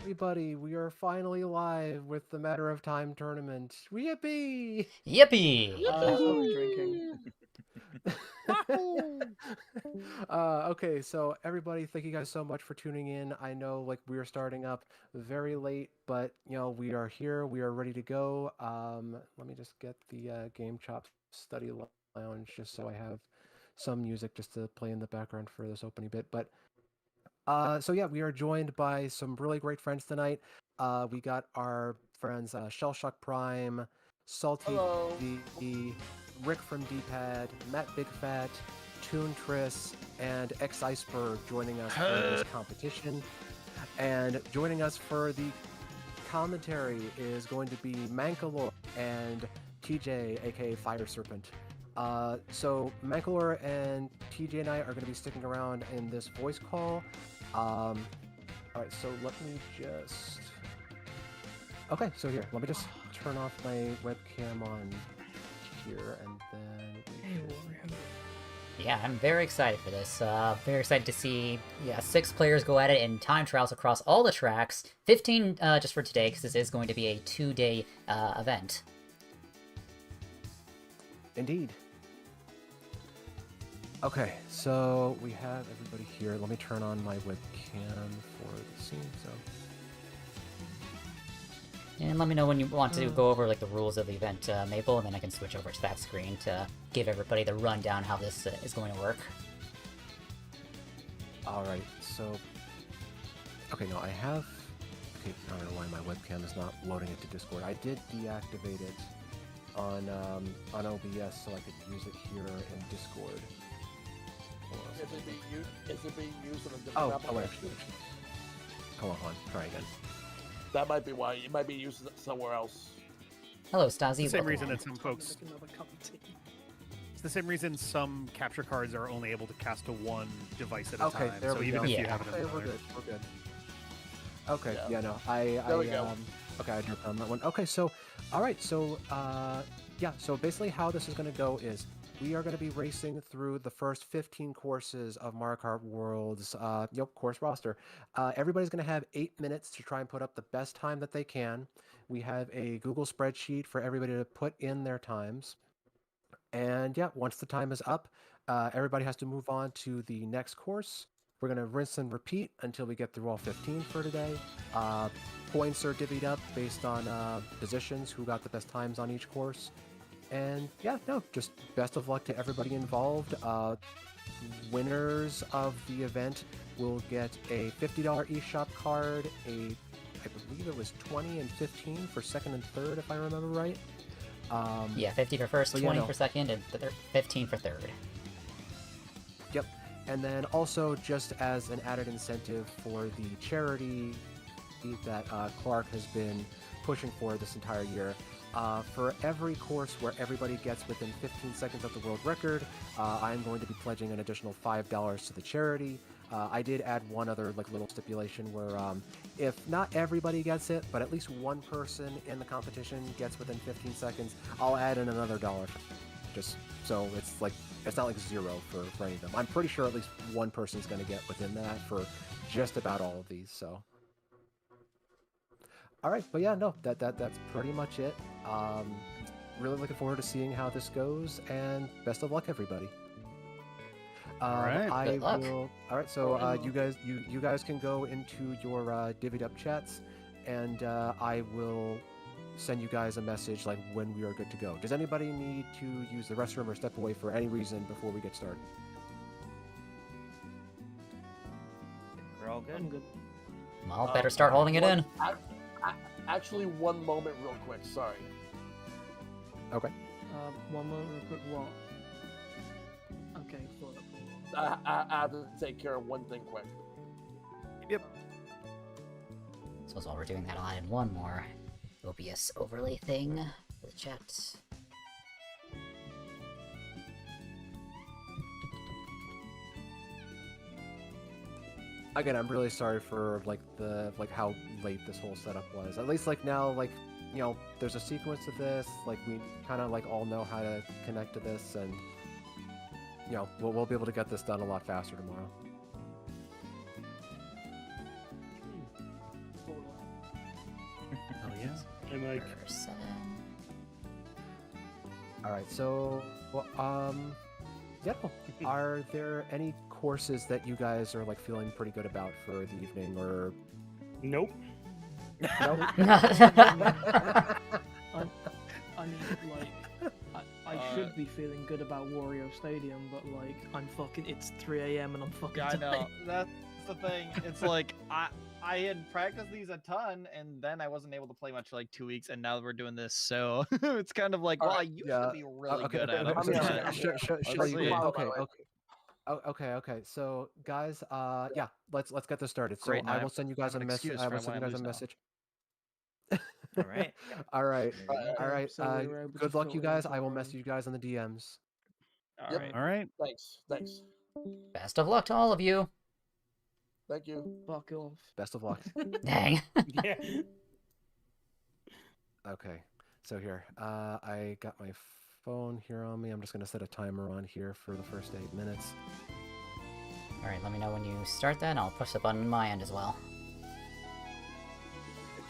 everybody, we are finally live with the Matter of Time tournament. Yippee! Yippee! Uh, Stop drinking. okay, so everybody, thank you guys so much for tuning in. I know, like, we are starting up very late, but we are here. We are ready to go. Let me just get the Game Chop Study Lounge just so I have some music just to play in the background for this opening bit. But so yeah, we are joined by some really great friends tonight. We got our friends Shellshock Prime, Salty Hello. V, Rick from D-Pad, Matt Big Fat, Toon Triss, and X Iceberg joining us for this competition. And joining us for the commentary is going to be Mankalore and TJ, aka Fire Serpent. So Mankalore and TJ and I are going to be sticking around in this voice call. Um, all right, so let me just. Okay, so here, let me just turn off my webcam on here, and then we can. Yeah, I'm very excited for this. Very excited to see 6 players go at it in time trials across all the tracks. 15 just for today, because this is going to be a 2-day event. Indeed. Okay, so we have everybody here. Let me turn on my webcam for the scene. So. And let me know when you want to go over like the rules of the event, Maple, and then I can switch over to that screen to give everybody the rundown how this is going to work. All right, so okay, no, I have. Okay, I don't know why my webcam is not loading it to Discord. I did deactivate it on OBS so I could use it here in Discord. Is it being used in a different Oh, application? actually. Hold on, try again. That might be why. It might be used somewhere else. Hello, Stasi. The same welcome reason on. that some folks. It's the same reason some capture cards are only able to cast to one device at a Okay, time. there So we even go. if you Yeah. have it Okay, in we're another. good. We're good. Okay, Yeah. yeah, no, There we go. okay, I dropped on that one. Okay, so, all right, so, yeah, so basically how this is going to go is we are going to be racing through the first 15 courses of Mario Kart World's, course roster. Everybody's going to have 8 minutes to try and put up the best time that they can. We have a Google spreadsheet for everybody to put in their times. And yeah, once the time is up, everybody has to move on to the next course. We're going to rinse and repeat until we get through all 15 for today. Uh, Points are divvied up based on positions, who got the best times on each course. And yeah, no, just best of luck to everybody involved. Winners of the event will get a $50 eShop card, I believe it was 20 and 15 for second and third, if I remember right. Yeah, 50 for first, But 20 yeah, no. for second, and 15 for third. Yep. And then also, just as an added incentive for the charity that Clark has been pushing for this entire year, for every course where everybody gets within 15 seconds of the world record, I'm going to be pledging an additional $5 to the charity. I did add one other little stipulation where if not everybody gets it, but at least one person in the competition gets within 15 seconds, I'll add in another dollar. Just so it's not like zero for any of them. I'm pretty sure at least one person's going to get within that for just about all of these. So, all right, but yeah, no, that's pretty much it. Um, really looking forward to seeing how this goes, and best of luck, everybody. All right. I Good luck. will. All right, so you guys can go into your divvied up chats, and I will send you guys a message like when we are good to go. Does anybody need to use the restroom or step away for any reason before we get started? We're all good. I'm good. Well, better start holding it in. Actually, one moment, real quick. Sorry. Okay. One more real quick walk. Okay, hold up. I have to take care of one thing quick. Yep. So while we're doing that, I'll add in one more OBS overlay thing for the chat. Again, I'm really sorry for how late this whole setup was. At least now there's a sequence to this. We kind of all know how to connect to this, and we'll be able to get this done a lot faster tomorrow. Hold on. Yeah. And like, Number 7. All right, so yeah. Are there any courses that you guys are like feeling pretty good about for the evening, or nope. nope? I mean, like, I should be feeling good about Wario Stadium, but like, it's 3 a.m. and I'm fucking Yeah, I know. tired. That's the thing. It's like I had practiced these a ton, and then I wasn't able to play much for like 2 weeks, and now we're doing this, so it's kind of like, well, I used to be really okay, good okay, at okay, them. so Yeah. Let's see. Okay. So guys, yeah, let's get this started. So Great, now I I will send you guys a have an message. excuse I for will send you when I guys a lose now. message. All right. All right. All Okay, right. so we were able to Good luck, you filter in guys. I will tomorrow. message you guys in the DMs. All Yep. right. All right. Thanks. Best of luck to all of you. Thank you. Fuck off. Best of luck. Dang. Yeah. Okay. So here, I got my phone here on me. I'm just gonna set a timer on here for the first 8 minutes. Alright, let me know when you start that, and I'll push the button on my end as well.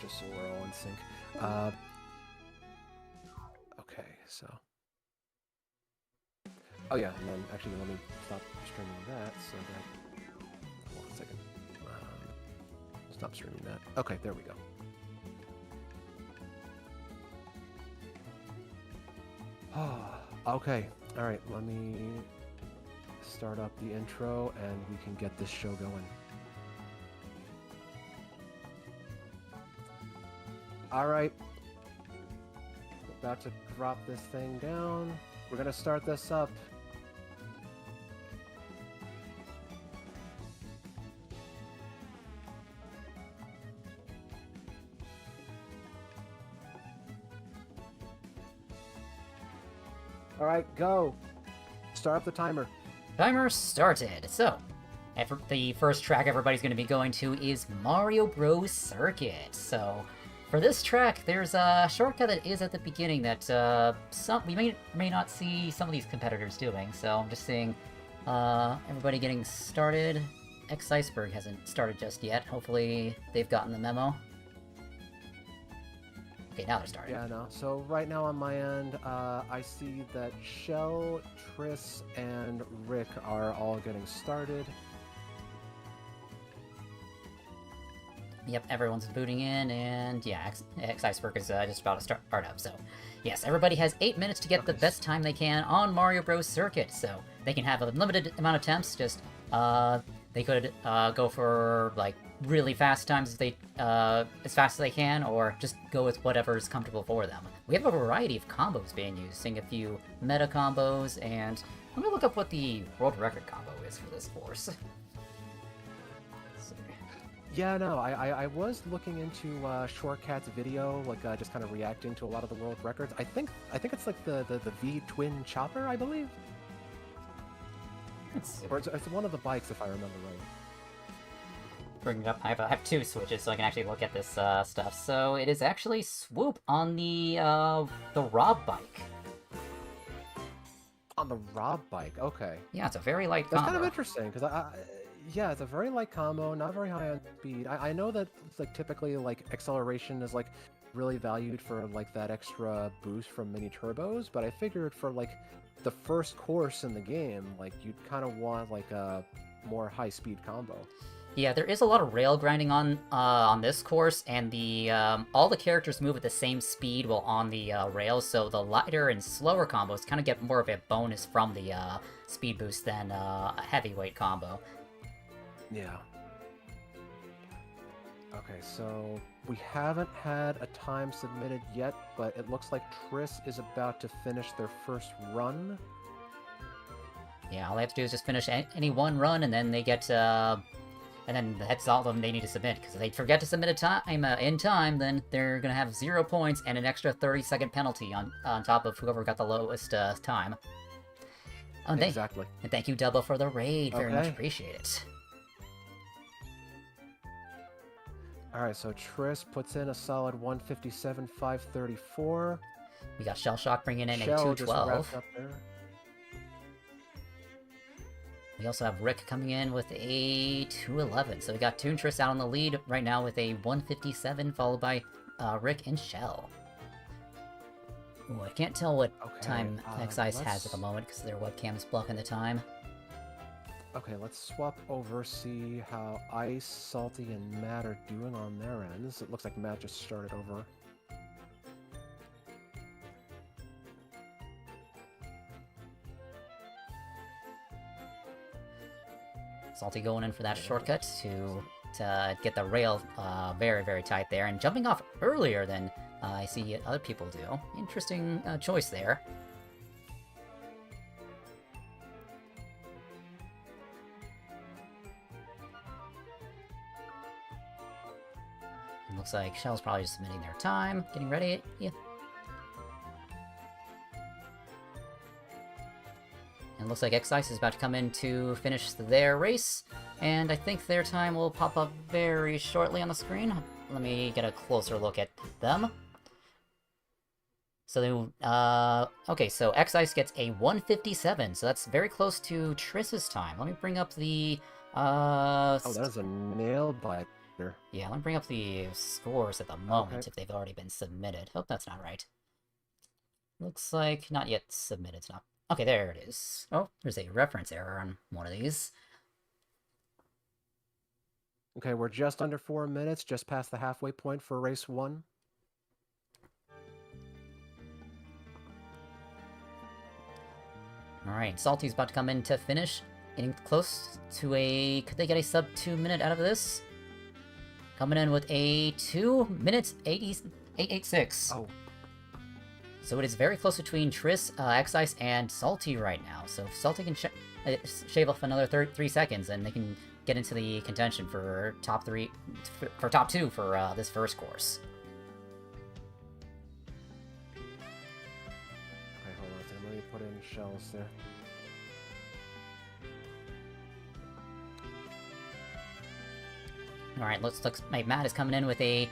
Just so we're all in sync. Okay, so. Oh yeah, and then actually let me stop streaming that so that. Hold on a second. Stop streaming that. Okay, there we go. Okay, all right. Let me start up the intro, and we can get this show going. All right. About to drop this thing down. We're gonna start this up. All right, go. Start up the timer. Timer started. So, the first track everybody's going to be going to is Mario Bros. Circuit. So, for this track, there's a shortcut that is at the beginning that we may not see some of these competitors doing. So, I'm just seeing everybody getting started. X Iceberg hasn't started just yet. Hopefully, they've gotten the memo. Okay, now they're starting. Yeah, no. So right now on my end, I see that Shell, Triss, and Rick are all getting started. Yep, everyone's booting in, and yeah, X Iceberg is just about to start up. So, yes, everybody has 8 minutes to get the best time they can on Mario Bros. Circuit. So they can have a limited amount of attempts. Just they could go for like really fast times if they as fast as they can, or just go with whatever is comfortable for them. We have a variety of combos being used, seeing a few meta combos, and let me look up what the world record combo is for this course. Yeah, no, I was looking into Shortcat's video, like just kind of reacting to a lot of the world records. I think it's like the V twin chopper, I believe. Or it's one of the bikes, if I remember right. Bring it up. I have two switches, so I can actually look at this stuff. So it is actually Swoop on the Rob bike. On the Rob bike, okay. Yeah, it's a very light That's combo. kind of interesting, because yeah, it's a very light combo, not very high on speed. I know that it's like typically like acceleration is like really valued for like that extra boost from mini turbos, but I figured for like the first course in the game, like you'd kind of want like a more high speed combo. Yeah, there is a lot of rail grinding on this course, and the all the characters move at the same speed while on the rails, so the lighter and slower combos kind of get more of a bonus from the speed boost than a heavyweight combo. Yeah. Okay, so we haven't had a time submitted yet, but it looks like Triss is about to finish their first run. Yeah, all they have to do is just finish any one run, and then they get and then that's all of them they need to submit, because if they forget to submit a time in time, then they're gonna have 0 points and an extra 30-second penalty on top of whoever got the lowest time. Exactly. And thank you, Dubba, for the raid. Very much Okay. appreciate it. All right, so Triss puts in a solid 157.534. We got Shell Shock bringing in Shell a just 212. wrapped up there. We also have Rick coming in with a 211. So we got Toon Triss out on the lead right now with a 157, followed by Rick and Shell. Ooh, I can't tell what time X-Ice has at the moment because their webcam is blocking the time. Okay, let's swap over, see how Ice, Salty, and Matt are doing on their ends. It looks like Matt just started over. Salty going in for that shortcut to get the rail very, very tight there, and jumping off earlier than I see other people do. Interesting choice there. It looks like Shell's probably just submitting their time, getting ready. Yeah. And it looks like X-Ice is about to come in to finish their race, and I think their time will pop up very shortly on the screen. Let me get a closer look at them. So, okay, so X-Ice gets a 157, so that's very close to Triss's time. Let me bring up the, Oh, that is a nail biter. Yeah, let me bring up the scores at the moment, if they've already been submitted. Oh, that's not right. Looks like not yet submitted, it's not. Okay, there it is. Oh, there's a reference error on one of these. Okay, we're just under 4 minutes, just past the halfway point for race 1. Alright, Salty's about to come in to finish. Getting close to a... Could they get a sub 2 minute out of this? Coming in with a 2 minutes 886. Oh. So it is very close between Triss, X-Ice, and Salty right now. So if Salty can shave off another 3 seconds, and they can get into the contention for top 2 for this first course. Okay, hold on a second. Let me put in Shells there. Alright, looks like Matt is coming in with a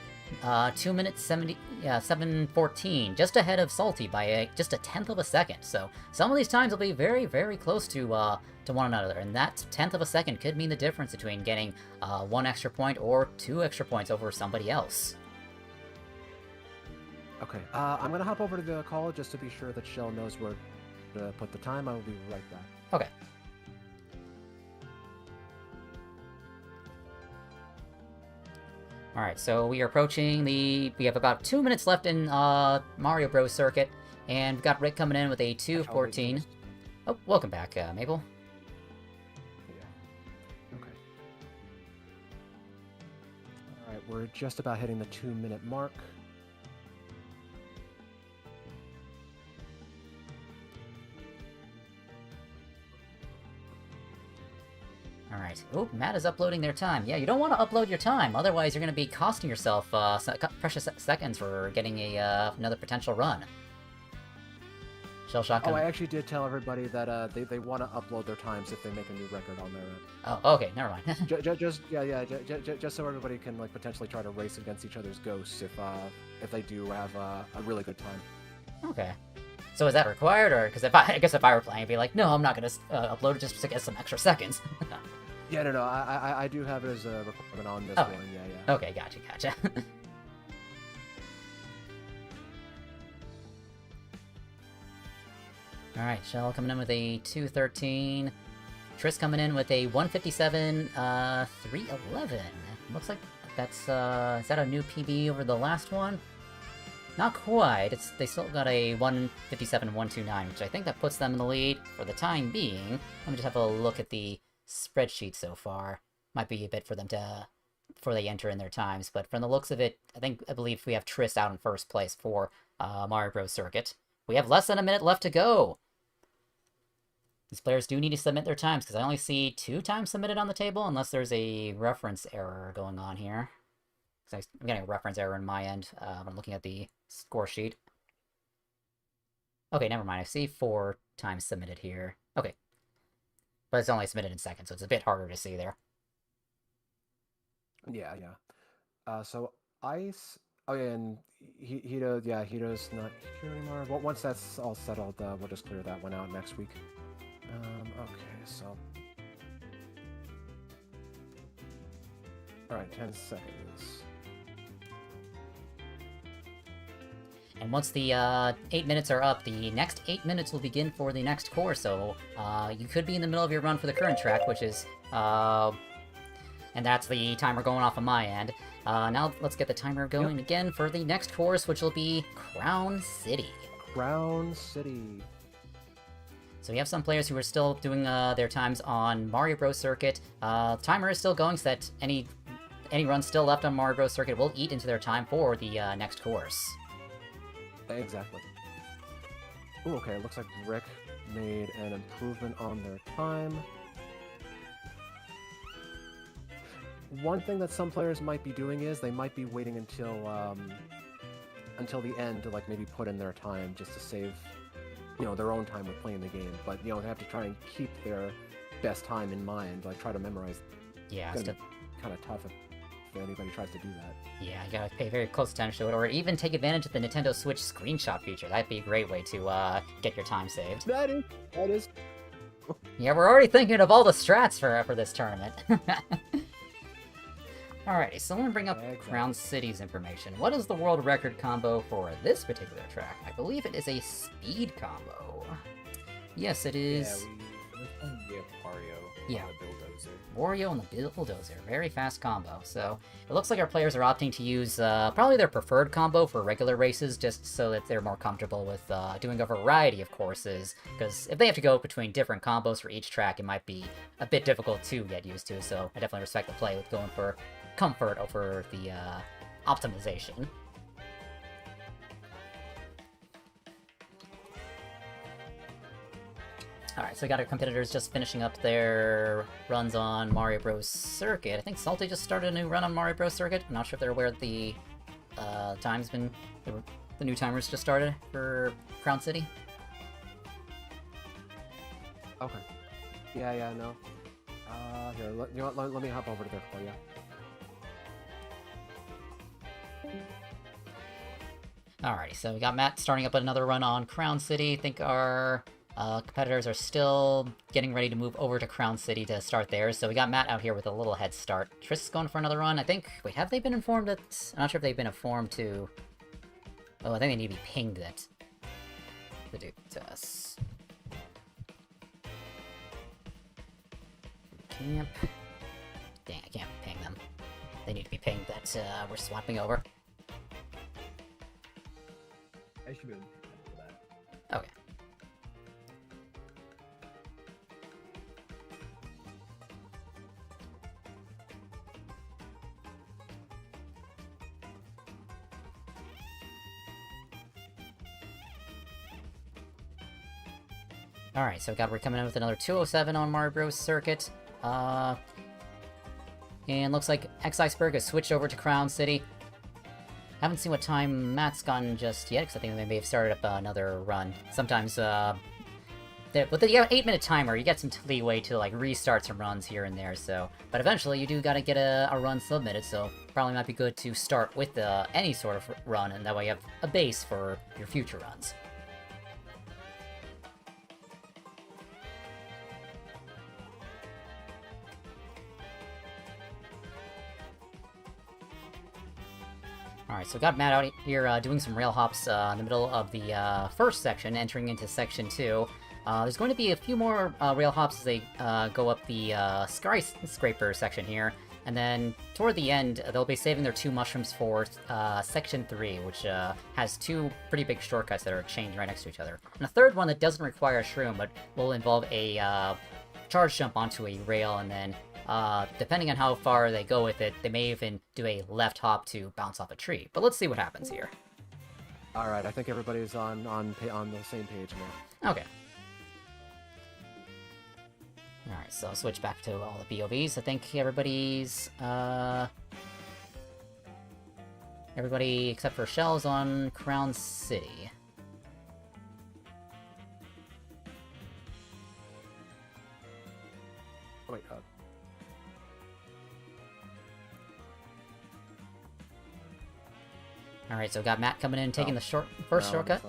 2 minutes 7:14, just ahead of Salty by just a tenth of a second. So some of these times will be very, very close to one another, and that tenth of a second could mean the difference between getting 1 extra point or 2 extra points over somebody else. Okay, I'm gonna hop over to the call just to be sure that Shell knows where to put the time. I will be right back. Okay. Alright, so we are approaching we have about 2 minutes left in Mario Bros. Circuit, and we've got Rick coming in with a 2:14. Oh, welcome back, Mabel. Yeah. Okay. Alright, we're just about hitting the 2 minute mark. Alright. Oh, Matt is uploading their time. Yeah, you don't want to upload your time, otherwise you're going to be costing yourself precious seconds for getting another potential run. Shell Shotgun. Oh, I actually did tell everybody that they want to upload their times if they make a new record on their end. Oh, okay, never mind. Just so everybody can like potentially try to race against each other's ghosts if they do have a really good time. Okay. So is that required, or because I guess if I were playing, I'd be like, no, I'm not gonna upload it just to get some extra seconds. Yeah, no, I do have it as a requirement on this one. Yeah. Okay, gotcha. All right, Shell coming in with a 2:13. Triss coming in with a 1:57, 3:11. Looks like that's is that a new PB over the last one? Not quite. They still got a 1:57, 1:29, which I think that puts them in the lead for the time being. Let me just have a look at the spreadsheet so far. Might be a bit for them before they enter in their times, but from the looks of it, I believe we have Triss out in first place for Mario Bros. Circuit. We have less than a minute left to go. These players do need to submit their times, because I only see 2 times submitted on the table, unless there's a reference error going on here. I'm getting a reference error in my end when I'm looking at the score sheet. Okay, never mind. I see 4 times submitted here. Okay. But it's only submitted in seconds, so it's a bit harder to see there. Yeah. So Ice. Oh yeah, and Hito's not here anymore. Well, once that's all settled, we'll just clear that one out next week. Okay, so. Alright, 10 seconds. And once the 8 minutes are up, the next 8 minutes will begin for the next course. So you could be in the middle of your run for the current track, which is... and that's the timer going off on my end. Now let's get the timer going again for the next course, which will be Crown City. Crown City. So we have some players who are still doing their times on Mario Bros. Circuit. Timer is still going, so that any runs still left on Mario Bros. Circuit will eat into their time for the next course. Exactly. Ooh, okay, it looks like Rick made an improvement on their time. One thing that some players might be doing is they might be waiting until the end to like maybe put in their time just to save, you know, their own time with playing the game. But you know, they have to try and keep their best time in mind. Like try to memorize. Yeah, it's kind of tough if anybody tries to do that. Yeah, you gotta pay very close attention to it, or even take advantage of the Nintendo Switch screenshot feature. That'd be a great way to get your time saved. That is. Yeah, we're already thinking of all the strats for this tournament. Alrighty, so I'm gonna bring up Crown City's information. What is the world record combo for this particular track? I believe it is a speed combo. Yes, it is. Yeah, we have Mario Yeah. on the Bulldozer. Wario and the Bulldozer. Very fast combo. So it looks like our players are opting to use probably their preferred combo for regular races, just so that they're more comfortable with doing a variety of courses. Because if they have to go between different combos for each track, it might be a bit difficult to get used to. So I definitely respect the play with going for comfort over the optimization. Alright, so we got our competitors just finishing up their runs on Mario Bros. Circuit. I think Salty just started a new run on Mario Bros. Circuit. I'm not sure if they're aware that the time's been... The new timers just started for Crown City. Okay. Yeah, no. Here, you know what, let me hop over to there for you. Alrighty, so we got Matt starting up another run on Crown City. I think our competitors are still getting ready to move over to Crown City to start theirs. So we got Matt out here with a little head start. Triss is going for another run. I think... Wait, have they been informed that... I'm not sure if they've been informed to... Oh, I think they need to be pinged that... To do this. Camp... Dang, I can't ping them. They need to be pinged that we're swapping over. I should be able to do that. Okay. Alright, so we're coming in with another 207 on Mario Bros. Circuit. And looks like X-Iceberg has switched over to Crown City. Haven't seen what time Matt's gone just yet, because I think they may have started up another run. Sometimes, with the 8-minute timer, you get some leeway to, like, restart some runs here and there, so... But eventually, you do gotta get a run submitted, so probably might be good to start with any sort of run, and that way you have a base for your future runs. Alright, so we got Matt out here doing some rail hops in the middle of the first section, entering into section 2. There's going to be a few more rail hops as they go up the skyscraper section here, and then toward the end, they'll be saving their 2 mushrooms for section 3, which has 2 pretty big shortcuts that are chained right next to each other. And a third one that doesn't require a shroom, but will involve a charge jump onto a rail, and then depending on how far they go with it, they may even do a left hop to bounce off a tree. But let's see what happens here. Alright, I think everybody's on the same page now. Okay. Alright, so I'll switch back to all the BOVs. I think everybody's, everybody except for Shell's on Crown City. Oh, wait, Alright, so we got Matt coming in, taking the first shortcut.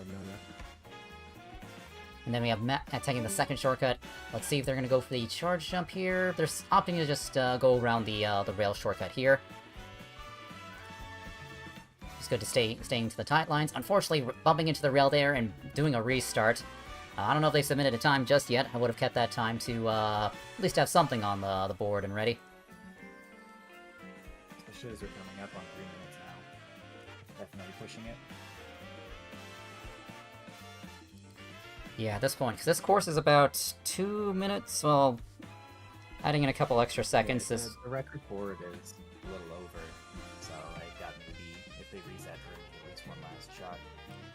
And then we have Matt taking the second shortcut. Let's see if they're going to go for the charge jump here. They're opting to just go around the rail shortcut here. It's good to staying to the tight lines. Unfortunately, bumping into the rail there and doing a restart. I don't know if they submitted a time just yet. I would have kept that time to at least have something on the board and ready. Especially as we're coming up on 3 minutes now. Definitely pushing it. Yeah, at this point, because this course is about 2 minutes, well, adding in a couple extra seconds. Yeah, This the record board is a little over, so like that maybe if they reset for at least one last shot.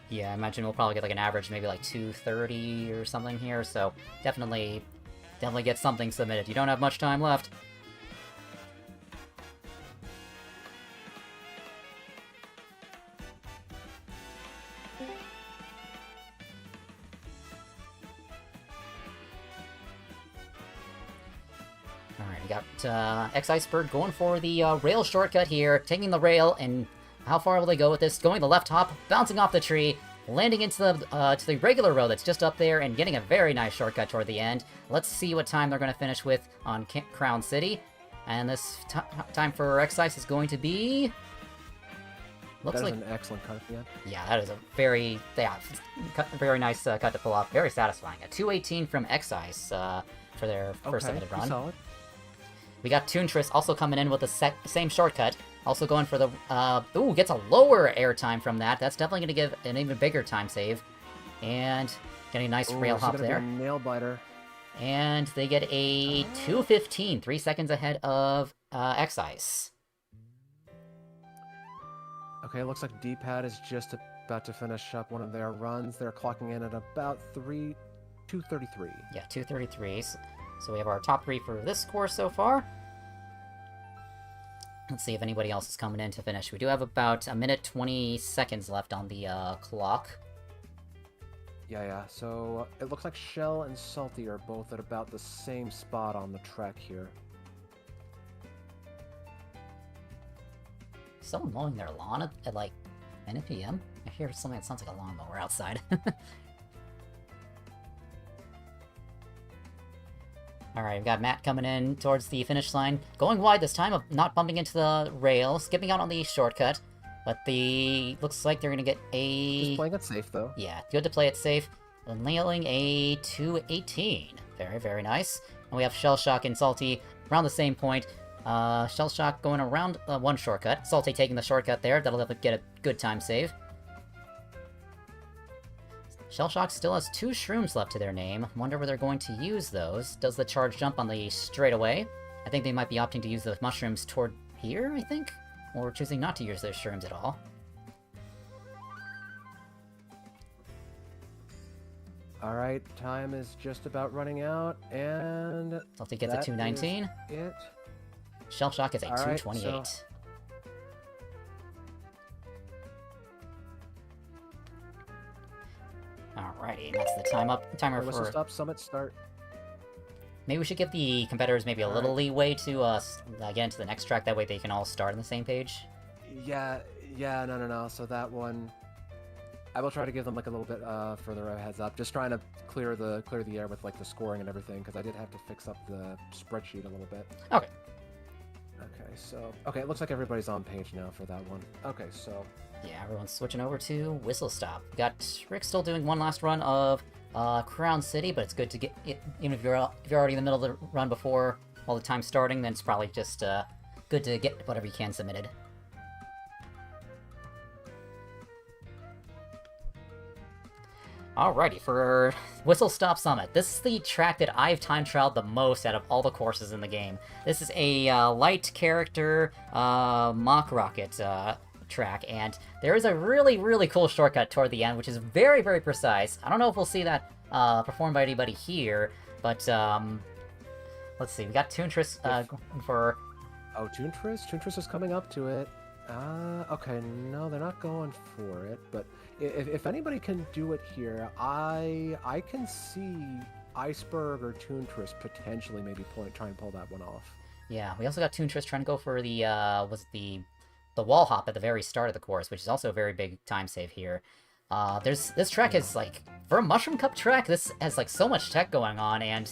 Yeah, I imagine we'll probably get like an average, maybe like 2:30 or something here. So definitely get something submitted. You don't have much time left. Alright, we got X-Iceberg going for the rail shortcut here, taking the rail, and how far will they go with this? Going the left hop, bouncing off the tree, landing into the to the regular road that's just up there, and getting a very nice shortcut toward the end. Let's see what time they're going to finish with on Crown City. And this time for X-Ice is going to be... Looks That is like... an excellent cut at the end. Yeah, that is a very... Yeah, very nice cut to pull off. Very satisfying. A 2:18 from X-Ice for their first submitted run. Solid. We got Toontress also coming in with the same shortcut. Also going for the... ooh, gets a lower air time from that. That's definitely going to give an even bigger time save. And getting a nice Ooh, rail this is hop gonna be there. a nail biter. And they get a 2:15, 3 seconds ahead of X-Ice. Okay, it looks like D-Pad is just about to finish up one of their runs. They're clocking in at about 2:33. Yeah, 2:33. So we have our top 3 for this course so far. Let's see if anybody else is coming in to finish. We do have about 1 minute 20 seconds left on the clock. Yeah. So it looks like Shell and Salty are both at about the same spot on the track here. Someone mowing their lawn at like 9 p.m.? I hear something that sounds like a lawnmower outside. Alright, we've got Matt coming in towards the finish line. Going wide this time, of not bumping into the rail, skipping out on the shortcut. But looks like they're gonna get a... Just playing it safe, though. Yeah, good to play it safe. Nailing a 2:18. Very, very nice. And we have Shellshock and Salty around the same point. Shellshock going around one shortcut. Salty taking the shortcut there. That'll get a good time save. Shellshock still has 2 shrooms left to their name. Wonder where they're going to use those. Does the charge jump on the straightaway? I think they might be opting to use the mushrooms toward here, I think? Or choosing not to use those shrooms at all. Alright, time is just about running out, and... Salty gets a that 2:19. is it. Shellshock is a Alright, 2:28. so- Alrighty, that's the timer Whistle for... stop, summit, start. Maybe we should give the competitors maybe a little leeway to get into the next track. That way they can all start on the same page. Yeah, no. So that one, I will try to give them like a little bit further a heads up. Just trying to clear the air with like the scoring and everything, because I did have to fix up the spreadsheet a little bit. Okay. Okay, it looks like everybody's on page now for that one. Okay, so Yeah, everyone's switching over to Whistle Stop. We got Rick still doing one last run of Crown City, but it's good to get it, even if you're already in the middle of the run before all the time starting, then it's probably just good to get whatever you can submitted. Alrighty, for Whistle Stop Summit. This is the track that I've time trialed the most out of all the courses in the game. This is a light character mock rocket track, and there is a really, really cool shortcut toward the end, which is very, very precise. I don't know if we'll see that performed by anybody here, but let's see. We got Toontress going for... Oh, Toontress is coming up to it. Okay, no, they're not going for it, but if anybody can do it here, I can see Iceberg or Toontress potentially maybe try and pull that one off. Yeah, we also got Toontress trying to go for the the wall hop at the very start of the course, which is also a very big time save here. This track is like, for a Mushroom Cup track, this has like so much tech going on, and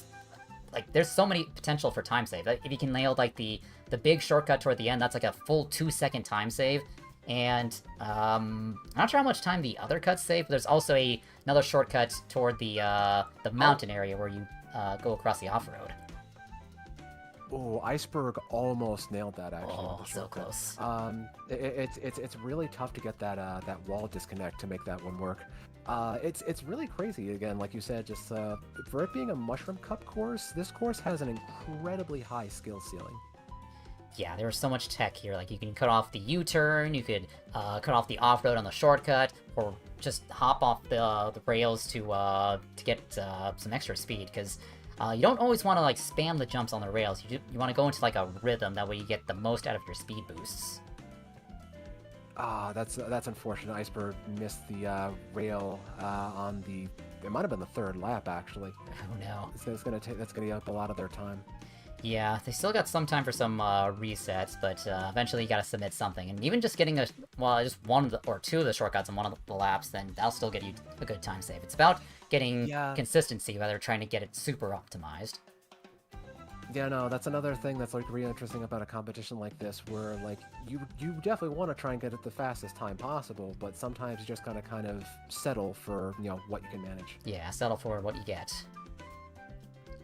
like there's so many potential for time save. Like, if you can nail like the big shortcut toward the end, that's like a full 2-second time save. And I'm not sure how much time the other cuts save, but there's also another shortcut toward the mountain area where you go across the off-road. Oh, Iceberg almost nailed that actually. Oh, with the so shortcut. close. It's really tough to get that wall disconnect to make that one work. It's really crazy again, like you said, just for it being a Mushroom Cup course, this course has an incredibly high skill ceiling. Yeah, there's so much tech here. Like, you can cut off the U-turn, you could cut off the off-road on the shortcut, or just hop off the rails to get some extra speed, because you don't always want to, like, spam the jumps on the rails. You want to go into, like, a rhythm, that way you get the most out of your speed boosts. Ah, that's unfortunate. Iceberg missed the rail on the... It might have been the third lap, actually. Oh, no. So that's gonna eat up a lot of their time. Yeah, they still got some time for some resets, but eventually you gotta submit something. And even just getting just one of the, or two of the shortcuts on one of the laps, then that'll still get you a good time save. It's about getting consistency, rather trying to get it super optimized. Yeah, no, that's another thing that's like really interesting about a competition like this, where like you definitely want to try and get it the fastest time possible, but sometimes you just gotta kind of settle for what you can manage. Yeah, settle for what you get.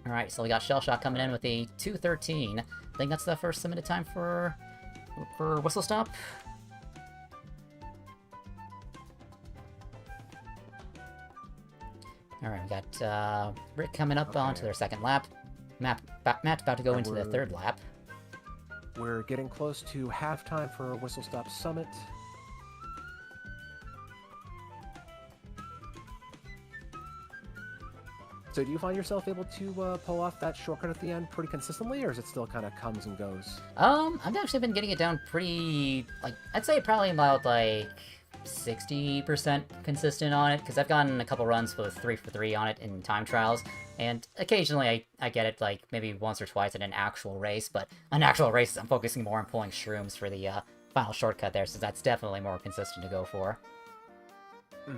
Alright, so we got Shellshock coming in with a 2:13. I think that's the first submitted time for Whistle Stop. Alright, we got Rick coming up onto their second lap. Matt's about to go into the third lap. We're getting close to halftime for Whistle Stop Summit. So do you find yourself able to pull off that shortcut at the end pretty consistently, or is it still kind of comes and goes? I've actually been getting it down pretty, like, I'd say probably about, like, 60% consistent on it, because I've gotten a couple runs with 3 for 3 on it in time trials, and occasionally I get it, like, maybe once or twice in an actual race, but on actual races I'm focusing more on pulling shrooms for the final shortcut there, so that's definitely more consistent to go for. Mm.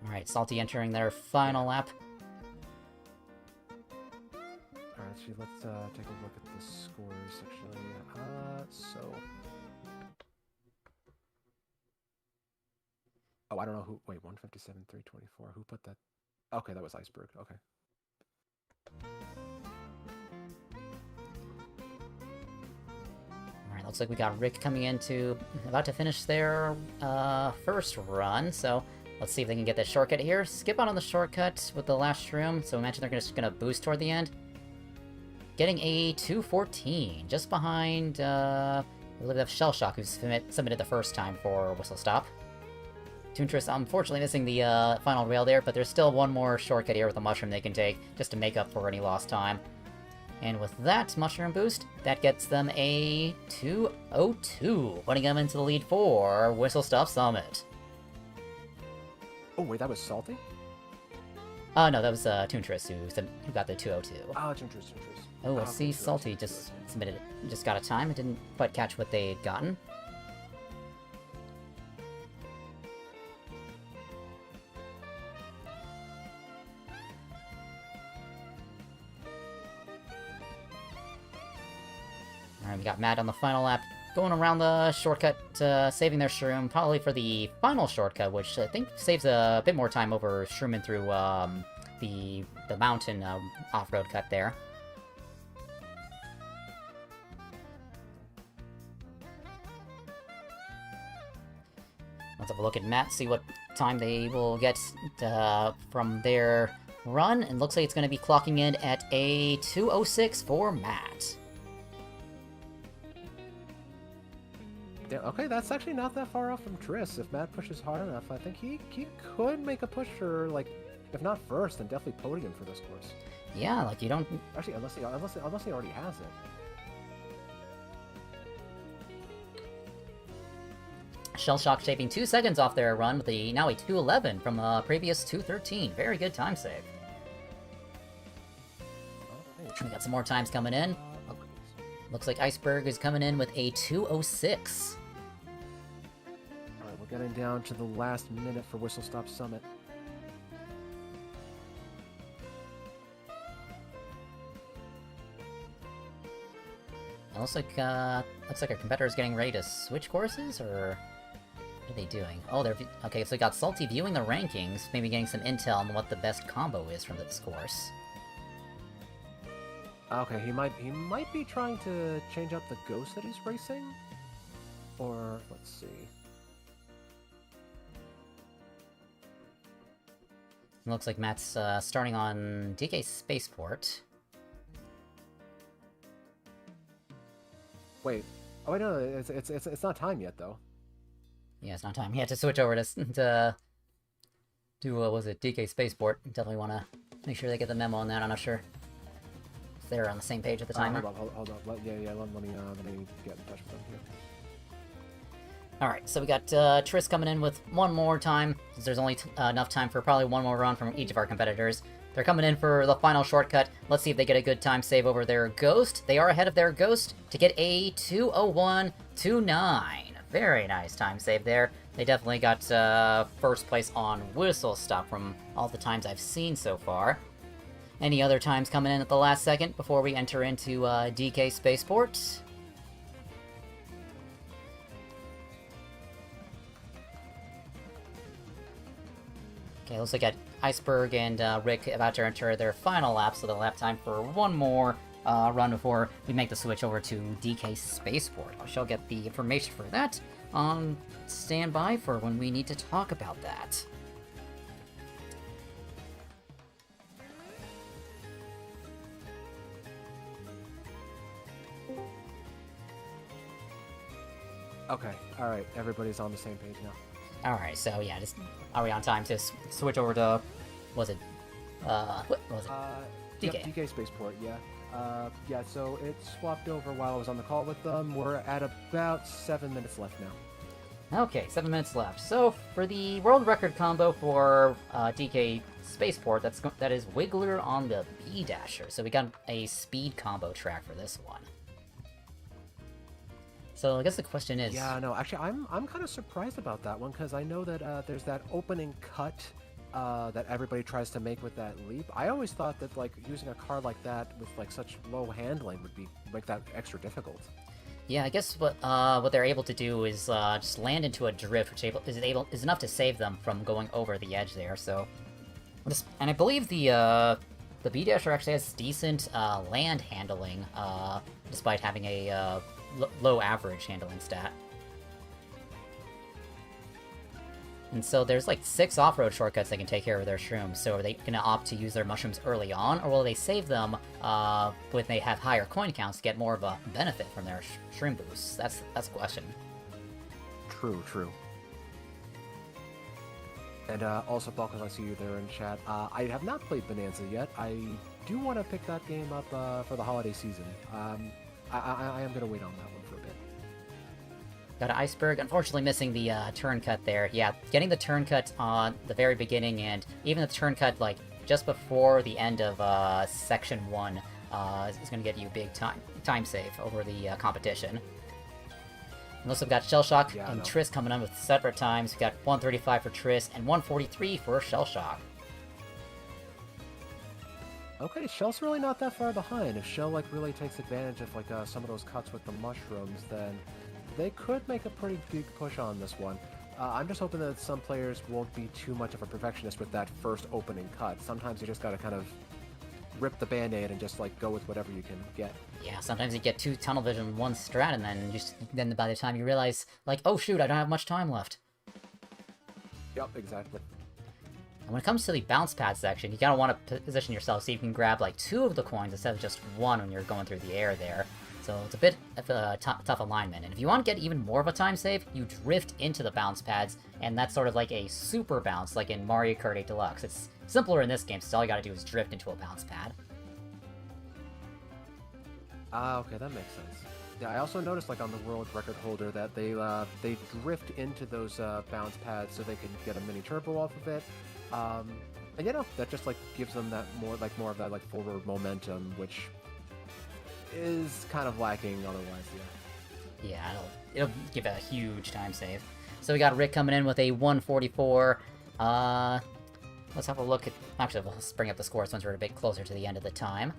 Alright, Salty entering their final lap. Alright, so let's take a look at the scores, actually. Oh, I don't know who... Wait, 157, 324. Who put that? Okay, that was Iceberg. Okay. Alright, looks like we got Rick coming into... about to finish their first run, so... Let's see if they can get this shortcut here. Skip out on the shortcut with the last shroom, so imagine they're just gonna boost toward the end. Getting a 2:14, just behind, I believe that's Shellshock, who submitted the first time for Whistle Stop. Toontress unfortunately missing the final rail there, but there's still one more shortcut here with a mushroom they can take, just to make up for any lost time. And with that mushroom boost, that gets them a 2:02, putting them into the lead for Whistle Stop Summit. Oh, wait, that was Salty? No, that was Toontress who got the 2:02. Oh, Toontress. Oh, I see Salty just submitted it. Just got a time. I didn't quite catch what they had gotten. Alright, we got Matt on the final lap. Going around the shortcut, saving their shroom, probably for the final shortcut, which I think saves a bit more time over shrooming through the mountain off-road cut there. Let's have a look at Matt, see what time they will get from their run, and looks like it's going to be clocking in at a 2:06 for Matt. Yeah, okay, that's actually not that far off from Triss. If Matt pushes hard enough, I think he could make a push for, like, if not first, then definitely podium for this course. Yeah, like, you don't... Actually, unless he already has it. Shellshock shaving 2 seconds off their run with now a 2:11 from the previous 2:13. Very good time save. Alright. We got some more times coming in. Looks like Iceberg is coming in with a 2:06. Alright, we're getting down to the last minute for Whistle Stop Summit. It looks like our competitor's getting ready to switch courses, or what are they doing? Oh, they're okay. So we got Salty viewing the rankings, maybe getting some intel on what the best combo is from this course. Okay, he might be trying to change up the ghost that he's racing, or let's see. It looks like Matt's starting on DK Spaceport. Wait. Oh wait, no, it's not time yet though. Yeah, it's not time. He had to switch over to do what was it, DK Spaceport. Definitely want to make sure they get the memo on that. I'm not sure if they're on the same page at the timer. Hold on. Let me get in touch with them here. Alright, so we got Triss coming in with one more time, since there's only enough time for probably one more run from each of our competitors. They're coming in for the final shortcut. Let's see if they get a good time save over their Ghost. They are ahead of their Ghost to get a 2:01.29. Very nice time save there. They definitely got first place on Whistle Stop from all the times I've seen so far. Any other times coming in at the last second before we enter into DK Spaceport? Okay, looks like Iceberg and Rick about to enter their final lap, so they'll have time for one more run before we make the switch over to DK Spaceport. I shall get the information for that on standby for when we need to talk about that. Okay, alright, everybody's on the same page now. Alright, so yeah, just are we on time to switch over to, what was it? DK. Yep, DK Spaceport, yeah. Yeah, so it swapped over while I was on the call with them. We're at about 7 minutes left now. Okay, 7 minutes left. So, for the world record combo for DK Spaceport, that is Wiggler on the B-Dasher. So we got a speed combo track for this one. So I guess the question is... Yeah, no, actually, I'm kind of surprised about that one, because I know that there's that opening cut that everybody tries to make with that leap. I always thought that, like, using a car like that with, like, such low handling would make that extra difficult. Yeah, I guess what they're able to do is just land into a drift, which is enough to save them from going over the edge there. So, and I believe the B-Dasher actually has decent land handling, despite having a low average handling stat. And so there's like 6 off-road shortcuts they can take care of their shrooms. So are they going to opt to use their mushrooms early on, or will they save them when they have higher coin counts to get more of a benefit from their shroom boosts? That's the question. True. And also, Balkan, I see you there in chat. I have not played Bonanza yet. I do want to pick that game up for the holiday season. I am going to wait on that one for a bit. Got an Iceberg, unfortunately missing the turn cut there. Yeah, getting the turn cut on the very beginning, and even the turn cut, like, just before the end of Section 1 is going to get you a big time save over the competition. And also, we've got Shellshock and Triss coming in with separate times. We've got 135 for Triss and 143 for Shellshock. Okay, Shell's really not that far behind. If Shell, like, really takes advantage of, like, some of those cuts with the mushrooms, then they could make a pretty big push on this one. I'm just hoping that some players won't be too much of a perfectionist with that first opening cut. Sometimes you just gotta kind of rip the band-aid and just, like, go with whatever you can get. Yeah, sometimes you get 2 tunnel vision, 1 strat, and then by the time you realize, like, oh shoot, I don't have much time left. Yep, exactly. And when it comes to the bounce pad section, you gotta want to position yourself so you can grab, like, 2 of the coins instead of just 1 when you're going through the air there. So it's a bit of a tough alignment. And if you want to get even more of a time save, you drift into the bounce pads, and that's sort of like a super bounce, like in Mario Kart 8 Deluxe. It's simpler in this game, so all you gotta do is drift into a bounce pad. Okay, that makes sense. Yeah, I also noticed, like, on the world record holder that they drift into those bounce pads so they can get a mini turbo off of it. And you know, that just, like, gives them that more of that, like, forward momentum, which is kind of lacking otherwise, yeah. Yeah, it'll give it a huge time save. So we got Rick coming in with a 144. Let's have a look at... Actually, we'll bring up the scores once we're a bit closer to the end of the time.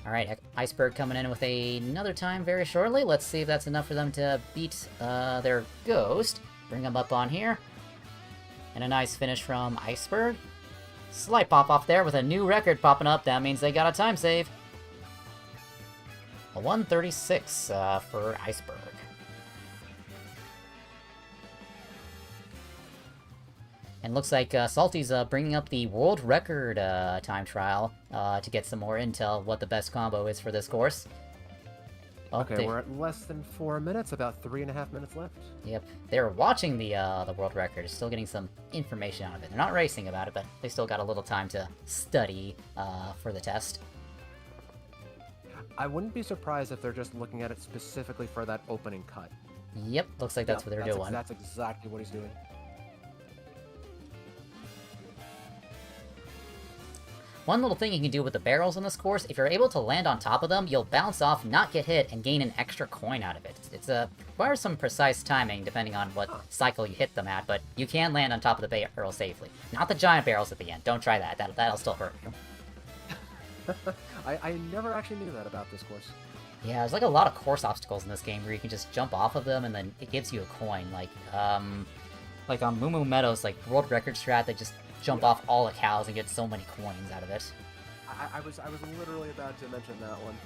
Alright, Iceberg coming in with another time very shortly. Let's see if that's enough for them to beat their Ghost. Bring them up on here. And a nice finish from Iceberg. Slight pop-off there with a new record popping up. That means they got a time save. A 136 for Iceberg. And looks like Salty's bringing up the world record time trial to get some more intel what the best combo is for this course. Okay, we're at less than 4 minutes, about 3.5 minutes left. Yep, they're watching the world record, still getting some information out of it. They're not racing about it, but they still got a little time to study for the test. I wouldn't be surprised if they're just looking at it specifically for that opening cut. Yep, looks like that's what they're doing. That's exactly what he's doing. One little thing you can do with the barrels in this course, if you're able to land on top of them, you'll bounce off, not get hit, and gain an extra coin out of it. It's requires some precise timing depending on what cycle you hit them at, but you can land on top of the barrel safely. Not the giant barrels at the end. Don't try that. That'll still hurt you. I never actually knew that about this course. Yeah, there's like a lot of course obstacles in this game where you can just jump off of them and then it gives you a coin. Like on Moo Moo Meadows, like world record strat, they just jump off all the cows and get so many coins out of it. I was literally about to mention that one.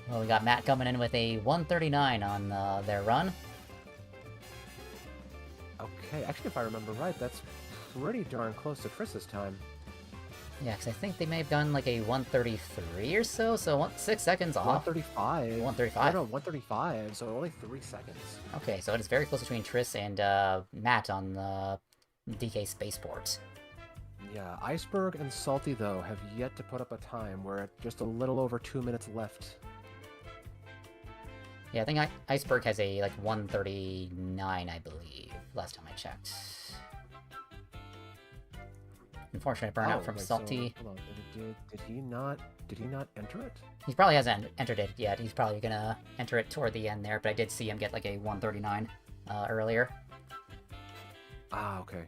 Well, we got Matt coming in with a 139 on their run. Okay, actually, if I remember right, that's pretty darn close to Chris's time. Yeah, because I think they may have done like a 133 or so, 6 seconds off. 135. 135? No, 135, so only 3 seconds. Okay, so it is very close between Triss and Matt on the DK Spaceport. Yeah, Iceberg and Salty, though, have yet to put up a time. We're at just a little over 2 minutes left. Yeah, I think Iceberg has a, like, 139, I believe, last time I checked. Unfortunate burnout from Salty. So, hold on. Did he not enter it? He probably hasn't entered it yet. He's probably gonna enter it toward the end there, but I did see him get, like, a 139 earlier. Ah, okay.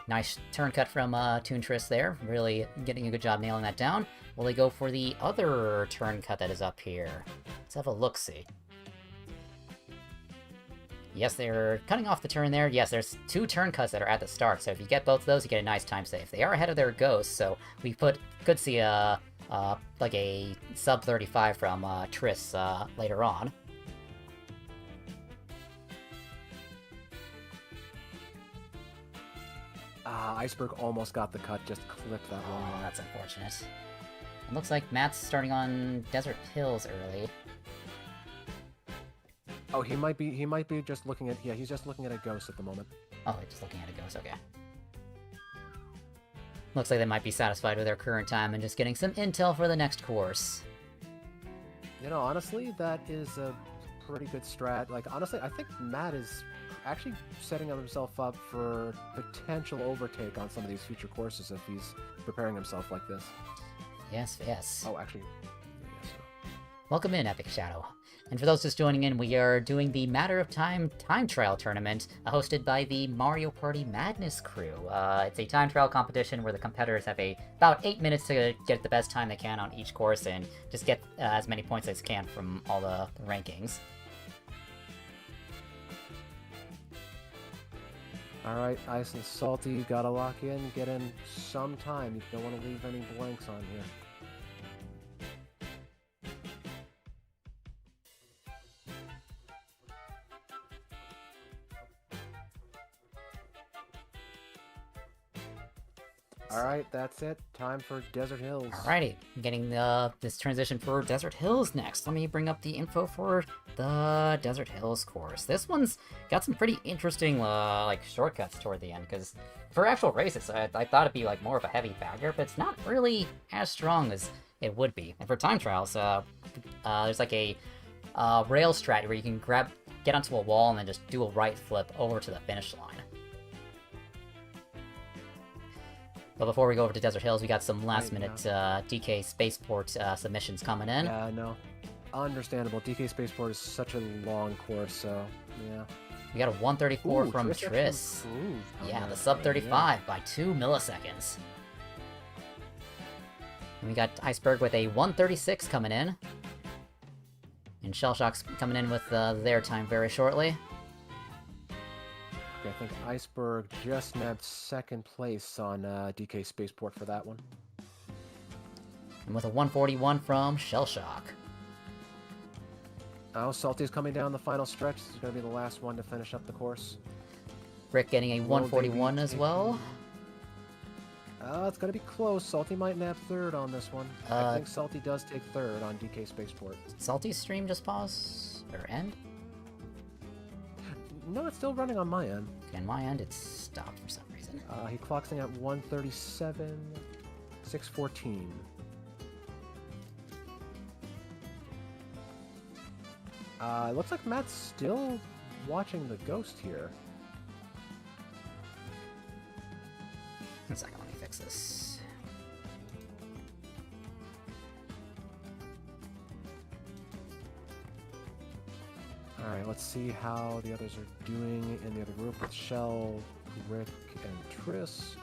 Nice turn cut from Toon Triss there. Really getting a good job nailing that down. Will they go for the other turn cut that is up here? Let's have a look-see. Yes, they're cutting off the turn there. Yes, there's 2 turn cuts that are at the start, so if you get both of those, you get a nice time save. They are ahead of their ghosts, so we could see like a sub 35 from Triss later on. Iceberg almost got the cut, just clipped that one. Oh, that's unfortunate. It looks like Matt's starting on Desert Hills early. Oh, he might be just looking at, he's just looking at a ghost at the moment. Oh, they're just looking at a ghost, okay. Looks like they might be satisfied with their current time and just getting some intel for the next course. You know, honestly, that is a pretty good strat. Like, honestly, I think Matt is actually setting himself up for potential overtake on some of these future courses if he's preparing himself like this. Yes, yes. Oh, actually, Welcome in, Epic Shadow. And for those just joining in, we are doing the Matter of Time time trial tournament hosted by the Mario Party Madness crew. It's a time trial competition where the competitors have about 8 minutes to get the best time they can on each course and just get as many points as can from all the rankings. Alright, Ice and Salty, you gotta lock in, get in some time. You don't want to leave any blanks on here. Alright, that's it. Time for Desert Hills. Alrighty, getting this transition for Desert Hills next. Let me bring up the info for the Desert Hills course. This one's got some pretty interesting like shortcuts toward the end, because for actual races, I thought it'd be like more of a heavy bagger, but it's not really as strong as it would be. And for time trials, there's like a rail strat where you can get onto a wall and then just do a right flip over to the finish line. But before we go over to Desert Hills, we got some last-minute DK Spaceport submissions coming in. Yeah, no. Understandable. DK Spaceport is such a long course, so, yeah. We got a 134 from Triss. Triss. Yeah, the sub 35 by 2 milliseconds. And we got Iceberg with a 136 coming in. And Shellshock's coming in with their time very shortly. Okay, I think Iceberg just nabbed second place on DK Spaceport for that one. And with a 141 from Shellshock. Oh, Salty's coming down the final stretch. This is going to be the last one to finish up the course. Rick getting a Will they be 141 as well. It's going to be close. Salty might nab third on this one. I think Salty does take third on DK Spaceport. Salty's stream just pause? Or end? No, it's still running on my end. Okay, on my end, it's stopped for some reason. He clocks in at 137, 614. It looks like Matt's still watching the ghost here. 1 second, let me fix this. Alright, let's see how the others are doing in the other group with Shell, Rick, and Triss.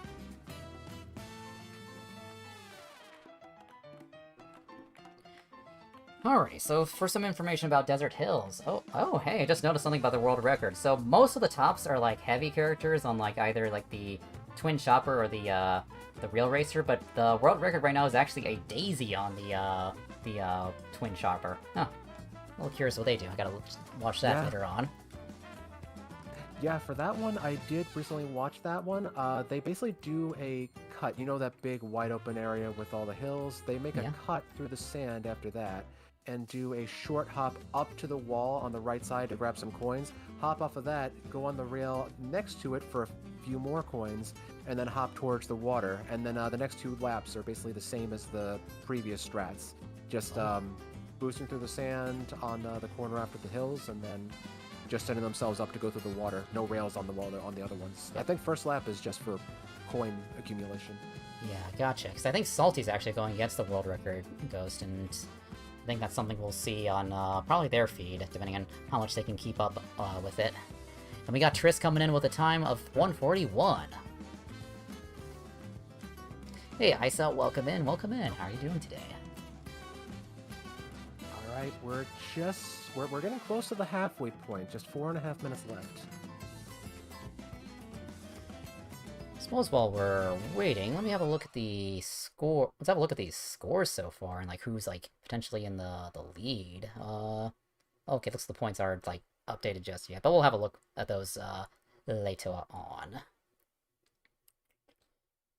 Alrighty, so for some information about Desert Hills. Oh, hey, I just noticed something about the world record. So most of the tops are like heavy characters on like either like the Twin Chopper or the Real Racer, but the world record right now is actually a Daisy on the Twin Chopper. Huh. A little curious what they do. I gotta watch that later on. Yeah, for that one, I did recently watch that one. They basically do a cut. You know that big wide open area with all the hills? They make a cut through the sand after that and do a short hop up to the wall on the right side to grab some coins. Hop off of that, go on the rail next to it for a few more coins, and then hop towards the water. And then the next two laps are basically the same as the previous strats. Just boosting through the sand on the corner after the hills, and then just setting themselves up to go through the water. No rails on the wall on the other ones. I think first lap is just for coin accumulation. Yeah, gotcha. Because I think Salty's actually going against the world record Ghost, and I think that's something we'll see on probably their feed, depending on how much they can keep up with it. And we got Triss coming in with a time of 141. Hey, Isa, welcome in, welcome in. How are you doing today? All right, we're getting close to the halfway point. Just 4.5 minutes left. Suppose while we're waiting, let me have a look at the score. Let's have a look at these scores so far and like who's like potentially in the lead. Okay, looks like the points aren't like updated just yet, but we'll have a look at those later on.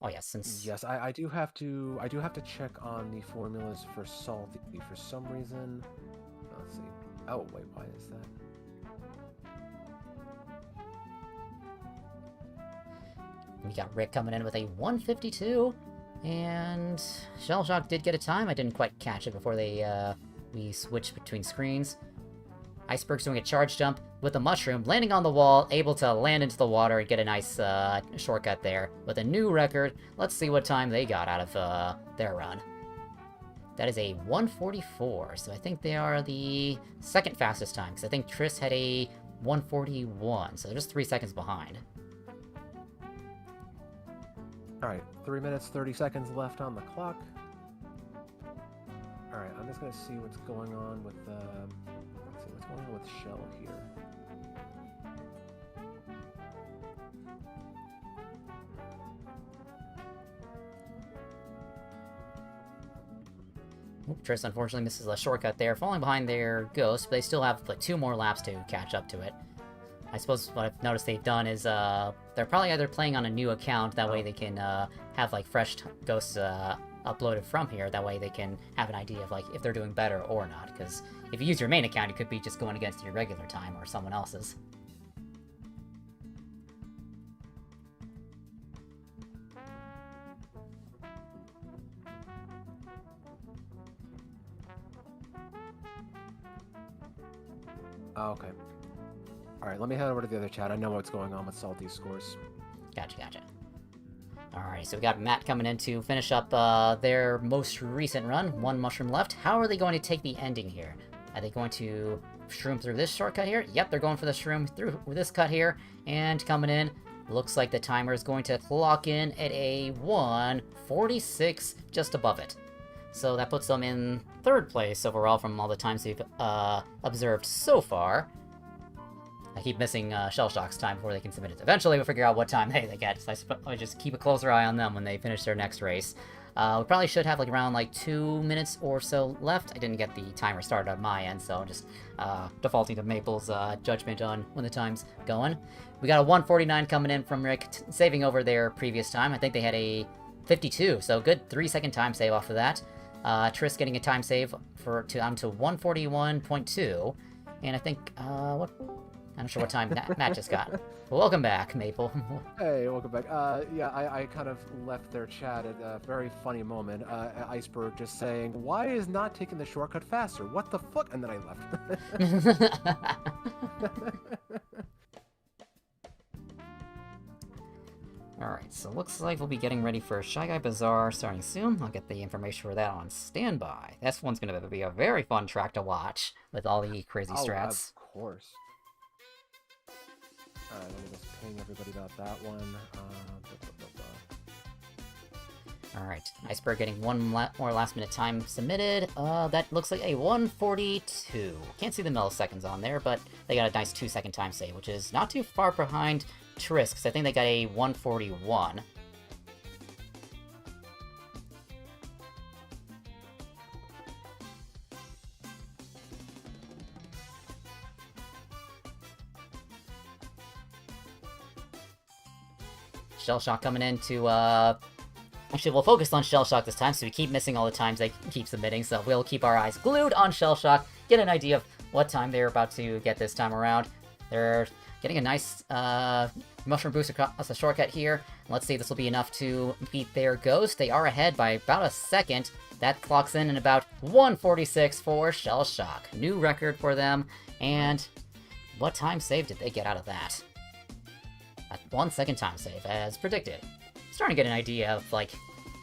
Oh yeah, since yes, I do have to check on the formulas for Salty for some reason. Let's see. Oh wait, why is that? We got Rick coming in with a 152, and Shellshock did get a time. I didn't quite catch it before we switched between screens. Iceberg's doing a charge jump with a mushroom, landing on the wall, able to land into the water and get a nice shortcut there with a new record. Let's see what time they got out of their run. That is a 144, so I think they are the second fastest time, because I think Triss had a 141, so they're just 3 seconds behind. Alright, 3 minutes, 30 seconds left on the clock. Alright, I'm just gonna see what's going on with, let's see what's going on with Shell here. Triss unfortunately misses a shortcut there, falling behind their Ghost, but they still have like 2 more laps to catch up to it. I suppose what I've noticed they've done is they're probably either playing on a new account, that way they can have like fresh Ghosts uploaded from here, that way they can have an idea of like if they're doing better or not, because if you use your main account, you could be just going against your regular time or someone else's. Okay. Alright, let me head over to the other chat. I know what's going on with Salty's scores. Gotcha. Alright, so we got Matt coming in to finish up their most recent run. 1 mushroom left. How are they going to take the ending here? Are they going to shroom through this shortcut here? Yep, they're going for the shroom through this cut here. And coming in, looks like the timer is going to clock in at a 146, just above it. So that puts them in 3rd place overall from all the times we've observed so far. I keep missing Shell Shock's time before they can submit it. Eventually we'll figure out what time they get, so I just keep a closer eye on them when they finish their next race. We probably should have like around like 2 minutes or so left. I didn't get the timer started on my end, so I'm just defaulting to Maple's judgment on when the time's going. We got a 1:49 coming in from Rick, saving over their previous time. I think they had a 52, so good 3-second time save off of that. Triss getting a time save down to 1:41.2, and I think I'm not sure what time Matt just got. Well, welcome back, Maple. Hey, welcome back. Yeah, I kind of left their chat at a very funny moment. Iceberg just saying, "Why is not taking the shortcut faster? What the fuck?" And then I left. Alright, so looks like we'll be getting ready for Shy Guy Bazaar starting soon. I'll get the information for that on standby. This one's gonna be a very fun track to watch with all the crazy strats. Of course. Alright, let me just ping everybody about that one. Alright, Iceberg getting one more last minute time submitted. That looks like a 1:42. Can't see the milliseconds on there, but they got a nice 2-second time save, which is not too far behind Triss, because I think they got a 1:41. Shell Shock coming in to, Actually, we'll focus on Shell Shock this time, so we keep missing all the times they keep submitting, so we'll keep our eyes glued on Shell Shock, get an idea of what time they're about to get this time around. They're getting a nice, mushroom boost across the shortcut here. Let's see if this will be enough to beat their ghost. They are ahead by about a second. That clocks in about 1:46 for Shell Shock. New record for them, and what time save did they get out of that? A 1-second time save, as predicted. Starting to get an idea of, like,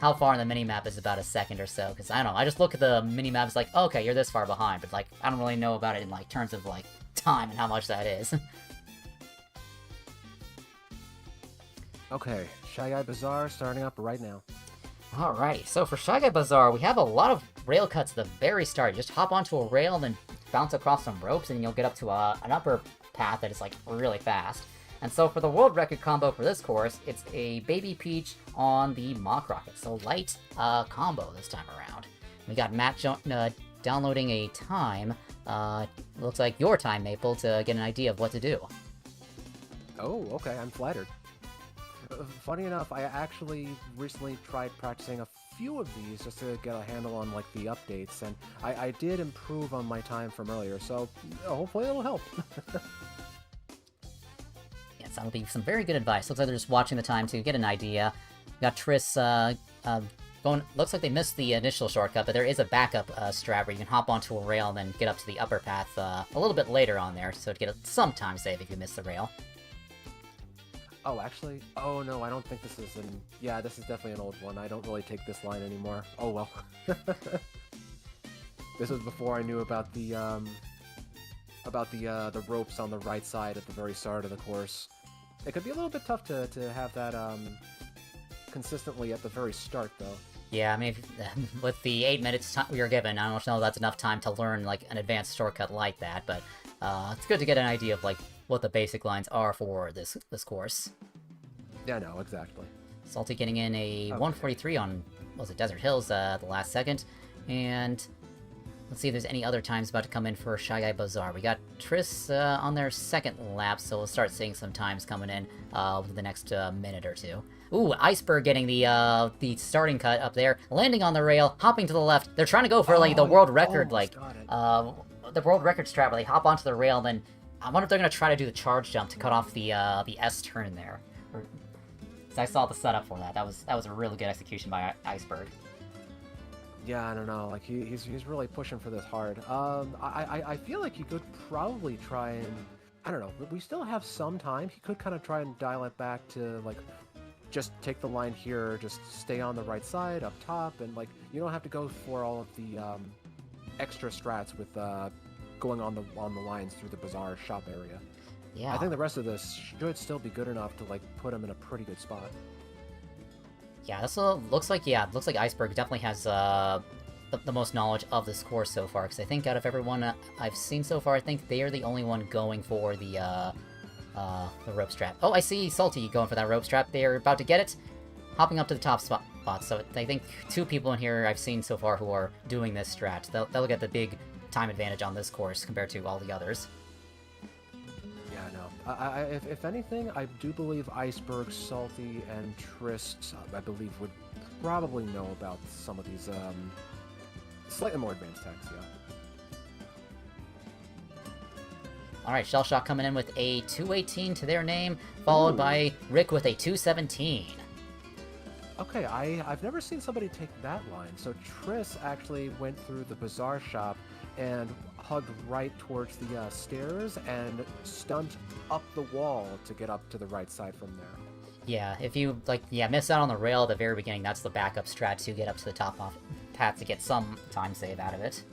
how far in the minimap is about a second or so, because, I don't know, I just look at the minimap, it's like, okay, you're this far behind, but, like, I don't really know about it in, like, terms of, like, time and how much that is. Okay, Shy Guy Bazaar starting up right now. Alrighty, so for Shy Guy Bazaar, we have a lot of rail cuts at the very start. You just hop onto a rail and then bounce across some ropes, and you'll get up to an upper path that is, like, really fast. And so for the world record combo for this course, it's a Baby Peach on the Mock Rocket. So light combo this time around. We got Matt downloading a time. Looks like your time, Maple, to get an idea of what to do. Oh, okay, I'm flattered. Funny enough, I actually recently tried practicing a few of these just to get a handle on, like, the updates, and I did improve on my time from earlier, so hopefully it'll help. Yes, that'll be some very good advice. Looks like they're just watching the time to get an idea. We got Triss going. Looks like they missed the initial shortcut, but there is a backup strat where you can hop onto a rail and then get up to the upper path a little bit later on there, so to get some time save if you miss the rail. Oh, actually, oh no, I don't think this is an... Yeah, this is definitely an old one. I don't really take this line anymore. Oh well. This was before I knew about the ropes on the right side at the very start of the course. It could be a little bit tough to have that consistently at the very start, though. Yeah, I mean, with the 8 minutes we were given, I don't know if that's enough time to learn, like, an advanced shortcut like that, but it's good to get an idea of, like, what the basic lines are for this course. Yeah, no, exactly. Salty getting in a 1:43 on, what was it, Desert Hills, the last second, and let's see if there's any other times about to come in for Shy Guy Bazaar. We got Triss on their second lap, so we'll start seeing some times coming in within the next minute or two. Ooh, Iceberg getting the starting cut up there, landing on the rail, hopping to the left. They're trying to go for, like, the world record, like, the world record strat where they hop onto the rail, and then I wonder if they're going to try to do the charge jump to cut off the S turn there. So I saw the setup for that. That was a really good execution by Iceberg. Yeah, I don't know. Like, he's really pushing for this hard. I feel like he could probably try and... I don't know. We still have some time. He could kind of try and dial it back to, like, just take the line here, just stay on the right side, up top, and, like, you don't have to go for all of the extra strats with going on the lines through the Bazaar shop area. Yeah. I think the rest of this should still be good enough to, like, put him in a pretty good spot. Yeah, this looks like Iceberg definitely has the most knowledge of this course so far, because I think out of everyone I've seen so far, I think they are the only one going for the rope strap. Oh, I see Salty going for that rope strap. They're about to get it, hopping up to the top spot. So I think 2 people in here I've seen so far who are doing this strat. They'll get the big time advantage on this course compared to all the others. Yeah, no. If anything, I do believe Iceberg, Salty, and Trist, I believe, would probably know about some of these slightly more advanced techs, yeah. Alright, Shellshock coming in with a 218 to their name, followed by Rick with a 217. Okay, I've never seen somebody take that line. So Triss actually went through the bazaar shop and hugged right towards the stairs and stunt up the wall to get up to the right side from there. Yeah, if you, miss out on the rail at the very beginning, that's the backup strat to get up to the top off path to get some time save out of it.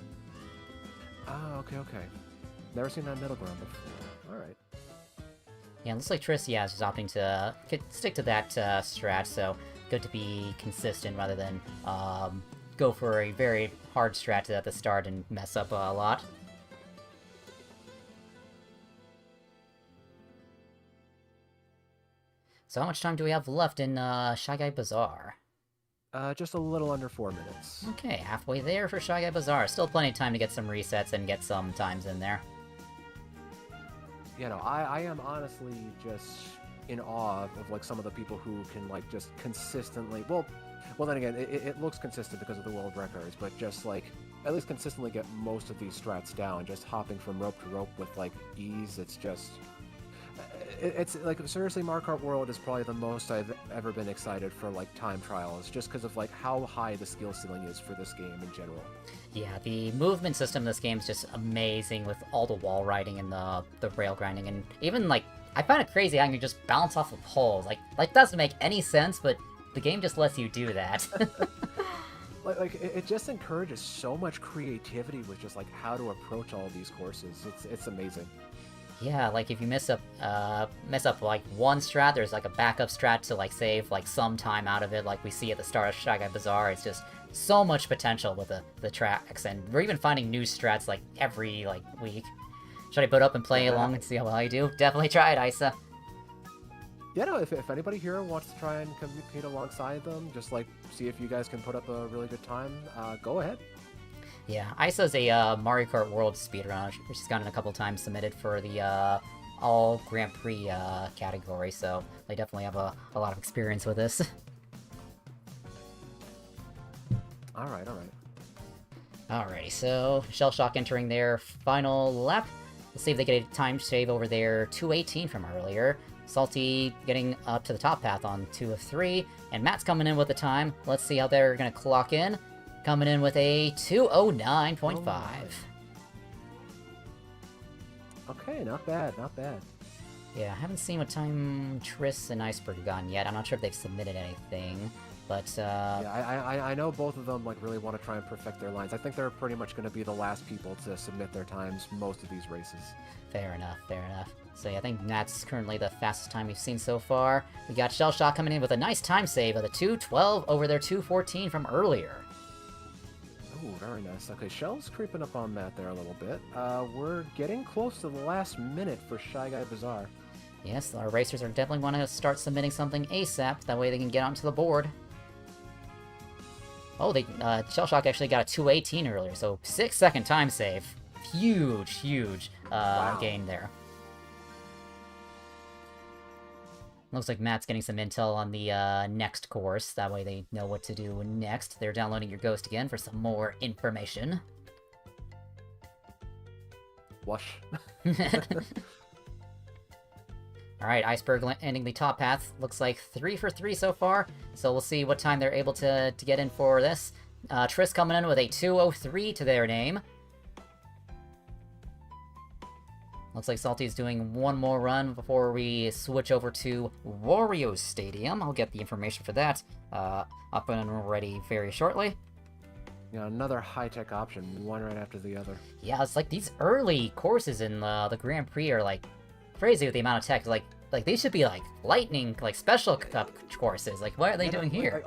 Oh, okay. Never seen that middle ground before. Alright. Yeah, it looks like Triss, is just opting to stick to that strat, so good to be consistent rather than go for a very hard strat at the start and mess up a lot. So how much time do we have left in Shy Guy Bazaar? Just a little under 4 minutes. Okay, halfway there for Shy Guy Bazaar. Still plenty of time to get some resets and get some times in there. You know, I am honestly just in awe of like some of the people who can like just consistently, well then again, it looks consistent because of the world records, but just like at least consistently get most of these strats down, just hopping from rope to rope with like ease. It's just, it's like, seriously, Mario Kart World is probably the most I've ever been excited for like time trials, just because of like how high the skill ceiling is for this game in general. Yeah, the movement system in this game is just amazing with all the wall riding and the rail grinding, and even like, I find it crazy how you can just bounce off of poles. Like doesn't make any sense, but the game just lets you do that. Like it just encourages so much creativity with just like how to approach all of these courses. It's amazing. Yeah, like if you mess up like one strat, there's like a backup strat to like save like some time out of it, like we see at the start of Shy Guy Bazaar. It's just so much potential with the tracks, and we're even finding new strats like every like week. Should I put up and play along and see how well I do? Definitely try it, Isa. Yeah, no, if anybody here wants to try and compete alongside them, just like see if you guys can put up a really good time, go ahead. Yeah, Isa's a Mario Kart World speedrunner. She's gotten a couple times submitted for the all Grand Prix category, so they definitely have a lot of experience with this. Alright. Alrighty, so Shellshock entering their final lap. Let's see if they get a time save over their 218 from earlier. Salty getting up to the top path on 2 of 3, and Matt's coming in with the time. Let's see how they're gonna clock in. Coming in with a 209.5. Okay, not bad. Yeah, I haven't seen what time Triss and Iceberg have gotten yet. I'm not sure if they've submitted anything, but yeah, I know both of them like really want to try and perfect their lines. I think they're pretty much going to be the last people to submit their times most of these races. Fair enough. So yeah, I think that's currently the fastest time we've seen so far. We got Shellshock coming in with a nice time save of the 212 over their 214 from earlier. Ooh, very nice. Okay, Shell's creeping up on Matt there a little bit. We're getting close to the last minute for Shy Guy Bazaar. Yes, our racers are definitely want to start submitting something ASAP. That way they can get onto the board. Oh, Shellshock actually got a 218 earlier, so 6-second time save. Huge Wow. gain there. Looks like Matt's getting some intel on the next course. That way they know what to do next. They're downloading your Ghost again for some more information. Wash. Alright, Iceberg ending the top path. Looks like 3 for 3 so far. So we'll see what time they're able to get in for this. Triss coming in with a 203 to their name. Looks like Salty's doing one more run before we switch over to Wario Stadium. I'll get the information for that up and ready very shortly. Yeah, another high-tech option, one right after the other. Yeah, it's like these early courses in the Grand Prix are like crazy with the amount of tech. Like these should be like lightning, like special cup courses. Like what are they doing here?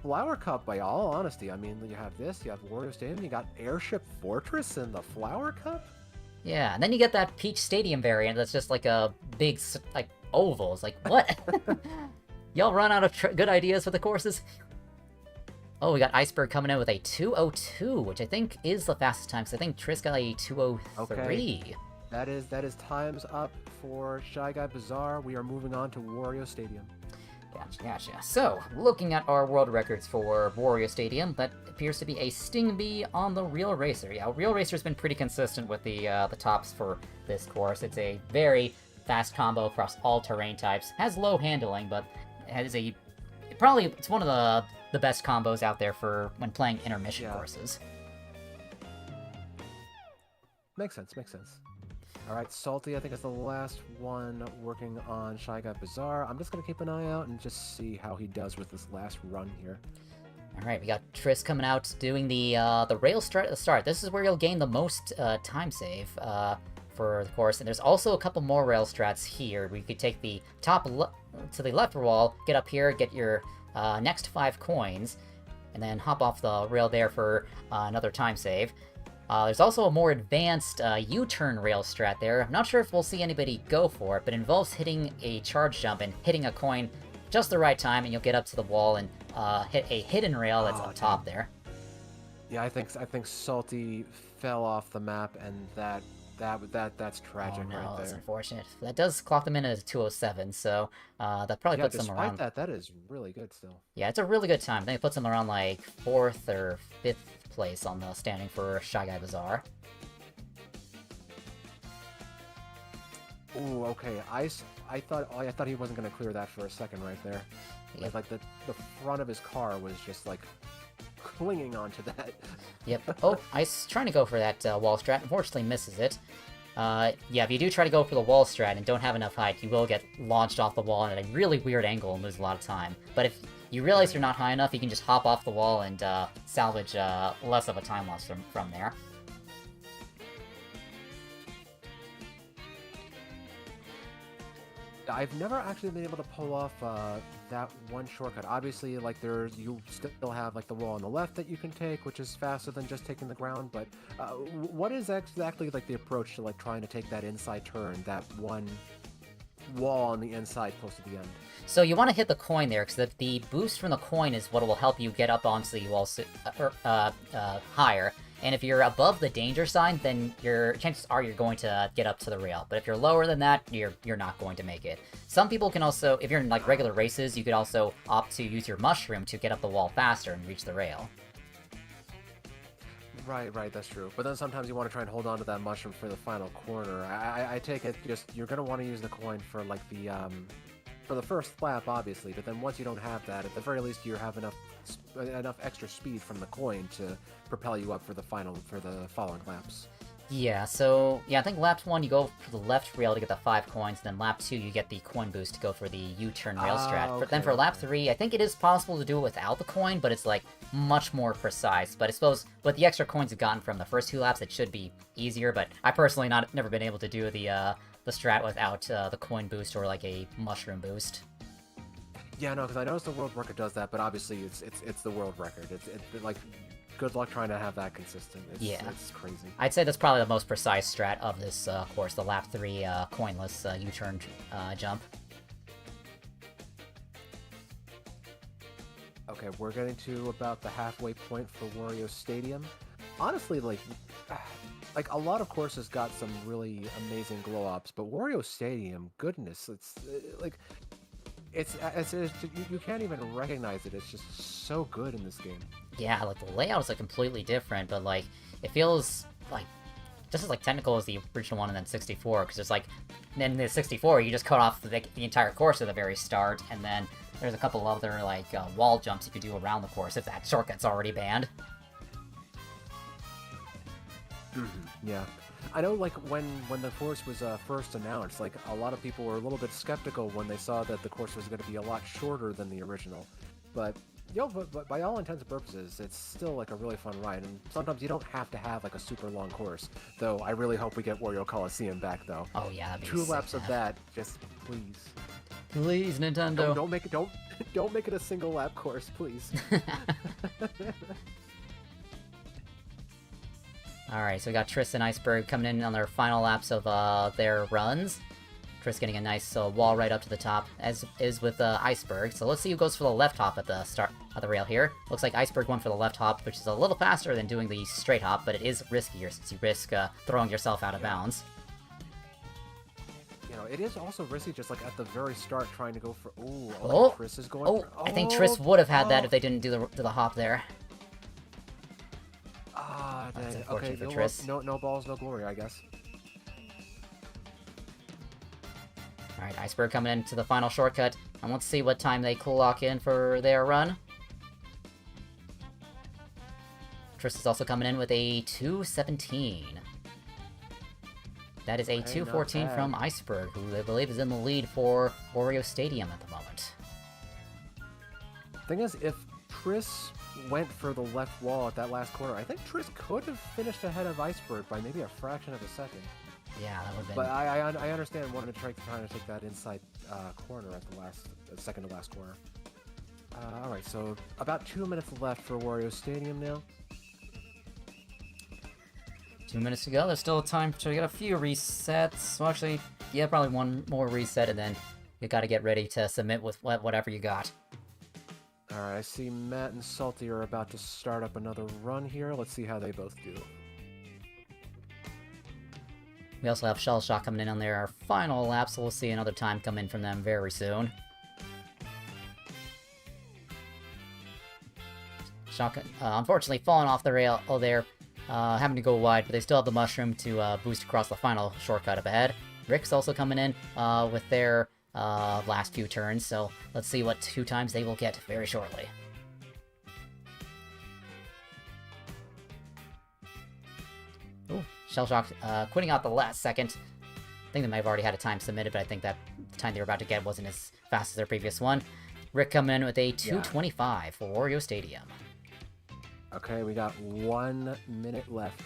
Flower Cup, by all honesty. I mean, you have this, you have Wario Stadium, you got Airship Fortress in the Flower Cup? Yeah, and then you get that Peach Stadium variant that's just like a big, like, oval. It's like, what? Y'all run out of good ideas for the courses? Oh, we got Iceberg coming in with a 2:02, which I think is the fastest time, because I think Triss got a 2:03. Okay. That is time's up for Shy Guy Bazaar. We are moving on to Wario Stadium. Gotcha. So, looking at our world records for Wario Stadium, that appears to be a Sting Bee on the Real Racer. Yeah, Real Racer's been pretty consistent with the tops for this course. It's a very fast combo across all terrain types. Has low handling, but has it's one of the best combos out there for when playing intermission courses. Makes sense. All right, Salty, I think is the last one working on Shy Guy Bazaar. I'm just going to keep an eye out and just see how he does with this last run here. All right, we got Triss coming out doing the rail start at the start. This is where you'll gain the most time save for the course. And there's also a couple more rail strats here. We could take the top to the left wall, get up here, get your next 5 coins, and then hop off the rail there for another time save. There's also a more advanced U-turn rail strat there. I'm not sure if we'll see anybody go for it, but it involves hitting a charge jump and hitting a coin just the right time, and you'll get up to the wall and hit a hidden rail that's up top there. Yeah, I think Salty fell off the map, and that's tragic right there. That's unfortunate. That does clock them in as 2:07, so that probably puts them around. Despite that is really good still. Yeah, it's a really good time. I think it puts them around like 4th or 5th place on the standing for Shy Guy Bazaar. Ooh, okay. I thought he wasn't gonna clear that for a second right there. Yep. Like the front of his car was just like clinging onto that. Yep. Oh, Ice trying to go for that wall strat. Unfortunately, misses it. Yeah, if you do try to go for the wall strat and don't have enough height, you will get launched off the wall at a really weird angle and lose a lot of time. But if you realize you're not high enough, you can just hop off the wall and salvage less of a time loss from there. I've never actually been able to pull off that one shortcut. Obviously, like you still have like the wall on the left that you can take, which is faster than just taking the ground. But what is exactly like the approach to like trying to take that inside turn, that one wall on the inside close to the end? So you want to hit the coin there, because the boost from the coin is what will help you get up onto the wall higher. And if you're above the danger sign, then your chances are you're going to get up to the rail. But if you're lower than that, you're not going to make it. Some people can also, if you're in like regular races, you could also opt to use your mushroom to get up the wall faster and reach the rail. Right, that's true. But then sometimes you want to try and hold on to that mushroom for the final corner. I take it just you're going to want to use the coin for like the for the first lap, obviously. But then once you don't have that, at the very least you have enough extra speed from the coin to propel you up for the following laps. Yeah, so I think lap 1 you go for the left rail to get the 5 coins, and then lap 2 you get the coin boost to go for the U-turn rail strat. Okay, But then for lap 3, I think it is possible to do it without the coin, but it's like much more precise. But I suppose with the extra coins you've gotten from the first 2 laps, it should be easier. But I personally never been able to do the strat without the coin boost or like a mushroom boost. Yeah, no, because I noticed the world record does that, but obviously it's the world record. It's like good luck trying to have that consistent. It's crazy. I'd say that's probably the most precise strat of this course, the lap 3 coinless U-turn jump. Okay, we're getting to about the halfway point for Wario Stadium. Honestly, like a lot of courses got some really amazing glow ups, but Wario Stadium, goodness, it's like it's you can't even recognize it. It's just so good in this game. Yeah, like the layout is like completely different, but like it feels like just as like technical as the original one and then 64, because it's like in the 64 you just cut off the entire course at the very start, and then there's a couple other like wall jumps you could do around the course if that shortcut's already banned. Yeah. I know, like, when the course was first announced, like, a lot of people were a little bit skeptical when they saw that the course was going to be a lot shorter than the original. But, but by all intents and purposes, it's still, like, a really fun ride. And sometimes you don't have to have, like, a super long course. Though, I really hope we get Wario Coliseum back, though. Oh, yeah, that'd be 2 laps sick. of that, just please. Please, Nintendo. Don't make it. Don't make it a single lap course, please. Alright, so we got Triss and Iceberg coming in on their final laps of their runs. Triss getting a nice wall right up to the top, as is with Iceberg. So let's see who goes for the left hop at the start of the rail here. Looks like Iceberg went for the left hop, which is a little faster than doing the straight hop, but it is riskier since you risk throwing yourself out of bounds. You know, it is also risky just like at the very start trying to go for... Ooh, Oh! Triss is going for... I think Triss would have had that if they didn't do the hop there. Ah, That's dang. unfortunate Okay, for well, Triss. no balls, no glory, I guess. Alright, Iceberg coming into the final shortcut. And let's see what time they lock in for their run. Triss is also coming in with a 2:17. That is a Okay, not 2:14 bad. from Iceberg, who I believe is in the lead for Wario Stadium at the moment. Thing is, if Triss went for the left wall at that last corner, I think Triss could have finished ahead of Iceberg by maybe a fraction of a second. Yeah, that would have been... But I understand wanting to trying to take that inside corner at the second to last corner. All right, so about 2 minutes left for Wario Stadium now. 2 minutes to go. There's still time to get a few resets. Well, actually, yeah, probably one more reset, and then you gotta get ready to submit with whatever you got. All right, I see Matt and Salty are about to start up another run here. Let's see how they both do. We also have Shell Shock coming in on their final lap, so we'll see another time come in from them very soon. Shock, unfortunately, falling off the rail there, having to go wide, but they still have the mushroom to boost across the final shortcut up ahead. Rick's also coming in with their last few turns, so let's see what 2 times they will get very shortly. Ooh, Shellshock quitting out the last second. I think they might have already had a time submitted, but I think that the time they were about to get wasn't as fast as their previous one. Rick coming in with a 2:25 for Wario Stadium. Okay, we got 1 minute left.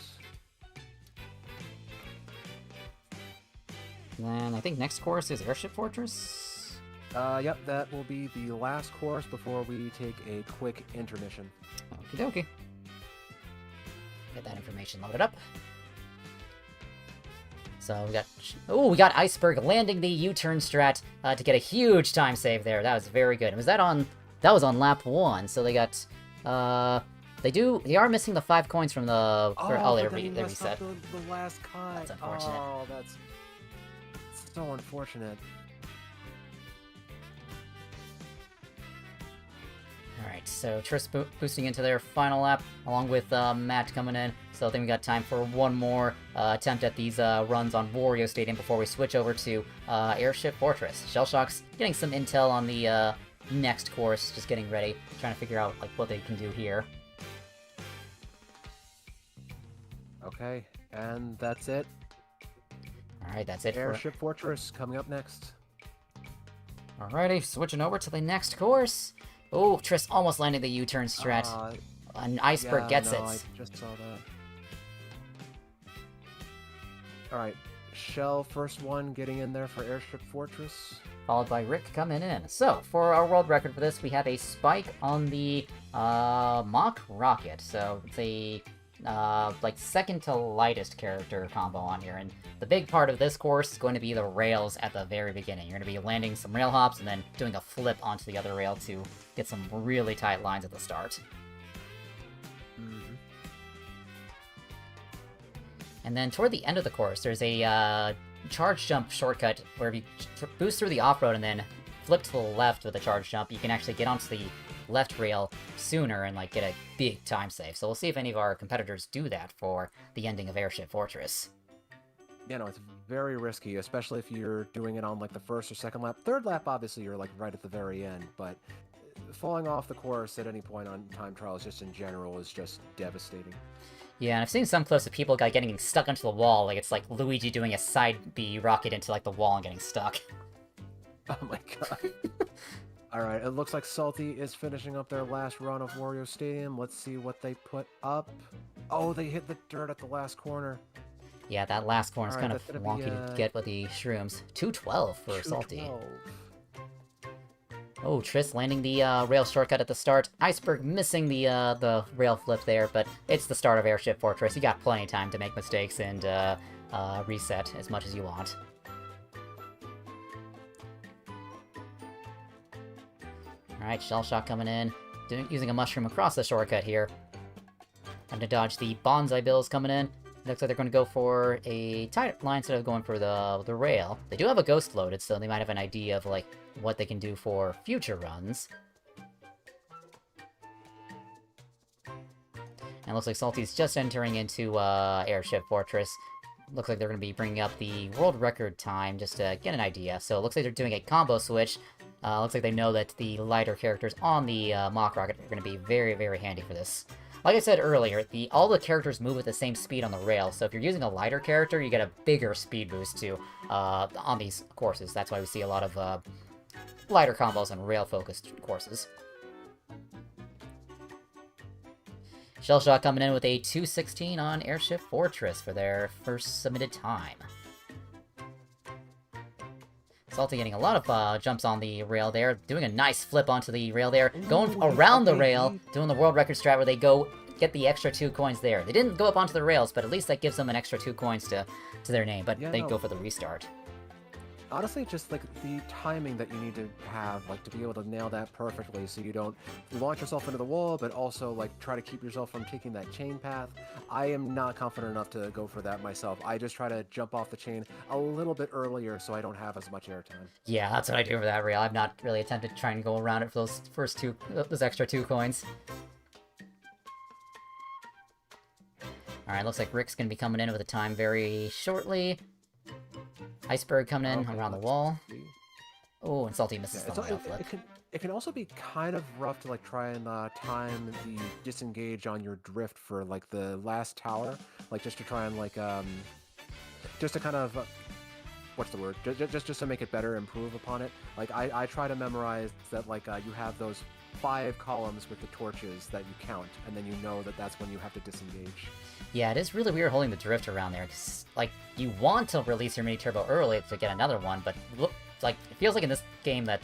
Then I think next course is Airship Fortress. Yep, that will be the last course before we take a quick intermission. Okie dokie. Get that information loaded up. So we got Iceberg landing the U-turn strat to get a huge time save there. That was very good. Was that was on lap 1? So they got they are missing the 5 coins from the they reset. The last cut. That's unfortunate. Oh, that's so unfortunate. Alright, so Triss boosting into their final lap, along with Matt coming in. So I think we got time for one more attempt at these runs on Wario Stadium before we switch over to Airship Fortress. Shellshock's getting some intel on the next course, just getting ready, trying to figure out like what they can do here. Okay, and that's it. Alright, that's it for... Airship Fortress coming up next. Alrighty, switching over to the next course. Oh, Triss almost landing the U-turn strat. An Iceberg gets it. I just saw that. Alright, Shell, first one getting in there for Airship Fortress. Followed by Rick coming in. So, for our world record for this, we have a spike on the Mock Rocket. So, it's a like second to lightest character combo on here. And the big part of this course is going to be the rails at the very beginning. You're going to be landing some rail hops and then doing a flip onto the other rail to get some really tight lines at the start. And then toward the end of the course, there's a charge jump shortcut where if you boost through the off-road and then flip to the left with a charge jump, you can actually get onto the left rail sooner and like get a big time save. So we'll see if any of our competitors do that for the ending of Airship Fortress. Yeah, no, it's very risky, especially if you're doing it on like the first or second lap. Third lap, obviously, you're like right at the very end, but falling off the course at any point on time trials, just in general, is just devastating. Yeah, and I've seen some clips of people getting stuck onto the wall, like it's like Luigi doing a side B rocket into like the wall and getting stuck. Oh my god. Alright, it looks like Salty is finishing up their last run of Wario Stadium. Let's see what they put up. Oh, they hit the dirt at the last corner. Yeah, that last corner is Alright, kind of that's gonna wonky be, to get with the shrooms. 212 for Salty. 212. Oh, Triss landing the rail shortcut at the start. Iceberg missing the rail flip there, but it's the start of Airship Fortress. You got plenty of time to make mistakes and reset as much as you want. Alright, Shell Shock coming in, using a mushroom across the shortcut here. Having to dodge the Bonsai Bills coming in. Looks like they're going to go for a tight line instead of going for the rail. They do have a ghost loaded, so they might have an idea of like what they can do for future runs. And it looks like Salty's just entering into Airship Fortress. Looks like they're going to be bringing up the world record time just to get an idea. So it looks like they're doing a combo switch. Looks like they know that the lighter characters on the Mock Rocket are going to be very, very handy for this. Like I said earlier, all the characters move at the same speed on the rail, so if you're using a lighter character, you get a bigger speed boost too on these courses. That's why we see a lot of lighter combos on rail-focused courses. Shellshock coming in with a 2:16 on Airship Fortress for their first submitted time. Salty getting a lot of jumps on the rail there, doing a nice flip onto the rail there, going around the rail, doing the world record strat where they go get the extra 2 coins there. They didn't go up onto the rails, but at least that gives them an extra 2 coins to their name, but Yeah, they no. go for the restart. Honestly, just like the timing that you need to have, like to be able to nail that perfectly so you don't launch yourself into the wall, but also like try to keep yourself from taking that chain path. I am not confident enough to go for that myself. I just try to jump off the chain a little bit earlier so I don't have as much airtime. Yeah, that's what I do for that rail. I've not really attempted to try and go around it for those extra 2 coins. Alright, looks like Rick's gonna be coming in with a time very shortly. Iceberg coming in around the wall. Oh, and Salty misses the rail flip. It can also be kind of rough to like try and time the disengage on your drift for like the last tower, like just to try and like just to kind of what's the word? Just to make it better, improve upon it. Like I try to memorize that like you have those 5 columns with the torches that you count, and then you know that that's when you have to disengage. Yeah, it is really weird holding the drift around there, because, like, you want to release your mini-turbo early to get another one, but, look, like, it feels like in this game that,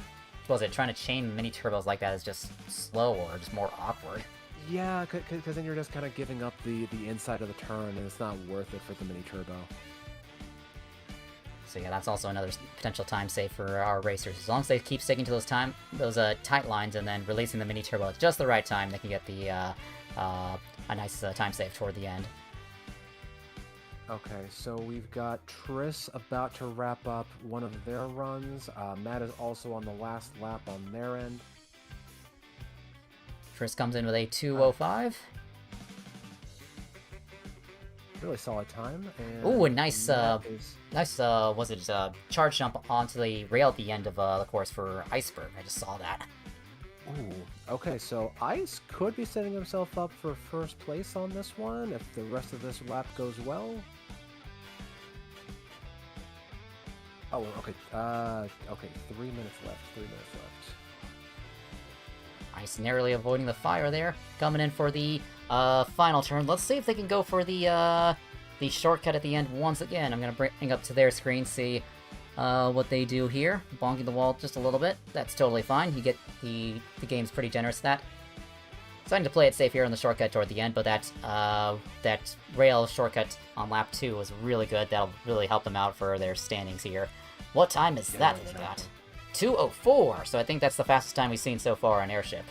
trying to chain mini-turbos like that is just slow or just more awkward. Yeah, because then you're just kind of giving up the inside of the turn, and it's not worth it for the mini-turbo. So yeah, that's also another potential time save for our racers. As long as they keep sticking to those tight lines and then releasing the mini-turbo at just the right time, they can get the a nice time save toward the end. Okay, so we've got Triss about to wrap up one of their runs. Matt is also on the last lap on their end. Triss comes in with a 2:05. Really solid time. And Ooh, a nice, Matt is... charge jump onto the rail at the end of the course for Iceberg. I just saw that. Ooh, okay, so Ice could be setting himself up for first place on this one if the rest of this lap goes well. Oh, okay. Okay, 3 minutes left. 3 minutes left. Ice narrowly avoiding the fire there. Coming in for the final turn. Let's see if they can go for the shortcut at the end once again. I'm going to bring up to their screen, see what they do here. Bonking the wall just a little bit. That's totally fine. You get the game's pretty generous with that. Deciding to play it safe here on the shortcut toward the end, but that rail shortcut on lap 2 was really good. That'll really help them out for their standings here. What time is that they got? 2:04, so I think that's the fastest time we've seen so far on Airship.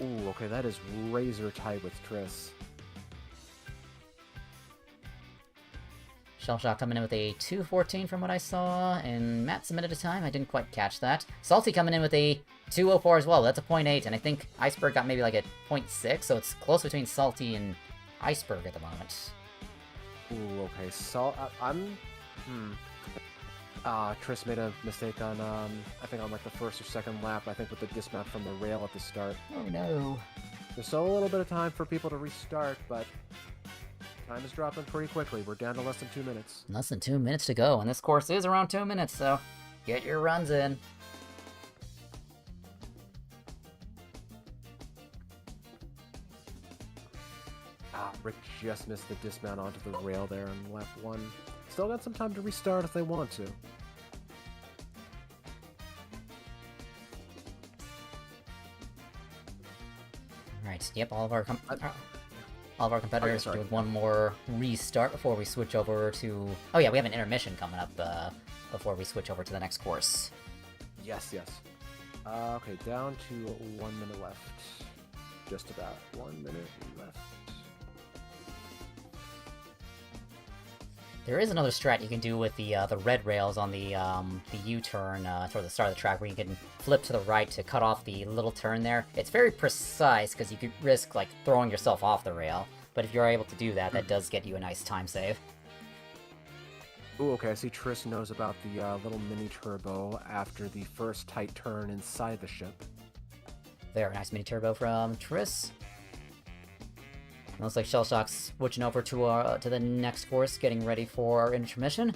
Ooh, okay, that is razor tight with Triss. Shellshock coming in with a 2:14 from what I saw, and Matt submitted a time. I didn't quite catch that. Salty coming in with a 2:04 as well. That's a 0.8, and I think Iceberg got maybe like a 0.6, so it's close between Salty and Iceberg at the moment. Ooh, okay, so Triss made a mistake on, I think on like the first or second lap, I think with the dismount from the rail at the start. Oh no. There's still a little bit of time for people to restart, but time is dropping pretty quickly. We're down to less than 2 minutes. Less than 2 minutes to go, and this course is around 2 minutes, so get your runs in. Rick just missed the dismount onto the rail there on lap 1. Still got some time to restart if they want to. Alright, yep, all of our competitors are sorry. doing one more restart before we switch over to... Oh yeah, we have an intermission coming up before we switch over to the next course. Yes. Okay, down to 1 minute left. Just about 1 minute left. There is another strat you can do with the red rails on the U-turn toward the start of the track, where you can flip to the right to cut off the little turn there. It's very precise, because you could risk, like, throwing yourself off the rail, but if you're able to do that, that does get you a nice time save. Ooh, okay, I see Triss knows about the little mini turbo after the first tight turn inside the ship. Very nice mini turbo from Triss. Looks like Shellshock's switching over to the next course, getting ready for our intermission.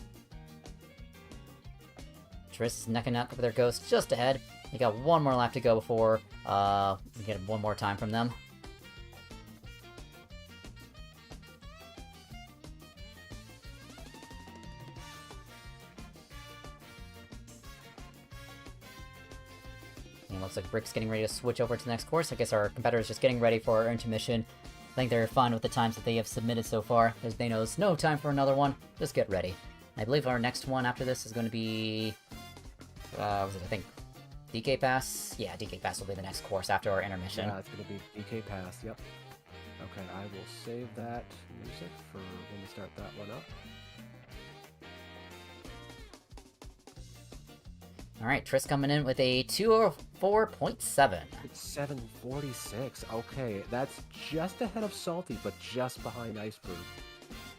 Triss is neck and neck with their Ghost just ahead. You got one more lap to go before we get one more time from them. And it looks like Brick's getting ready to switch over to the next course. I guess our competitor's just getting ready for our intermission. I think they're fine with the times that they have submitted so far, as they know there's no time for another one. Just get ready. I believe our next one after this is going to be... was it, I think, DK Pass? Yeah, DK Pass will be the next course after our intermission. Yeah, it's going to be DK Pass, yep. Okay, I will save that music for when we start that one up. Alright, Triss coming in with a 204.7. It's 746. Okay, that's just ahead of Salty, but just behind Iceberg.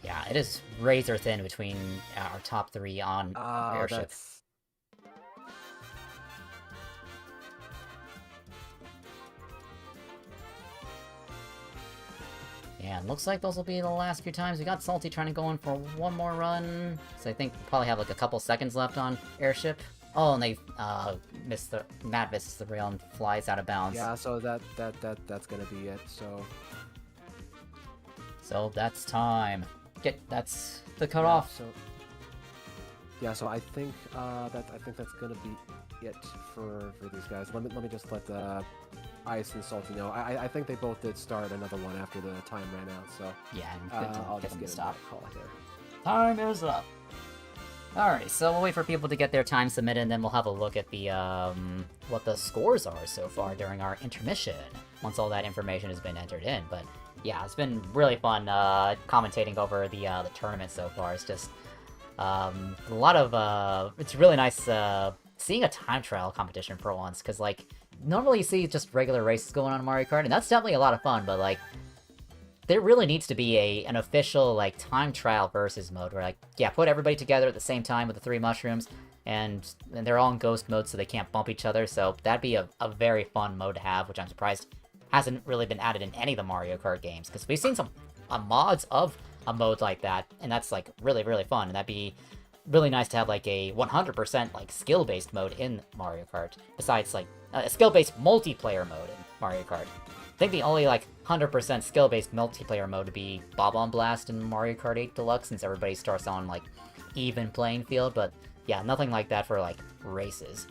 Yeah, it is razor thin between our top three on airship. That's... Yeah, it looks like those will be the last few times. We got Salty trying to go in for one more run. So I think we'll probably have like a couple seconds left on airship. Oh, and they Matt misses the rail and flies out of bounds. Yeah, so that's gonna be it. So that's time. That's the cutoff. So I think that's gonna be it for these guys. Let me just let Ice and Salty know. I think they both did start another one after the time ran out. So yeah, I'll get just them get to stop. a call there. Time is up. Alright, so we'll wait for people to get their time submitted, and then we'll have a look at the what the scores are so far during our intermission, once all that information has been entered in. But yeah, it's been really fun commentating over the tournament so far. It's just a lot of it's really nice seeing a time trial competition for once, because like normally you see just regular races going on in Mario Kart, and that's definitely a lot of fun, but like there really needs to be an official, like, time trial versus mode where, like, yeah, put everybody together at the same time with the 3 mushrooms, and they're all in ghost mode so they can't bump each other, so that'd be a very fun mode to have, which I'm surprised hasn't really been added in any of the Mario Kart games, because we've seen some mods of a mode like that, and that's, like, really, really fun, and that'd be really nice to have, like, a 100%, like, skill-based mode in Mario Kart, besides, like, a skill-based multiplayer mode in Mario Kart. I think the only, like, 100% skill-based multiplayer mode would be Bob-on Blast in Mario Kart 8 Deluxe, since everybody starts on, like, even playing field, but yeah, nothing like that for, like, races.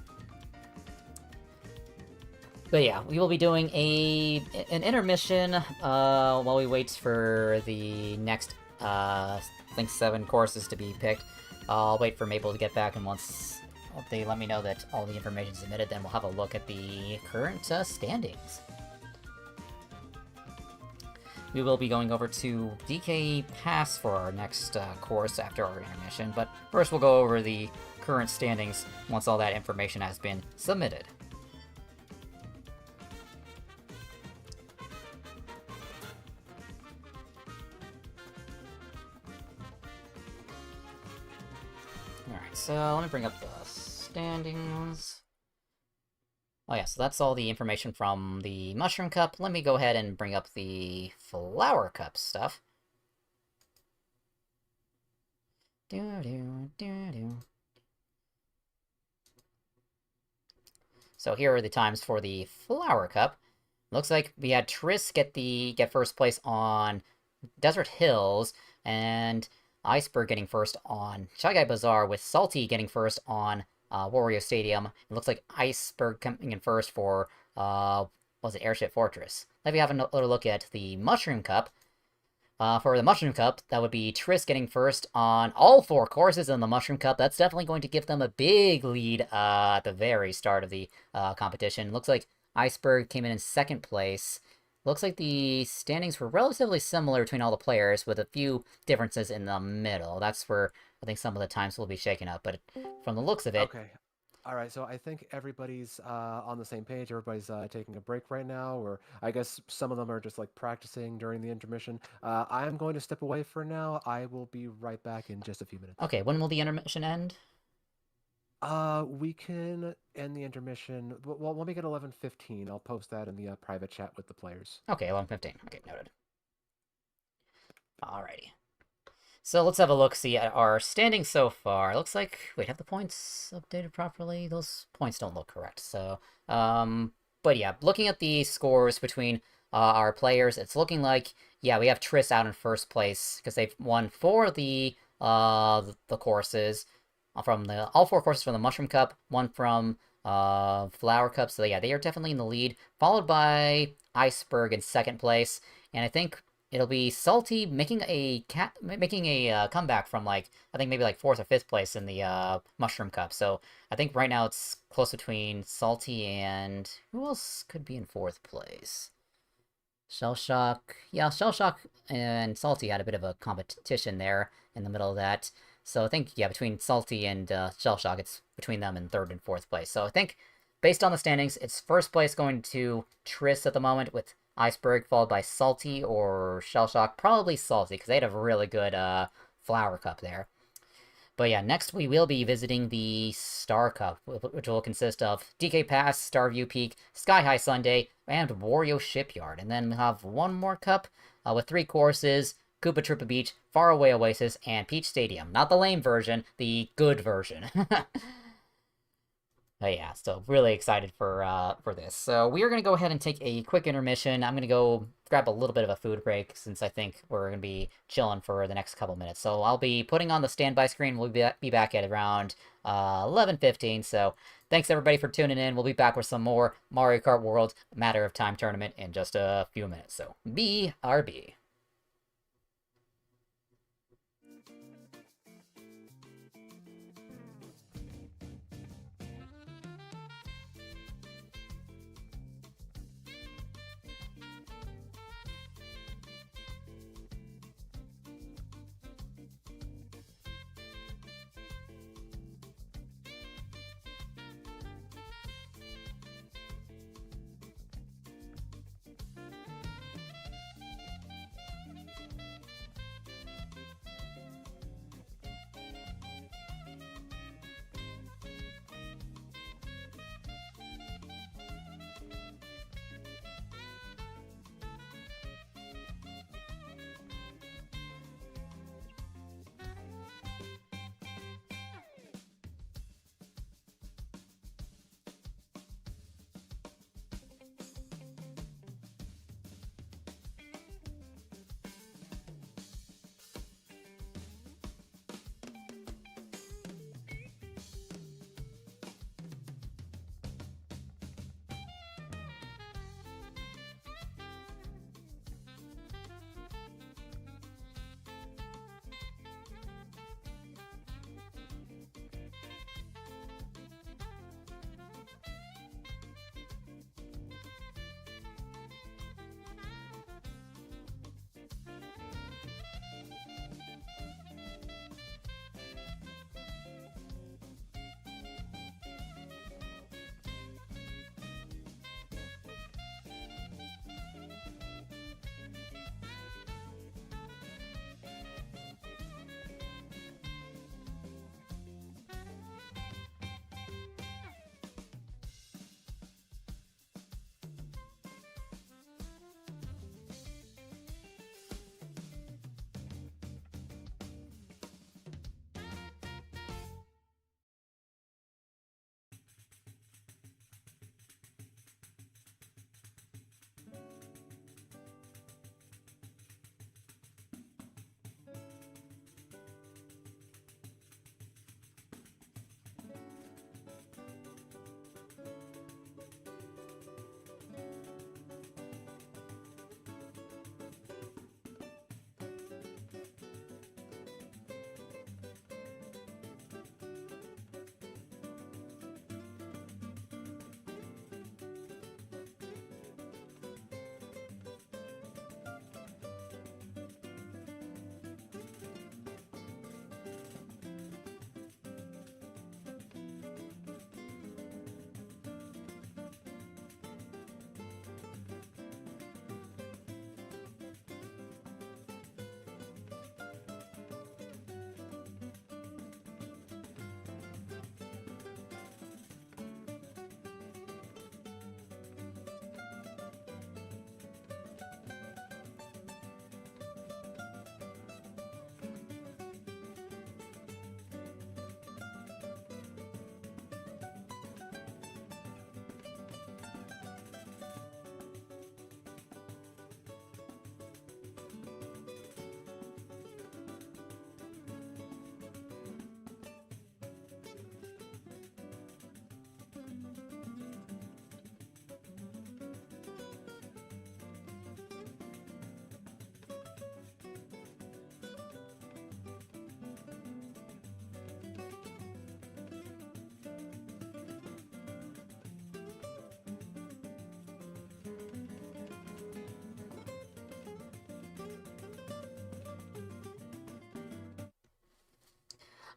But yeah, we will be doing an intermission while we wait for the next, I think 7 courses to be picked. I'll wait for Maple to get back, and once they let me know that all the information is submitted, then we'll have a look at the current standings. We will be going over to DK Pass for our next course after our intermission, but first we'll go over the current standings once all that information has been submitted. Alright, so let me bring up the standings. Oh yeah, so that's all the information from the Mushroom Cup. Let me go ahead and bring up the Flower Cup stuff. So here are the times for the Flower Cup. Looks like we had Triss get first place on Desert Hills, and Iceberg getting first on Shy Guy Bazaar, with Salty getting first on Wario Stadium. It looks like Iceberg coming in first for, was it Airship Fortress? let me have another look at the Mushroom Cup. For the Mushroom Cup, that would be Triss getting first on all 4 courses in the Mushroom Cup. That's definitely going to give them a big lead at the very start of the competition. Looks like Iceberg came in second place. Looks like the standings were relatively similar between all the players, with a few differences in the middle. That's where I think some of the times will be shaken up, but from the looks of it... Okay. All right, so I think everybody's on the same page. Everybody's taking a break right now, or I guess some of them are just like practicing during the intermission. I'm going to step away for now. I will be right back in just a few minutes. Okay, when will the intermission end? We can end the intermission. Well, we'll make it 11:15. I'll post that in the private chat with the players. Okay, 11:15. Okay, noted. Alrighty. So let's have a look-see at our standings so far. Looks like... Wait, have the points updated properly? Those points don't look correct, so... But yeah, looking at the scores between our players, it's looking like, yeah, we have Triss out in first place, because they've won 4 of the courses, from all 4 courses from the Mushroom Cup, 1 from Flower Cup, so yeah, they are definitely in the lead, followed by Iceberg in second place, and I think... It'll be Salty making a comeback from, like, I think maybe like 4th or 5th place in the Mushroom Cup. So I think right now it's close between Salty and... Who else could be in 4th place? Shellshock. Yeah, Shellshock and Salty had a bit of a competition there in the middle of that. So I think, yeah, between Salty and Shellshock, it's between them in 3rd and 4th place. So I think, based on the standings, it's first place going to Triss at the moment with Iceberg, followed by Salty or Shellshock. Probably Salty, because they had a really good Flower Cup there. But yeah, next we will be visiting the Star Cup, which will consist of DK Pass, Starview Peak, Sky High Sunday, and Wario Shipyard. And then we'll have one more cup with 3 courses, Koopa Troopa Beach, Faraway Oasis, and Peach Stadium. Not the lame version, the good version. But yeah, so really excited for this. So we are going to go ahead and take a quick intermission. I'm going to go grab a little bit of a food break, since I think we're going to be chilling for the next couple minutes. So I'll be putting on the standby screen. We'll be back at around 11:15. So thanks everybody for tuning in. We'll be back with some more Mario Kart World Matter of Time tournament in just a few minutes. So BRB.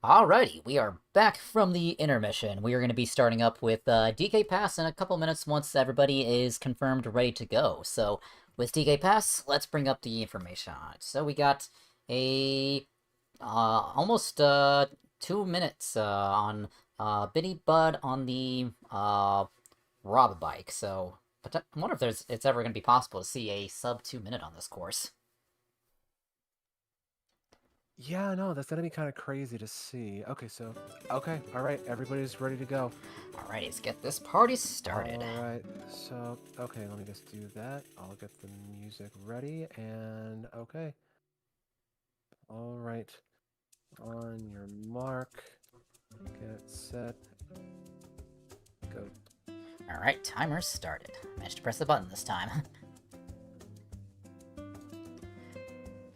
Alrighty, we are back from the intermission. We are going to be starting up with DK Pass in a couple minutes once everybody is confirmed ready to go. So, with DK Pass, let's bring up the information on it. So we got a almost 2 minutes on Bitty Bud on the Rob bike. So, I wonder if it's ever going to be possible to see a sub 2 minute on this course. Yeah, no, that's gonna be kind of crazy to see. Okay, all right, everybody's ready to go. Alright, let's get this party started. All right, so okay, let me just do that. I'll get the music ready, and okay. All right, on your mark, get set, go. Alright, timer started. Managed to press the button this time.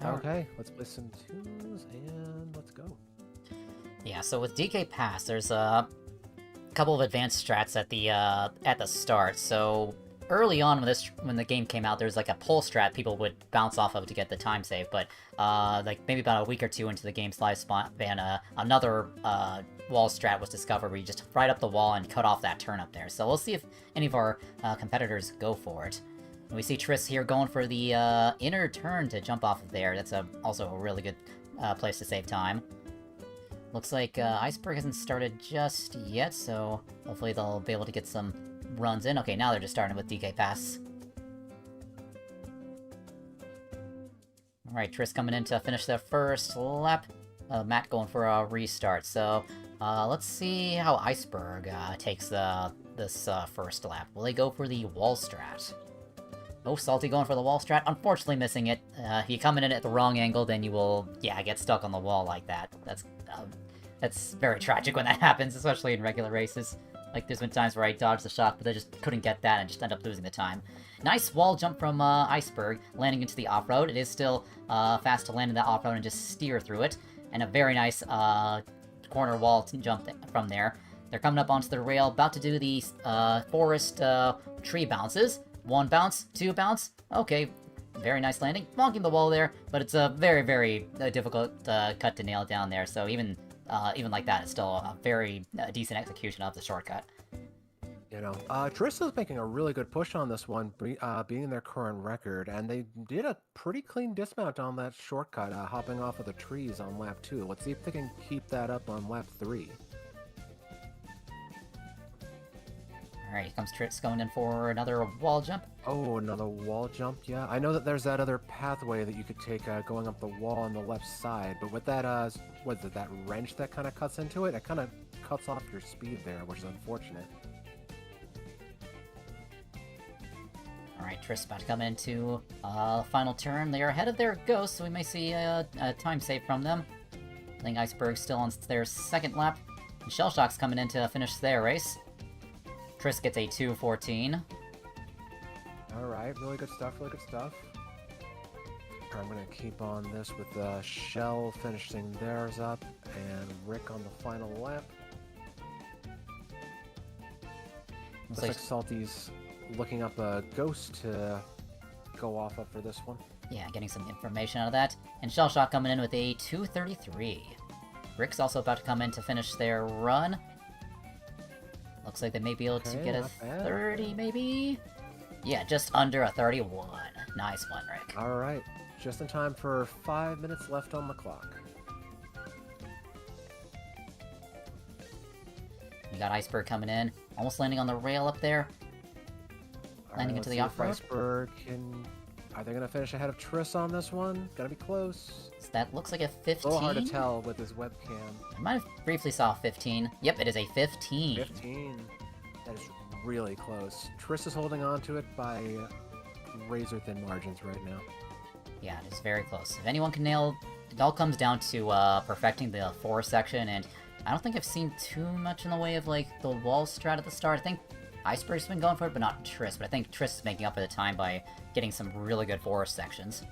Okay, let's play some tunes and let's go. Yeah, so with DK Pass, there's a couple of advanced strats at the start. So early on when the game came out, there's like a pole strat people would bounce off of to get the time save. But like maybe about a week or two into the game's lifespan, another wall strat was discovered where you just ride up the wall and cut off that turn up there. So we'll see if any of our competitors go for it. And we see Triss here going for the inner turn to jump off of there. That's also a really good place to save time. Looks like Iceberg hasn't started just yet, so hopefully they'll be able to get some runs in. Okay, now they're just starting with DK Pass. Alright, Triss coming in to finish their first lap. Matt going for a restart. So let's see how Iceberg takes this first lap. Will they go for the wall strat? Oh, Salty going for the wall strat, unfortunately missing it. If you come in at the wrong angle, then you will, get stuck on the wall like that. That's very tragic when that happens, especially in regular races. Like, there's been times where I dodged the shot, but I just couldn't get that and just end up losing the time. Nice wall jump from Iceberg, landing into the off-road. It is still fast to land in that off-road and just steer through it. And a very nice corner wall jump from there. They're coming up onto the rail, about to do the forest tree bounces. 1 bounce, 2 bounce, okay, very nice landing, bonking the wall there, but it's a very, very difficult cut to nail down there, so even like that, it's still a very decent execution of the shortcut. You know, Triss is making a really good push on this one, being their current record, and they did a pretty clean dismount on that shortcut, hopping off of the trees on lap 2. Let's see if they can keep that up on lap 3. Alright, here comes Triss going in for another wall jump. Oh, another wall jump, yeah. I know that there's that other pathway that you could take going up the wall on the left side, but with that, what is it, that wrench that kind of cuts into it? It kind of cuts off your speed there, which is unfortunate. Alright, Triss about to come into final turn. They are ahead of their ghost, so we may see a time save from them. I think Iceberg's still on their second lap. And Shellshock's coming in to finish their race. Triss gets a 2:14. Alright, really good stuff, really good stuff. I'm going to keep on this with Shell finishing theirs up, and Rick on the final lap. Looks like Salty's looking up a ghost to go off of for this one. Yeah, getting some information out of that. And Shellshock coming in with a 2:33. Rick's also about to come in to finish their run. Looks like they may be able to get a 30, maybe? Yeah, just under a 31. Nice one, Rick. Alright, just in time for 5 minutes left on the clock. We got Iceberg coming in, almost landing on the rail up there. Landing into the off-road. Iceberg are they going to finish ahead of Triss on this one? Gonna be close. So that looks like a 15. A little hard to tell with his webcam. I might have briefly saw 15. Yep, it is a 15. 15. That is really close. Triss is holding on to it by razor-thin margins right now. Yeah, it is very close. If anyone can nail... It all comes down to perfecting the forest section, and I don't think I've seen too much in the way of, like, the wall strat at the start. I think Iceberg's been going for it, but not Triss. But I think Triss is making up for the time by getting some really good forest sections.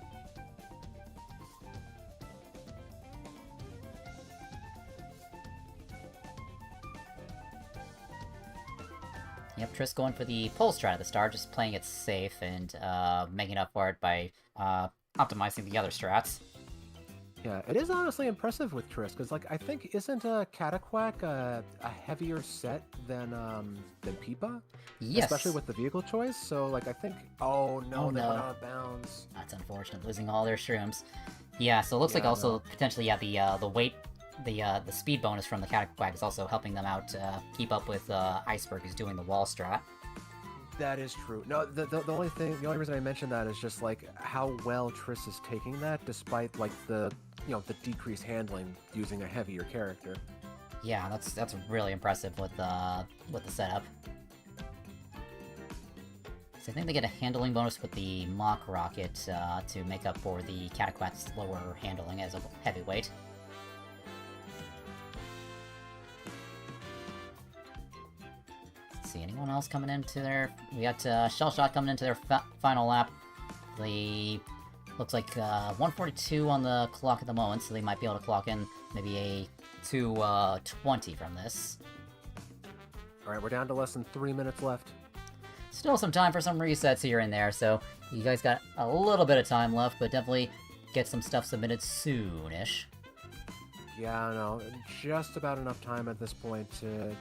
Yep, Triss going for the pole strat at the start, just playing it safe and making up for it by optimizing the other strats. Yeah, it is honestly impressive with Triss, because like I think isn't Cataquack a heavier set than Peepa? Yes. Especially with the vehicle choice. So like I think oh no, Oh, they no. went out of bounds. That's unfortunate, losing all their shrooms. Yeah, so it looks like Yeah, also no. potentially, yeah, the weight, the speed bonus from the Cataquack is also helping them out keep up with Iceberg, who's doing the wall strat. That is true. No, the only reason I mentioned that is just like how well Triss is taking that, despite like the the decreased handling using a heavier character. Yeah, that's really impressive with the setup. So I think they get a handling bonus with the Mach Rocket to make up for the Cataquack's lower handling as a heavyweight. Let's see, anyone else coming into their... We got Shell Shot coming into their final lap. The... Looks like 1:42 on the clock at the moment, so they might be able to clock in maybe a 2:20 from this. Alright, we're down to less than 3 minutes left. Still some time for some resets here and there, so you guys got a little bit of time left, but definitely get some stuff submitted soonish. Yeah, no, just about enough time at this point to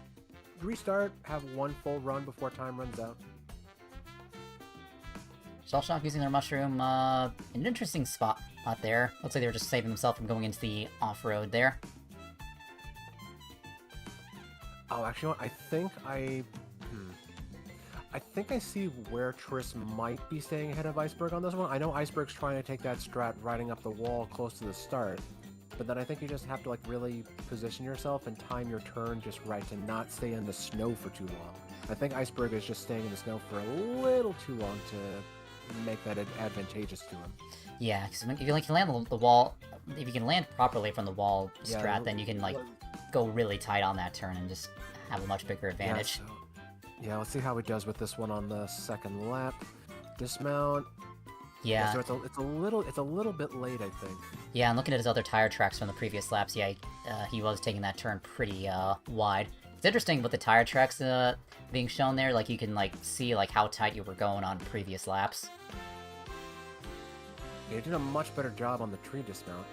restart, have one full run before time runs out. Shellshock using their mushroom, an interesting spot out there. Looks like they were just saving themselves from going into the off-road there. Oh, actually, you know what? I think I see where Triss might be staying ahead of Iceberg on this one. I know Iceberg's trying to take that strat riding up the wall close to the start, but then I think you just have to like really position yourself and time your turn just right to not stay in the snow for too long. I think Iceberg is just staying in the snow for a little too long to make that advantageous to him. Yeah, because if you can land the wall, if you can land properly from the wall strat, Yeah, then you can like go really tight on that turn and just have a much bigger advantage. Yeah, let's see how he does with this one on the second lap. Dismount. Yeah. So it's a little bit late, I think. Yeah, and looking at his other tire tracks from the previous laps, yeah, he was taking that turn pretty wide. It's interesting with the tire tracks being shown there, like you can like see like how tight you were going on previous laps. Yeah, he did a much better job on the tree dismount.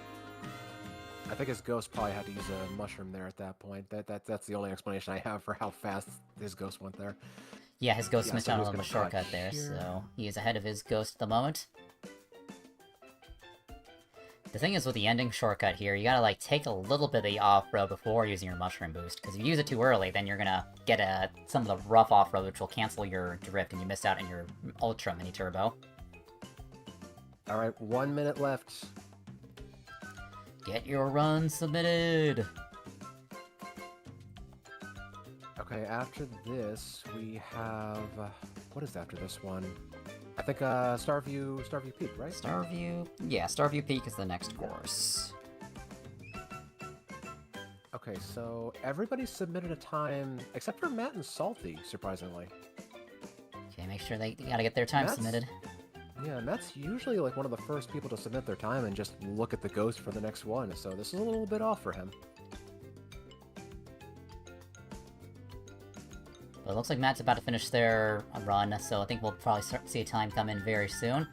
I think his ghost probably had to use a mushroom there at that point. That's the only explanation I have for how fast his ghost went there. Yeah, his ghost Yeah, missed so out he's on the gonna shortcut cut there, here. so he is ahead of his ghost at the moment. The thing is with the ending shortcut here, you gotta like take a little bit of the off-road before using your mushroom boost, because if you use it too early, then you're gonna get some of the rough off-road, which will cancel your drift, and you miss out on your Ultra Mini Turbo. Alright, 1 minute left. Get your run submitted! Okay, after this, we have... what is after this one? I think Starview Peak, right? Starview... Yeah, Starview Peak is the next course. Okay, so everybody submitted a time, except for Matt and Salty, surprisingly. Okay, make sure they gotta get their time That's- submitted. Yeah, Matt's usually like one of the first people to submit their time and just look at the ghost for the next one, so this is a little bit off for him. But it looks like Matt's about to finish their run, so I think we'll probably see a time come in very soon.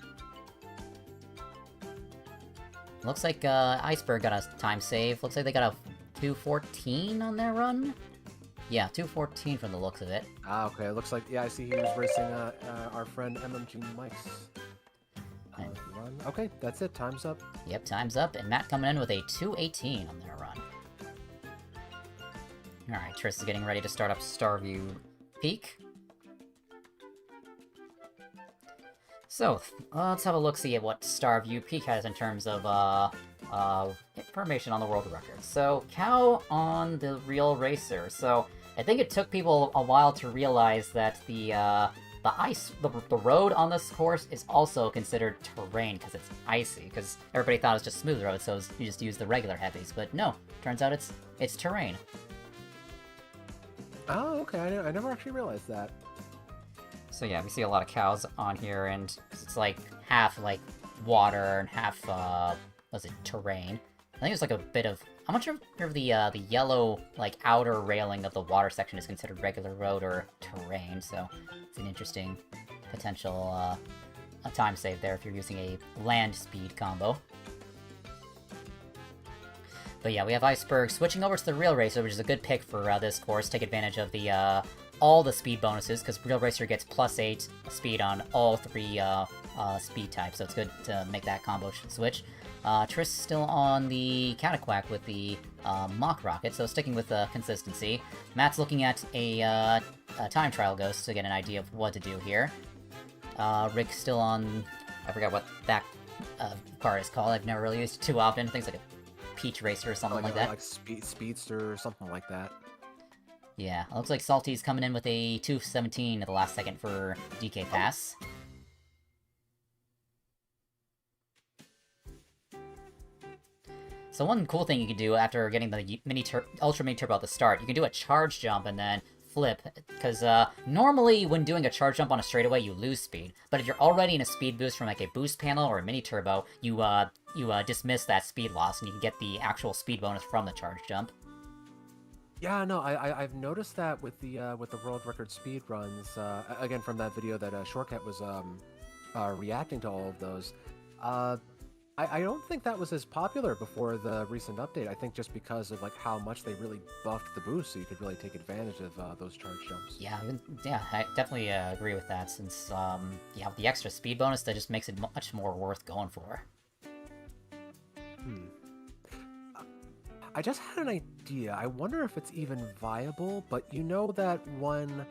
Looks like Iceberg got a time save. Looks like they got a 2:14 on their run. Yeah, 2:14 from the looks of it. Ah, okay, it looks like, yeah, I see he was racing our friend MMG Mike's run. Okay, that's it, time's up. Yep, time's up, and Matt coming in with a 2:18 on their run. Alright, Triss is getting ready to start up Starview Peak. So, let's have a look-see at what Starview Peak has in terms of, information on the world record. So, Cow on the Real Racer. So, I think it took people a while to realize that the road on this course is also considered terrain because it's icy, because everybody thought it was just smooth road, so you just use the regular heavies, but no, turns out it's terrain. Oh, okay, I never actually realized that. So yeah, we see a lot of cows on here, and it's like half like water and half what's it, terrain. I think it's like a bit of, I'm not sure if the yellow like outer railing of the water section is considered regular road or terrain, so it's an interesting potential a time save there if you're using a land speed combo. But yeah, we have Iceberg switching over to the Real Racer, which is a good pick for this course. Take advantage of the all the speed bonuses, because Real Racer gets +8 speed on all 3 speed types, so it's good to make that combo switch. Triss still on the Cataquack with the Mach Rocket, so sticking with the consistency. Matt's looking at a Time Trial Ghost to get an idea of what to do here. Rick's still on... I forgot what that car is called. I've never really used it too often. Things like a Peach Racer or something like that. Like Speedster or something like that. Yeah, it looks like Salty's coming in with a 217 at the last second for DK Pass. So one cool thing you can do after getting the Ultra Mini Turbo at the start, you can do a charge jump and then flip, because normally when doing a charge jump on a straightaway, you lose speed. But if you're already in a speed boost from like a boost panel or a mini turbo, you dismiss that speed loss, and you can get the actual speed bonus from the charge jump. Yeah, no, I've noticed that with the world record speed runs. Again, from that video that Shortcut was reacting to all of those. I don't think that was as popular before the recent update. I think just because of like how much they really buffed the boost, so you could really take advantage of those charge jumps. Yeah, I definitely agree with that. Since with the extra speed bonus, that just makes it much more worth going for. I just had an idea. I wonder if it's even viable. But you know that one,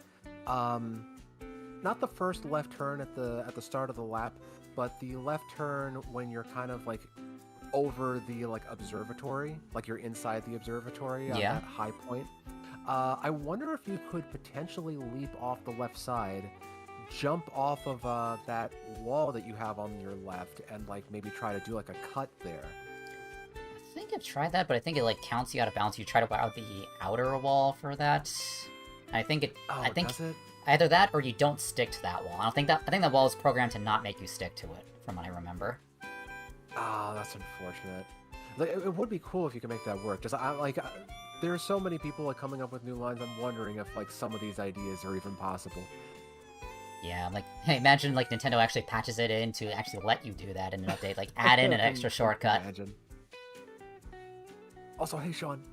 not the first left turn at the start of the lap, but the left turn when you're kind of like over the like observatory, like you're inside the observatory on that high point. I wonder if you could potentially leap off the left side, jump off of that wall that you have on your left, and like maybe try to do like a cut there. I think I've tried that, but I think it like counts you out of bounds. You try to wow the outer wall for that. I think it. Oh, I think does it? either that or you don't stick to that wall. I think that wall is programmed to not make you stick to it, from what I remember. Oh, that's unfortunate. Like, it would be cool if you could make that work. Just there are so many people like coming up with new lines. I'm wondering if like some of these ideas are even possible. Yeah, like, hey, imagine like Nintendo actually patches it in to actually let you do that in an update, like add in an extra shortcut. Imagine. Also, hey Sean.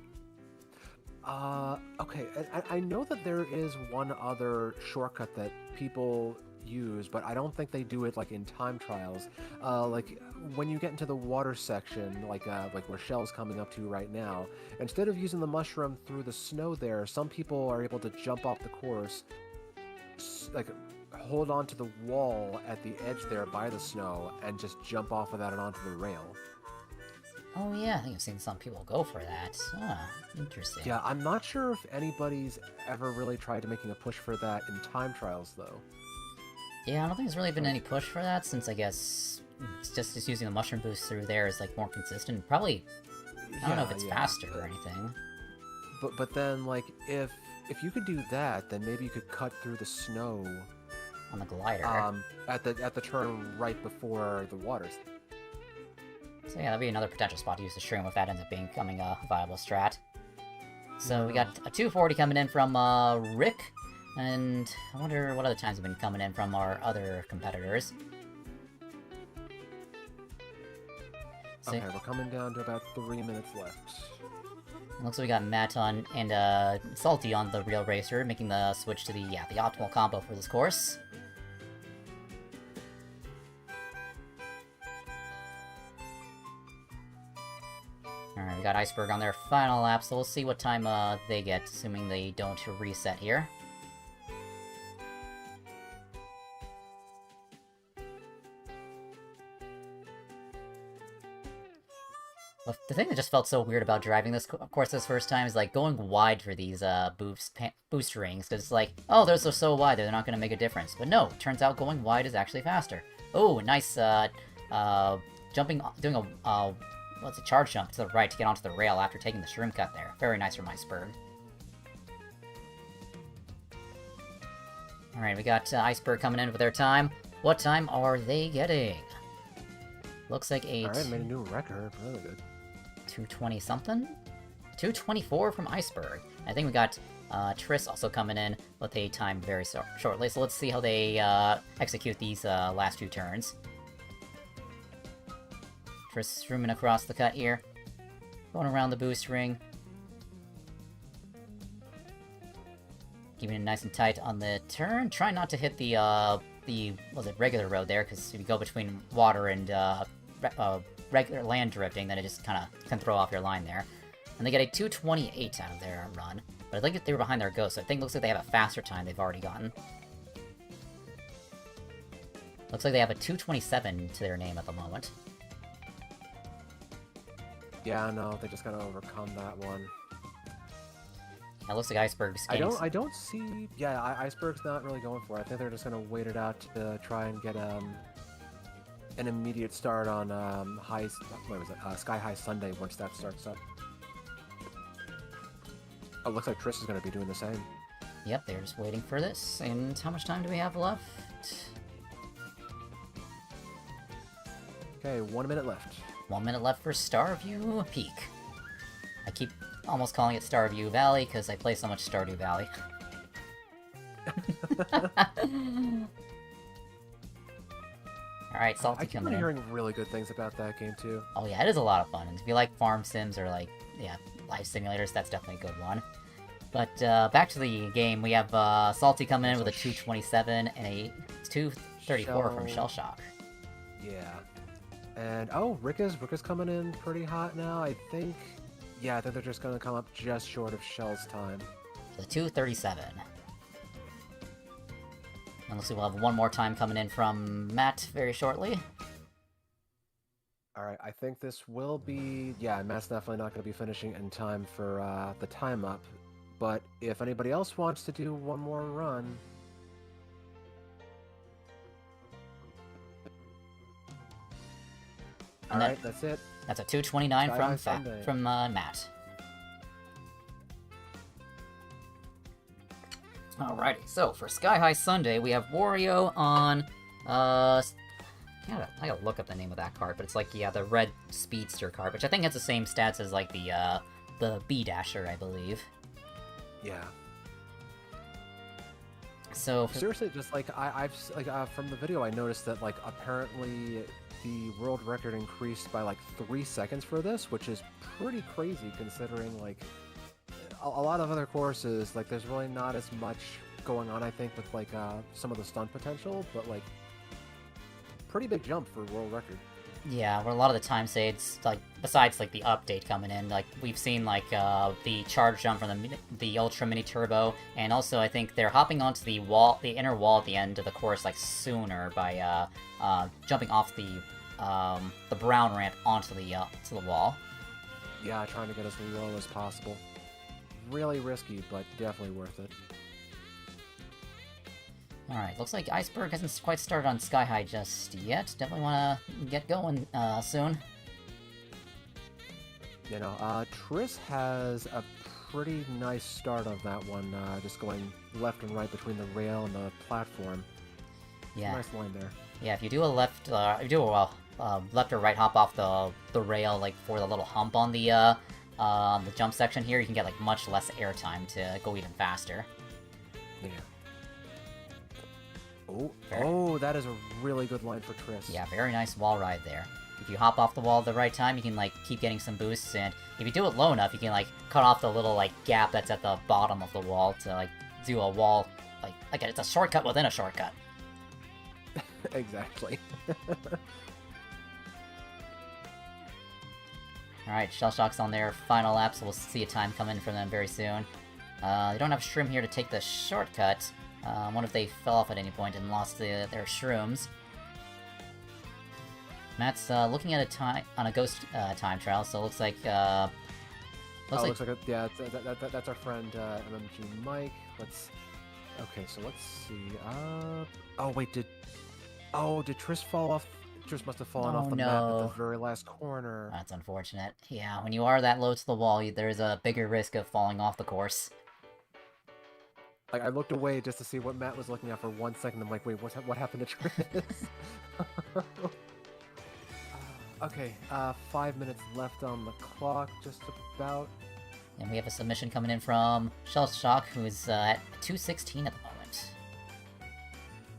Okay, I know that there is one other shortcut that people use, but I don't think they do it like in time trials. Like when you get into the water section, like where Shell's coming up to right now, instead of using the mushroom through the snow there, some people are able to jump off the course, like hold on to the wall at the edge there by the snow, and just jump off of that and onto the rail. Oh yeah, I think I've seen some people go for that. Ah, interesting. Yeah, I'm not sure if anybody's ever really tried making a push for that in time trials, though. Yeah, I don't think there's really been any push for that, since I guess it's just using the mushroom boost through there is like more consistent. Probably, I don't know if it's faster or anything. But then, like, if you could do that, then maybe you could cut through the snow On the glider. At the turn right before the waters. So yeah, that'd be another potential spot to use the shroom if that ends up becoming a viable strat. So we got a 240 coming in from Rick, and I wonder what other times have been coming in from our other competitors. So, Okay, we're coming down to about 3 minutes left. looks like we got Matt on and Salty on the Real Racer, making the switch to the optimal combo for this course. Alright, we got Iceberg on their final lap, so we'll see what time they get, assuming they don't reset here. Well, the thing that just felt so weird about driving this course this first time is like going wide for these boost rings, because it's like, oh, those are so wide, they're not going to make a difference. But no, turns out going wide is actually faster. Oh, nice jumping, doing a what's a charge jump to the right to get onto the rail after taking the shroom cut there. Very nice from Iceberg. Alright, we got Iceberg coming in with their time. What time are they getting? Looks like a... Alright, made a new record. Really good. 220 something? 224 from Iceberg. I think we got Triss also coming in with a time very shortly, so let's see how they execute these last few turns. Triss streaming across the cut here. Going around the boost ring. Keeping it nice and tight on the turn. Try not to hit the regular road there, because if you go between water and regular land drifting, then it just kind of can throw off your line there. And they get a 2:28 out of their run. But I think that they were behind their ghost, so I think it looks like they have a faster time they've already gotten. Looks like they have a 2:27 to their name at the moment. Yeah, no, they just gotta overcome that one. It looks like Iceberg's getting... I don't see... Yeah, Iceberg's not really going for it. I think they're just gonna wait it out to try and get an immediate start on Sky High Sunday once that starts up. Oh, looks like Triss is gonna be doing the same. Yep, they're just waiting for this. And how much time do we have left? Okay, 1 minute left. 1 minute left for Starview Peak. I keep almost calling it Starview Valley because I play so much Stardew Valley. Alright, Salty I keep coming in. hearing really good things about that game too. Oh yeah, it is a lot of fun. And if you like farm sims or like, yeah, life simulators, that's definitely a good one. But back to the game, we have Salty coming in with a 2:27 and a 2:34 from Shell Shock. Yeah. And oh, Rick is coming in pretty hot now. I think they're just gonna come up just short of Shell's time. So 2:37. And looks like we'll have one more time coming in from Matt very shortly. Alright, I think this will be... Yeah, Matt's definitely not going to be finishing in time for the time up. But if anybody else wants to do one more run... Alright, that's it. That's a 2:29 Sunday. from Matt. Alrighty, so for Sky High Sunday, we have Wario on, I gotta look up the name of that cart, but it's like, yeah, the red speedster cart, which I think has the same stats as, like, the B-Dasher, I believe. Yeah. So... Seriously, just, like, I've from the video, I noticed that, like, apparently the world record increased by, like, 3 seconds for this, which is pretty crazy, considering, like... A lot of other courses, like, there's really not as much going on, I think, with, like, some of the stunt potential, but, like, pretty big jump for world record. Yeah, where a lot of the time saves, like, besides, like, the update coming in, like, we've seen, like, the charge jump from the Ultra Mini Turbo, and also I think they're hopping onto the wall, the inner wall at the end of the course, like, sooner by, jumping off the brown ramp onto the wall. Yeah, trying to get as low as possible. Really risky, but definitely worth it. Alright, looks like Iceberg hasn't quite started on Sky High just yet. Definitely want to get going soon. You know, Triss has a pretty nice start of that one, just going left and right between the rail and the platform. Yeah. Nice line there. Yeah, if you do a left, left or right hop off the rail, like for the little hump on the jump section here, you can get like much less airtime to go even faster. Yeah. Oh, that is a really good line for Triss. Yeah, very nice wall ride there. If you hop off the wall at the right time, you can like keep getting some boosts, and if you do it low enough, you can like cut off the little like gap that's at the bottom of the wall to like do a wall, like it's a shortcut within a shortcut. Exactly. Alright, Shell Shock's on their final lap, so we'll see a time come in from them very soon. They don't have Shroom here to take the shortcut. I wonder if they fell off at any point and lost their Shrooms. Matt's looking at a ghost time trial, so it looks like... looks like that's our friend MMG Mike. Okay, so let's see. Oh wait, did Triss fall off? Triss must have fallen off the map at the very last corner. That's unfortunate. Yeah, when you are that low to the wall, there's a bigger risk of falling off the course. Like, I looked away just to see what Matt was looking at for 1 second. I'm like, wait, what happened to Triss? Okay, 5 minutes left on the clock, just about. And we have a submission coming in from Shell Shock, who is at 2:16 at the moment.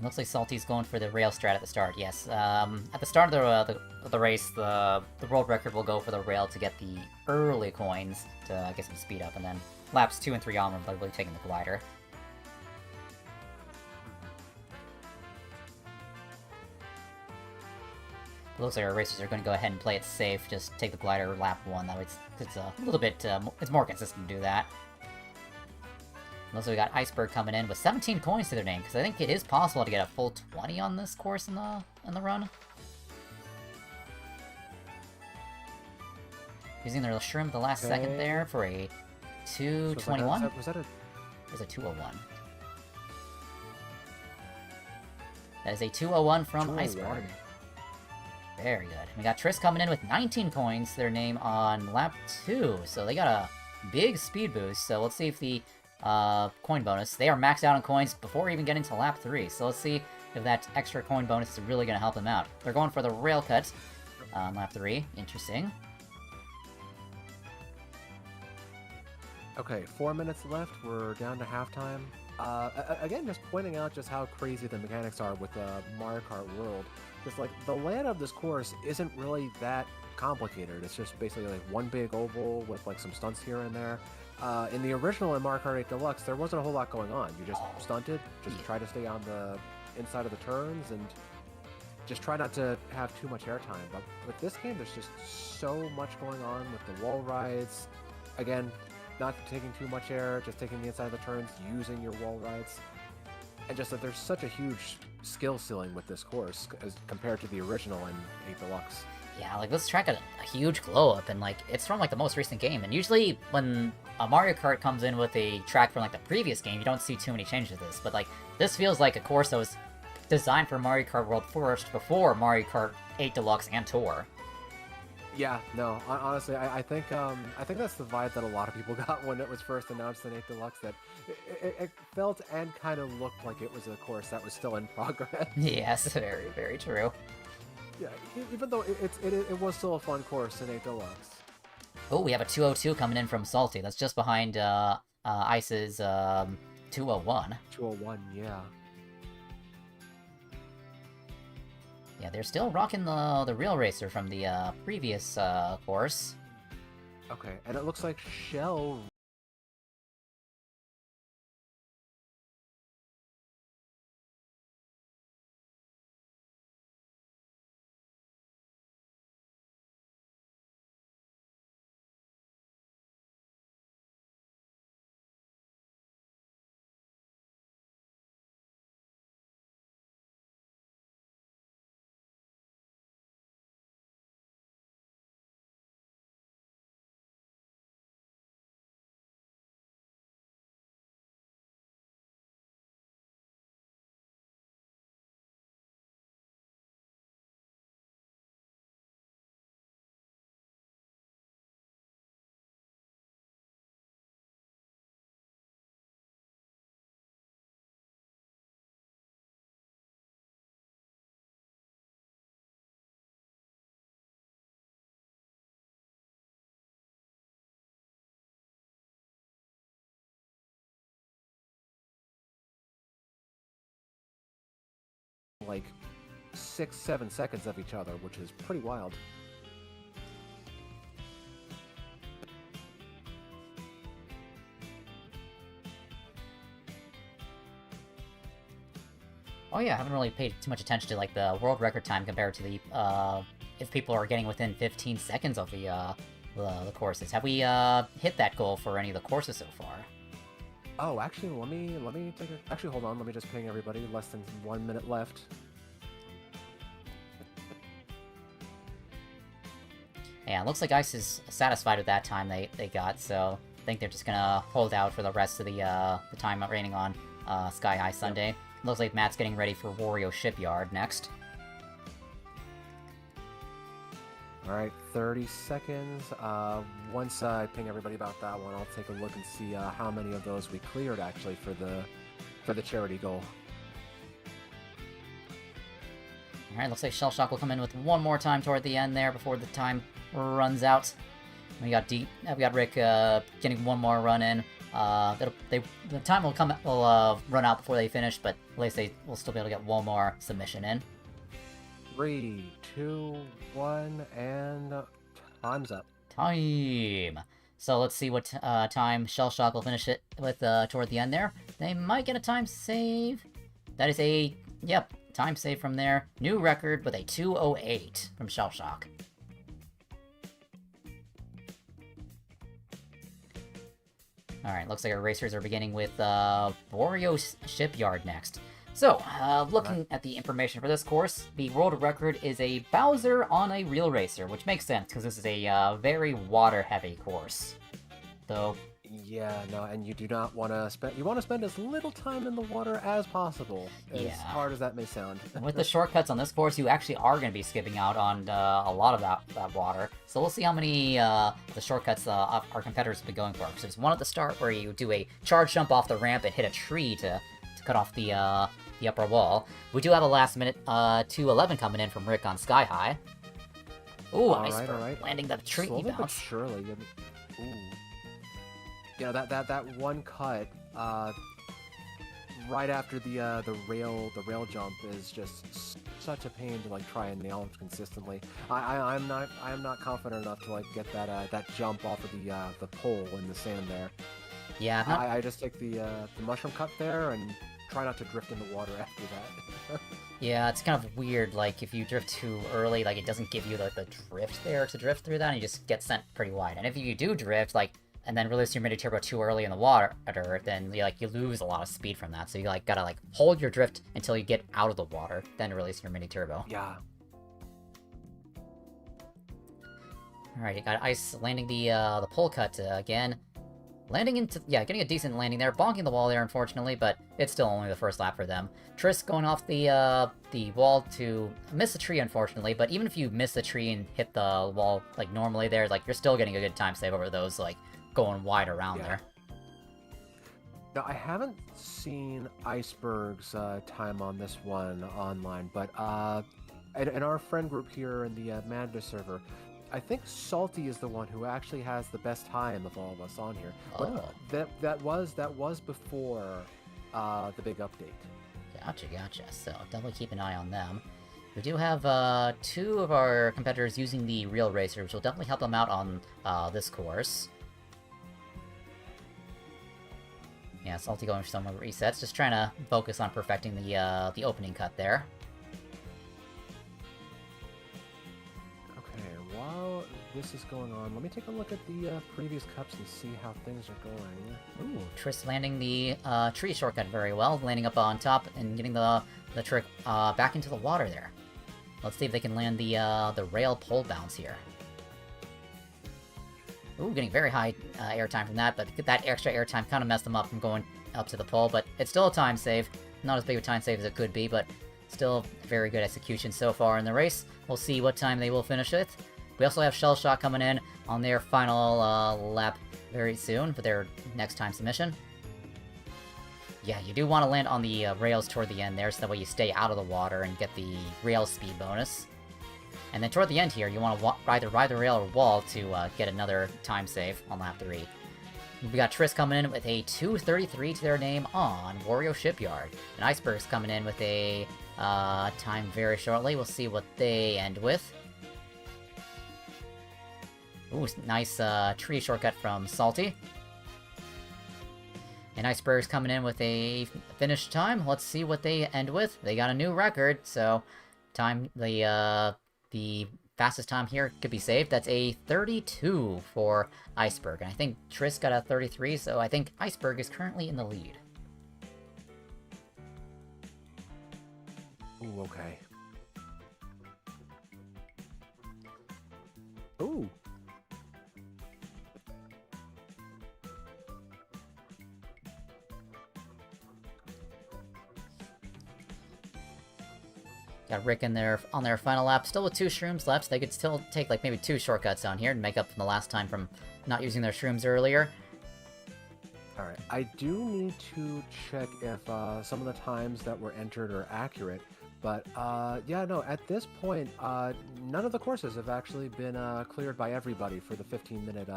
Looks like Salty's going for the rail strat at the start, yes. At the start of the race, the world record will go for the rail to get the early coins to get some speed up, and then laps 2 and 3 on, they'll be taking the glider. It looks like our racers are going to go ahead and play it safe, just take the glider lap 1, that way it's a little bit, it's more consistent to do that. And also we got Iceberg coming in with 17 coins to their name, because I think it is possible to get a full 20 on this course in the run. Using their shrimp the last second there for a 221? Was that a... It was a 201. That is a 201 from 201. Iceberg. Very good. We got Triss coming in with 19 coins to their name on lap 2, so they got a big speed boost. So let's see if the coin bonus, they are maxed out on coins before even getting to lap 3, so let's see if that extra coin bonus is really going to help them out. They're going for the rail cut on lap 3. Interesting. Okay, 4 minutes left. We're down to halftime. Again, just pointing out just how crazy the mechanics are with Mario Kart World. Just like the layout of this course isn't really that complicated. It's just basically like one big oval with like some stunts here and there. In the original in Mario Kart 8 Deluxe, there wasn't a whole lot going on. You just stunted, just try to stay on the inside of the turns, and just try not to have too much airtime. But with this game, there's just so much going on with the wall rides. Again, not taking too much air, just taking the inside of the turns, using your wall rides. And just that there's such a huge skill ceiling with this course as compared to the original in 8 Deluxe. Yeah, like this track had a huge glow up, and like it's from like the most recent game. And usually when a Mario Kart comes in with a track from like the previous game, you don't see too many changes to this. But like this feels like a course that was designed for Mario Kart World first, before Mario Kart 8 Deluxe and Tour. Yeah, no, honestly, I think that's the vibe that a lot of people got when it was first announced in 8 Deluxe, that it felt and kind of looked like it was a course that was still in progress. Yes, very, very true. Yeah, even though it was still a fun course in 8 Deluxe. Oh, we have a 202 coming in from Salty. That's just behind Ice's 201. 201, yeah. Yeah, they're still rocking the Real Racer from the previous course. Okay, and it looks like Shell... like 6-7 seconds of each other, which is pretty wild. Oh yeah, I haven't really paid too much attention to like the world record time compared to the if people are getting within 15 seconds of the courses. Have we hit that goal for any of the courses so far? Oh, actually, let me take a... Actually, hold on. Let me just ping everybody. Less than 1 minute left. Yeah, it looks like Ice is satisfied with that time they got, so I think they're just gonna hold out for the rest of the time remaining on Sky High Sunday. Yep. Looks like Matt's getting ready for Wario Shipyard next. Alright, 30 seconds. Once I ping everybody about that one, I'll take a look and see how many of those we cleared actually for the charity goal. Alright, looks like Shell Shock will come in with one more time toward the end there before the time runs out. We got Rick getting one more run in. the time will run out before they finish, but at least they will still be able to get one more submission in. 3, 2, 1, and time's up. Time. So let's see what time Shellshock will finish it with toward the end there. They might get a time save. That is a, yep, time save from there. New record with a 2:08 from Shellshock. Alright, looks like our racers are beginning with Wario Shipyard next. So, looking at the information for this course, the world record is a Bowser on a real racer, which makes sense because this is a very water-heavy course. Though, Yeah, no, and you do not want to spend. You want to spend as little time in the water as possible. As Yeah. hard as that may sound. with the shortcuts on this course, you actually are going to be skipping out on a lot of that water. So we'll see how many the shortcuts our competitors will be going for. Because there's one at the start where you do a charge jump off the ramp and hit a tree to cut off the upper wall. We do have a last minute 2:11 coming in from Rick on Sky High. Ooh, All nice right, for all right. landing the tree Slowly but bounce. surely. Ooh. You know that one cut right after the rail jump is just such a pain to like try and nail consistently. I am not confident enough to like get that jump off of the pole in the sand there. Yeah, I just take the mushroom cut there and try not to drift in the water after that. yeah, it's kind of weird. Like if you drift too early, like it doesn't give you like the drift there to drift through that, and you just get sent pretty wide. And if you do drift, like and then release your mini turbo too early in the water, then you lose a lot of speed from that. So you like gotta like hold your drift until you get out of the water, then release your mini turbo. Yeah. Alright, you got Ice landing the pole cut again. Landing into, yeah, getting a decent landing there, bonking the wall there unfortunately, but it's still only the first lap for them. Triss going off the wall to miss the tree unfortunately, but even if you miss the tree and hit the wall like normally there, like you're still getting a good time save over those like going wide around there. Now, I haven't seen Iceberg's time on this one online, but in our friend group here in the Madness server, I think Salty is the one who actually has the best time of all of us on here. But that was before the big update. Gotcha. So definitely keep an eye on them. We do have two of our competitors using the real racer, which will definitely help them out on this course. Yeah, Salty going for some resets, just trying to focus on perfecting the opening cut there. Okay, while this is going on, let me take a look at the previous cups and see how things are going. Ooh, Triss landing the tree shortcut very well, landing up on top and getting the trick back into the water there. Let's see if they can land the rail pole bounce here. Ooh, getting very high airtime from that, but that extra airtime kind of messed them up from going up to the pole, but it's still a time save. Not as big a time save as it could be, but still very good execution so far in the race. We'll see what time they will finish with. We also have Shellshock coming in on their final lap very soon for their next time submission. Yeah, you do want to land on the rails toward the end there, so that way you stay out of the water and get the rail speed bonus. And then toward the end here, you want to either ride the rail or wall to get another time save on lap 3. We got Triss coming in with a 2:33 to their name on Wario Shipyard. And Iceberg's coming in with a time very shortly. We'll see what they end with. Ooh, nice tree shortcut from Salty. And Iceberg's coming in with a finish time. Let's see what they end with. They got a new record, so the fastest time here could be saved. That's a 32 for Iceberg. And I think Triss got a 33, so I think Iceberg is currently in the lead. Ooh, okay. Ooh. Got Rick in there on their final lap, still with 2 shrooms left, so they could still take like maybe 2 shortcuts on here and make up from the last time from not using their shrooms earlier. Alright, I do need to check if some of the times that were entered are accurate, but yeah, no, at this point, none of the courses have actually been cleared by everybody for the 15-minute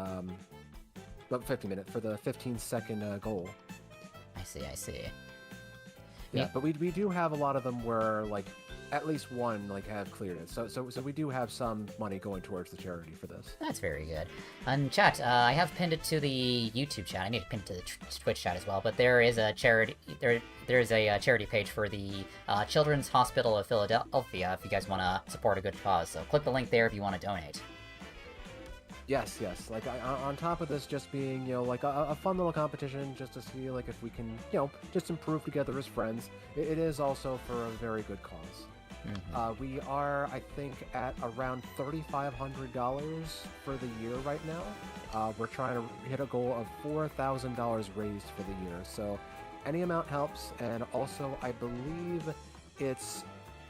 But 15-minute for the 15-second goal. I see. Yeah, but we do have a lot of them where like at least one like have cleared it. So we do have some money going towards the charity for this. That's very good. And chat, I have pinned it to the YouTube chat. I need to pin it to the Twitch chat as well. But there is a charity. There is a charity page for the Children's Hospital of Philadelphia if you guys want to support a good cause. So click the link there if you want to donate. Yes. Like on top of this, just being like a fun little competition, just to see like if we can just improve together as friends. It is also for a very good cause. Mm-hmm. We are, I think, at around $3,500 for the year right now. We're trying to hit a goal of $4,000 raised for the year. So any amount helps, and also I believe it's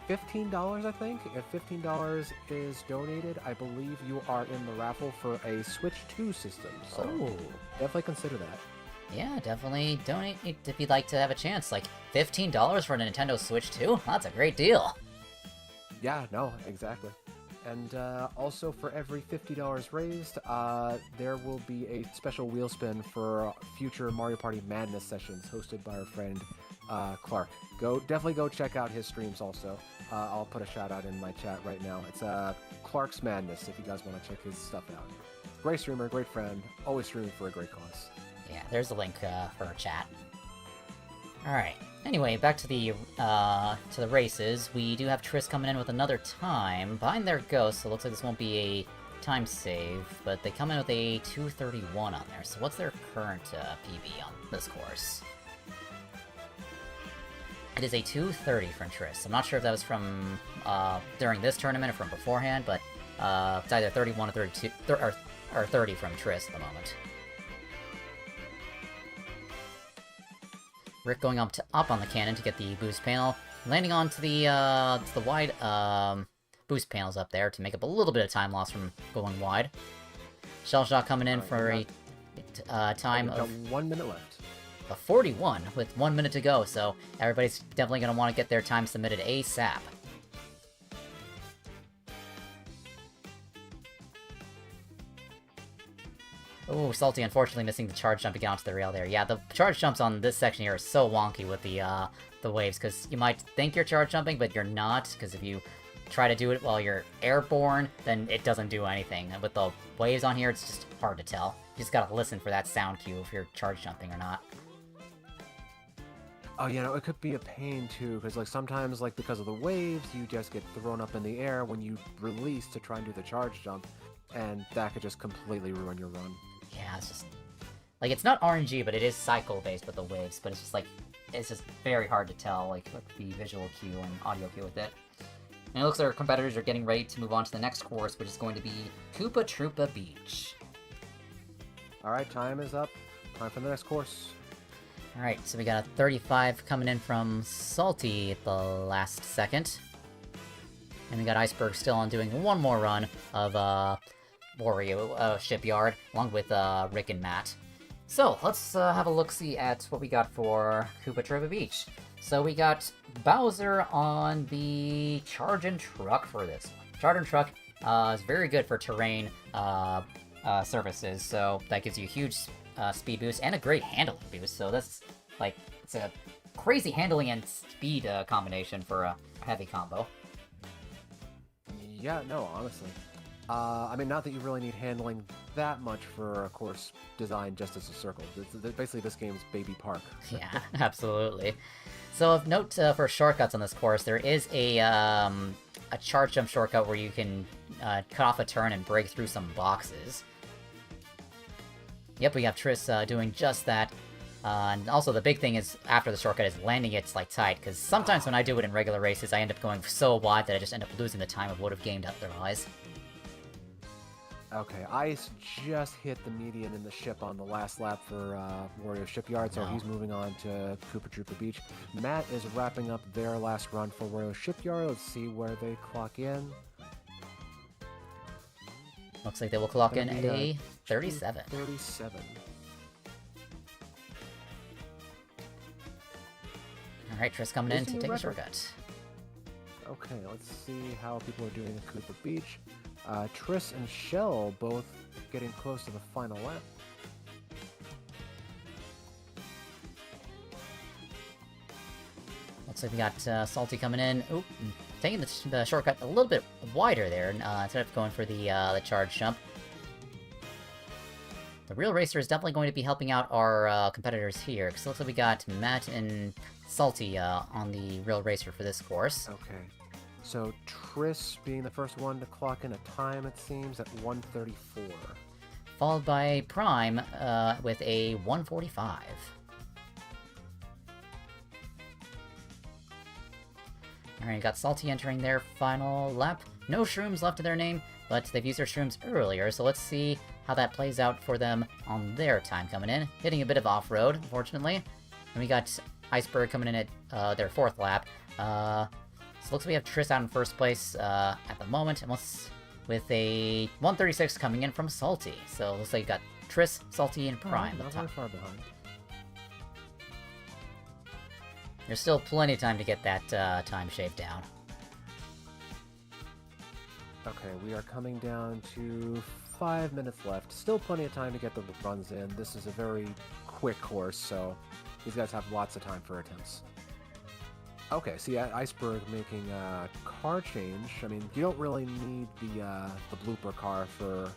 $15, I think. If $15 is donated, I believe you are in the raffle for a Switch 2 system. So definitely consider that. Yeah, definitely donate if you'd like to have a chance. Like, $15 for a Nintendo Switch 2? That's a great deal. Yeah, no, exactly. And also for every $50 raised, there will be a special wheel spin for future Mario Party Madness sessions hosted by our friend Clark. Definitely go check out his streams also. I'll put a shout out in my chat right now. It's Clark's Madness if you guys want to check his stuff out. Great streamer, great friend, always streaming for a great cause. Yeah, there's a link for our chat. Alright, anyway, back to the races. We do have Triss coming in with another time. Behind their Ghost, so it looks like this won't be a time save, but they come in with a 2:31 on there. So what's their current PB on this course? It is a 2:30 from Triss. I'm not sure if that was from during this tournament or from beforehand, but it's either 31 or 32 or 30 from Triss at the moment. Rick going up on the cannon to get the boost panel, landing onto the wide boost panels up there to make up a little bit of time loss from going wide. Shell Shock coming in for a time of 1 minute left. A 41 with 1 minute to go, so everybody's definitely going to want to get their time submitted ASAP. Oh, Salty unfortunately missing the charge jump to get onto the rail there. Yeah, the charge jumps on this section here are so wonky with the waves, because you might think you're charge jumping, but you're not, because if you try to do it while you're airborne, then it doesn't do anything. And with the waves on here, it's just hard to tell. You just gotta listen for that sound cue if you're charge jumping or not. Oh, it could be a pain too, because like sometimes like because of the waves, you just get thrown up in the air when you release to try and do the charge jump, and that could just completely ruin your run. Yeah, it's just like it's not RNG, but it is cycle based with the waves. But it's just very hard to tell like with the visual cue and audio cue with it. And it looks like our competitors are getting ready to move on to the next course, which is going to be Koopa Troopa Beach. All right, time is up. Time for the next course. Alright, so we got a 35 coming in from Salty at the last second. And we got Iceberg still on doing one more run of Wario Shipyard, along with Rick and Matt. So, let's have a look-see at what we got for Koopa Troopa Beach. So we got Bowser on the Chargin' Truck for this one. Chargin' Truck is very good for terrain surfaces, so that gives you a huge speed boost and a great handling boost. So that's like it's a crazy handling and speed combination for a heavy combo. Yeah, no, honestly. I mean, not that you really need handling that much for a course designed just as a circle. Basically, this game's Baby Park. Yeah, absolutely. So of note for shortcuts on this course, there is a charge jump shortcut where you can cut off a turn and break through some boxes. Yep, we have Triss doing just that. And also the big thing is, after the shortcut, is landing it like tight, because sometimes when I do it in regular races, I end up going so wide that I just end up losing the time I would have gained otherwise. Okay, Ice just hit the median in the ship on the last lap for Wario Shipyard, so he's moving on to Koopa Troopa Beach. Matt is wrapping up their last run for Wario Shipyard. Let's see where they clock in. Looks like they will clock in at a 37. 37. Alright, Triss coming in to take a shortcut. Okay, let's see how people are doing at Koopa Beach. Triss and Shell both getting close to the final lap. Looks like we got Salty coming in. Oop, taking the shortcut a little bit wider there instead of going for the charge jump. The Real Racer is definitely going to be helping out our competitors here, because it looks like we got Matt and Salty on the Real Racer for this course. Okay. So Triss being the first one to clock in a time, it seems, at 1:34. Followed by Prime with a 1:45. Alright, got Salty entering their final lap. No shrooms left of their name, but they've used their shrooms earlier, so let's see how that plays out for them on their time coming in. Hitting a bit of off-road, unfortunately. And we got Iceberg coming in at their 4th lap. So it looks like we have Triss out in first place at the moment, with a 1:36 coming in from Salty. So it looks like you got Triss, Salty, and Prime. Not very far behind. There's still plenty of time to get that time shaved down. Okay, we are coming down to 5 minutes left. Still plenty of time to get the runs in. This is a very quick course, so these guys have lots of time for attempts. Okay, see, Iceberg making a car change. I mean, you don't really need the blooper car for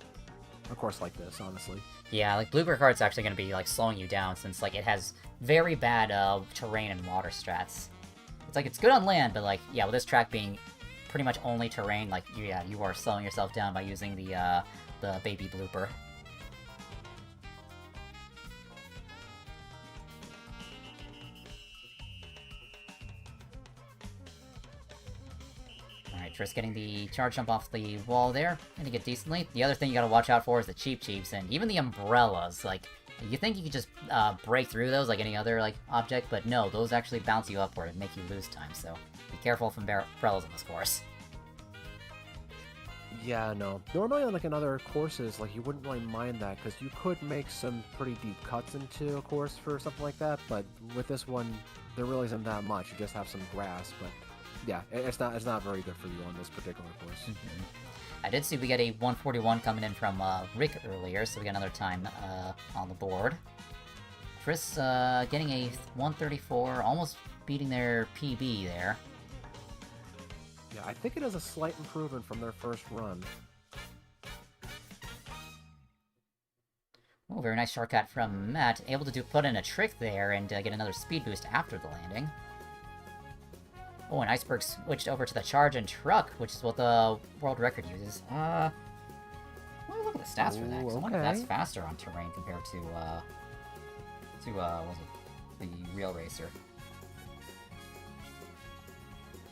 a course like this, honestly. Yeah, like blooper cart's actually going to be like slowing you down since like it has very bad terrain and water strats. It's like it's good on land, but like yeah, with this track being pretty much only terrain, like yeah, you are slowing yourself down by using the baby blooper. Alright, Triss getting the charge jump off the wall there, hitting it decently. The other thing you gotta watch out for is the Cheep Cheeps, and even the umbrellas. Like, you think you could just break through those like any other like object, but no, those actually bounce you upward and make you lose time, so be careful from umbrellas on this course. Yeah, no. Normally on like in other courses, like you wouldn't really mind that, because you could make some pretty deep cuts into a course for something like that, but with this one, there really isn't that much. You just have some grass, but yeah, it's not very good for you on this particular course. Mm-hmm. I did see we got a 1:41 coming in from Rick earlier, so we got another time on the board. Triss getting a 1:34, almost beating their PB there. Yeah, I think it is a slight improvement from their first run. Oh, very nice shortcut from Matt. Able to put in a trick there and get another speed boost after the landing. Oh, and Iceberg switched over to the charge and truck, which is what the world record uses. Let me look at the stats for that, 'cause I wonder if that's faster on terrain compared to was it the Real Racer?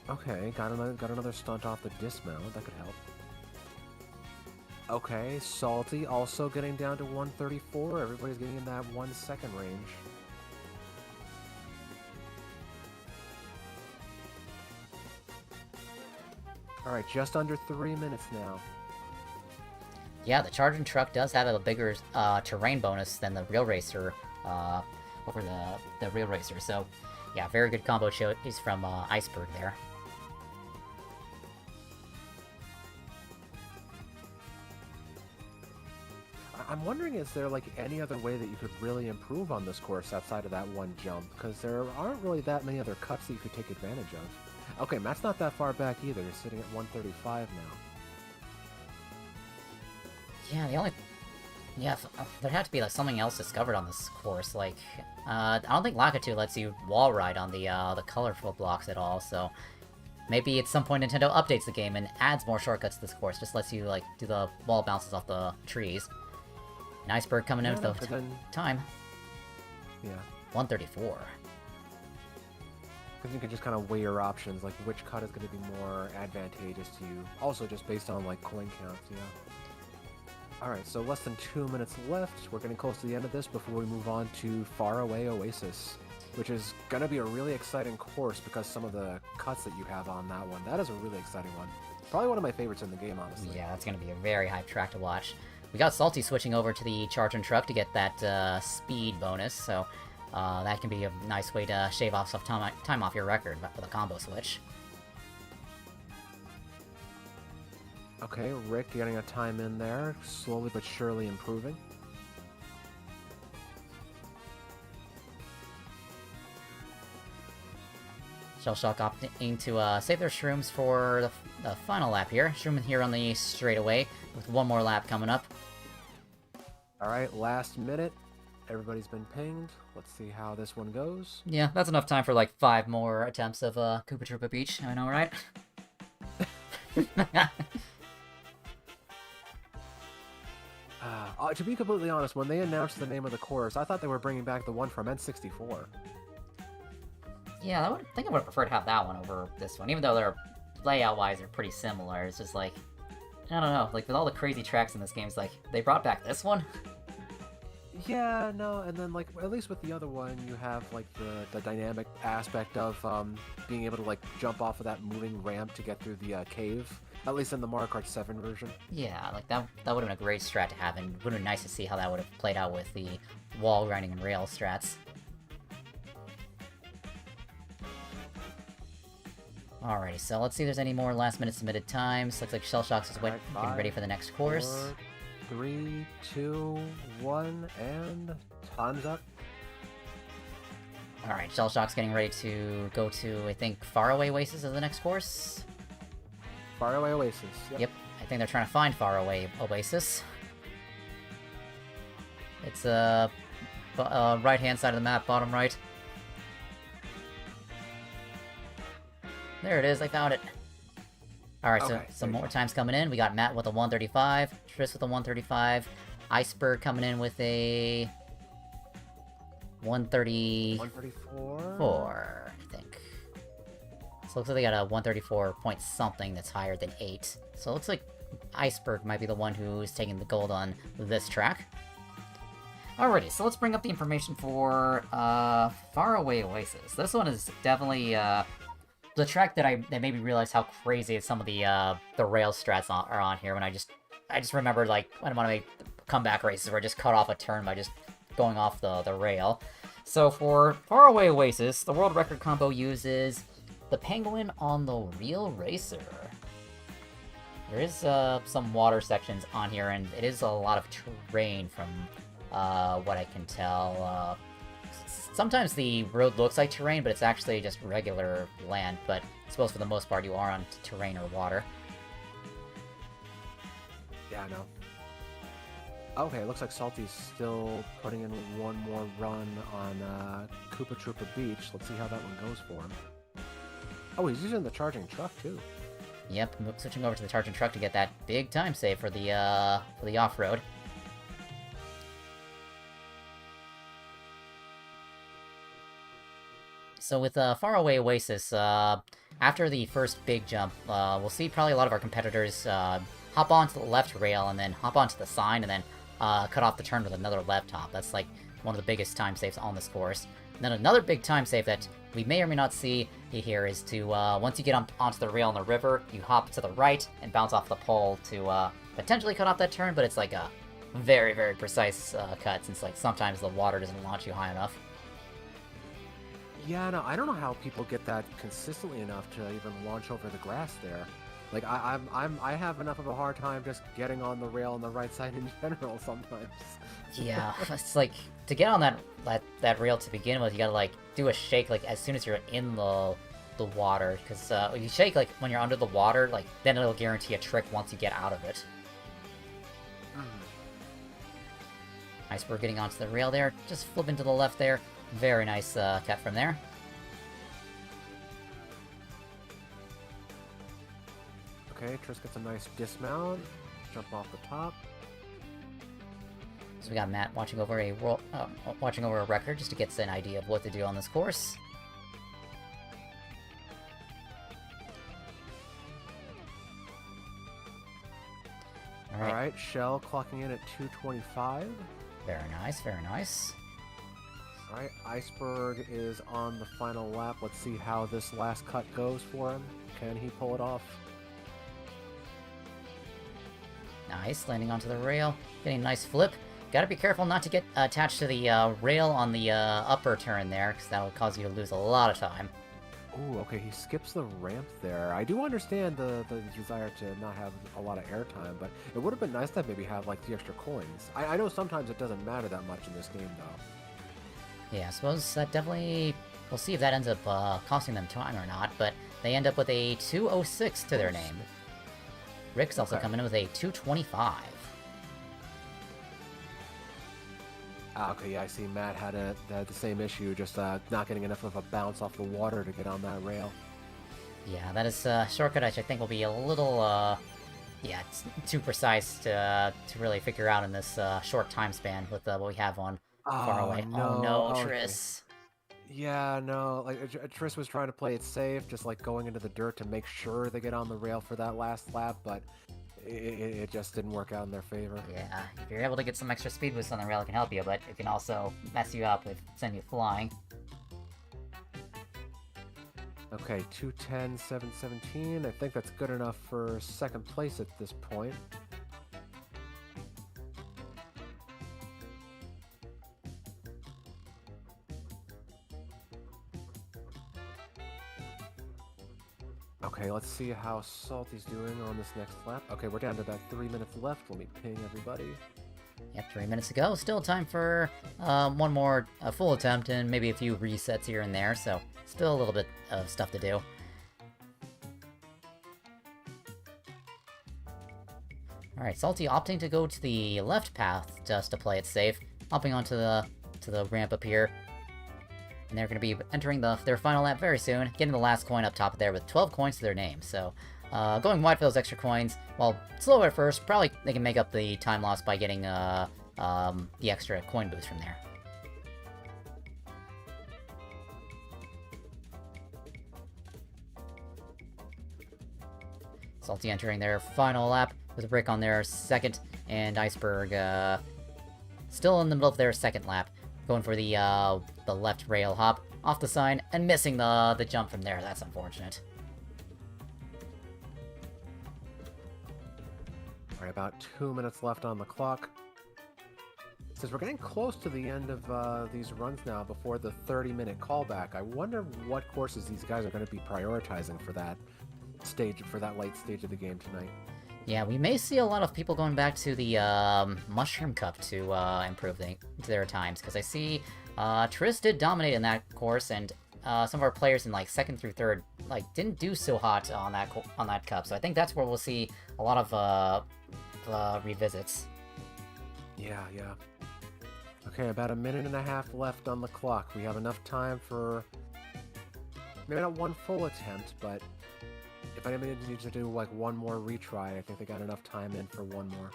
Okay, got another stunt off the dismount. That could help. Okay, Salty also getting down to 1:34. Everybody's getting in that 1 second range. Alright, just under 3 minutes now. Yeah, the charge and truck does have a bigger terrain bonus than the Real Racer over the Real Racer. So, yeah, very good combo choice from Iceberg there. I'm wondering, is there like any other way that you could really improve on this course outside of that one jump? Because there aren't really that many other cuts that you could take advantage of. Okay, Matt's not that far back either. He's sitting at 1:35 now. Yeah, there had to be like something else discovered on this course. Like, I don't think Lakitu lets you wall ride on the colorful blocks at all. So maybe at some point Nintendo updates the game and adds more shortcuts to this course. Just lets you like do the wall bounces off the trees. An Iceberg coming in with the time. Yeah. 1:34. Because you can just kind of weigh your options, like which cut is going to be more advantageous to you. Also, just based on like coin counts, yeah. Alright, so less than 2 minutes left. We're getting close to the end of this before we move on to Faraway Oasis, which is going to be a really exciting course because some of the cuts that you have on that one, that is a really exciting one. Probably one of my favorites in the game, honestly. Yeah, that's going to be a very hype track to watch. We got Salty switching over to the charge and truck to get that speed bonus, so that can be a nice way to shave off some time off your record with a combo switch. Okay, Rick getting a time in there, slowly but surely improving. Shellshock opting to save their shrooms for the final lap here. Shroom here on the straightaway, with one more lap coming up. All right, last minute. Everybody's been pinged. Let's see how this one goes. Yeah, that's enough time for like 5 more attempts of Koopa Troopa Beach. I know, right? To be completely honest, when they announced the name of the course, I thought they were bringing back the one from N64. Yeah, I think I would have preferred to have that one over this one, even though they're layout-wise they're pretty similar. It's just like, I don't know, like with all the crazy tracks in this game, it's like they brought back this one. Yeah, no, and then like at least with the other one, you have like the dynamic aspect of being able to like jump off of that moving ramp to get through the cave. At least in the Mario Kart 7 version. Yeah, like that would have been a great strat to have, and would have been nice to see how that would have played out with the wall grinding and rail strats. Alrighty, so let's see if there's any more last-minute submitted times. Looks like Shellshock's is getting ready for the next course. 4, 3, 2, 1, and time's up. Alright, Shellshock's getting ready to go to, I think, Faraway Oasis is the next course? Faraway Oasis. Yep, I think they're trying to find Faraway Oasis. It's right-hand side of the map, bottom right. There it is, I found it. Alright, Okay, so some there you more go. times coming in. We got Matt with a 135, Triss with a 135, Iceberg coming in with a 134, 134? I think. So it looks like they got a 134 point something that's higher than 8. So it looks like Iceberg might be the one who's taking the gold on this track. Alrighty, so let's bring up the information for Faraway Oasis. This one is definitely the track that made me realize how crazy some of the rail strats are on here. When I just remembered like when I want to make comeback races where I just cut off a turn by just going off the rail. So for Faraway Oasis, the world record combo uses the Penguin on the Real Racer. There is some water sections on here, and it is a lot of terrain from what I can tell. Sometimes the road looks like terrain, but it's actually just regular land, but I suppose for the most part you are on terrain or water. Yeah, I know. Okay, it looks like Salty's still putting in one more run on Koopa Troopa Beach. Let's see how that one goes for him. Oh, he's using the charging truck too. Yep, switching over to the charging truck to get that big time save for the off-road. So with Faraway Oasis, after the first big jump, we'll see probably a lot of our competitors hop onto the left rail and then hop onto the sign and then cut off the turn with another left hop. That's like one of the biggest time saves on this course. And then another big time save that we may or may not see here is to, once you get onto the rail in the river, you hop to the right and bounce off the pole to potentially cut off that turn, but it's like a very, very precise cut, since like sometimes the water doesn't launch you high enough. Yeah, no, I don't know how people get that consistently enough to even launch over the grass there. Like I have enough of a hard time just getting on the rail on the right side in general sometimes. Yeah, it's like to get on that rail to begin with, you gotta like do a shake like as soon as you're in the water, because you shake like when you're under the water, like then it'll guarantee a trick once you get out of it. Nice, we're getting onto the rail there. Just flipping to the left there. Very nice cut from there. Okay, Triss gets a nice dismount. Jump off the top. So we got Matt watching over a record just to get an idea of what to do on this course. All right, Shell clocking in at 225. Very nice, very nice. All right, Iceberg is on the final lap. Let's see how this last cut goes for him. Can he pull it off? Nice, landing onto the rail, getting a nice flip. Gotta be careful not to get attached to the rail on the upper turn there, because that'll cause you to lose a lot of time. Ooh, okay, he skips the ramp there. I do understand the desire to not have a lot of airtime, but it would have been nice to maybe have like the extra coins. I know sometimes it doesn't matter that much in this game though. Yeah, I suppose that definitely We'll see if that ends up costing them time or not, but they end up with a 206 to their name. Rick's also coming in with a 225. Okay, yeah, I see Matt had the same issue, just not getting enough of a bounce off the water to get on that rail. Yeah, that is a shortcut which I think will be a little, yeah, it's too precise to really figure out in this short time span with what we have on Far Away. No. Oh no, Okay. Triss. Yeah, no, like Triss was trying to play it safe, just like going into the dirt to make sure they get on the rail for that last lap, but it just didn't work out in their favor. Yeah, if you're able to get some extra speed boost on the rail, it can help you, but it can also mess you up with sending you flying. Okay, 210, 717. I think that's good enough for second place at this point. Okay, let's see how Salty's doing on this next lap. Okay, we're down to about 3 minutes left. Let me ping everybody. Yep, 3 minutes to go. Still time for one more full attempt and maybe a few resets here and there, so still a little bit of stuff to do. Alright, Salty opting to go to the left path just to play it safe, hopping onto the ramp up here. And they're going to be entering their final lap very soon, getting the last coin up top there with 12 coins to their name. So, going wide for those extra coins, while slow at first, probably they can make up the time loss by getting the extra coin boost from there. Salty entering their final lap with a break on their second, and Iceberg still in the middle of their second lap, going for the left rail hop off the sign and missing the jump from there. That's unfortunate. All right, about 2 minutes left on the clock. Since we're getting close to the end of these runs now before the 30-minute callback, I wonder what courses these guys are going to be prioritizing for that stage, for that late stage of the game tonight. Yeah, we may see a lot of people going back to the Mushroom Cup to improve their times, because I see Triss did dominate in that course, and some of our players in like second through third didn't do so hot on that cup. So I think that's where we'll see a lot of revisits. Yeah. Okay, about a minute and a half left on the clock. We have enough time for maybe not one full attempt, but if anybody needs to do like one more retry, I think they got enough time in for one more.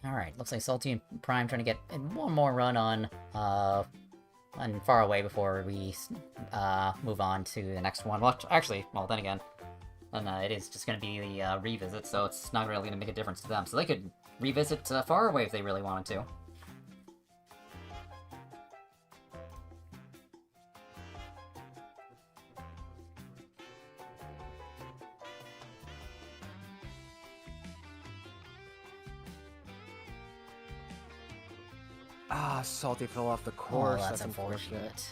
Alright, looks like Salty and Prime trying to get one more run on Far Away before we move on to the next one. Well, actually, then again, it is just going to be the revisit, so it's not really going to make a difference to them. So they could revisit Far Away if they really wanted to. Ah, Salty fell off the course. Oh, that's unfortunate.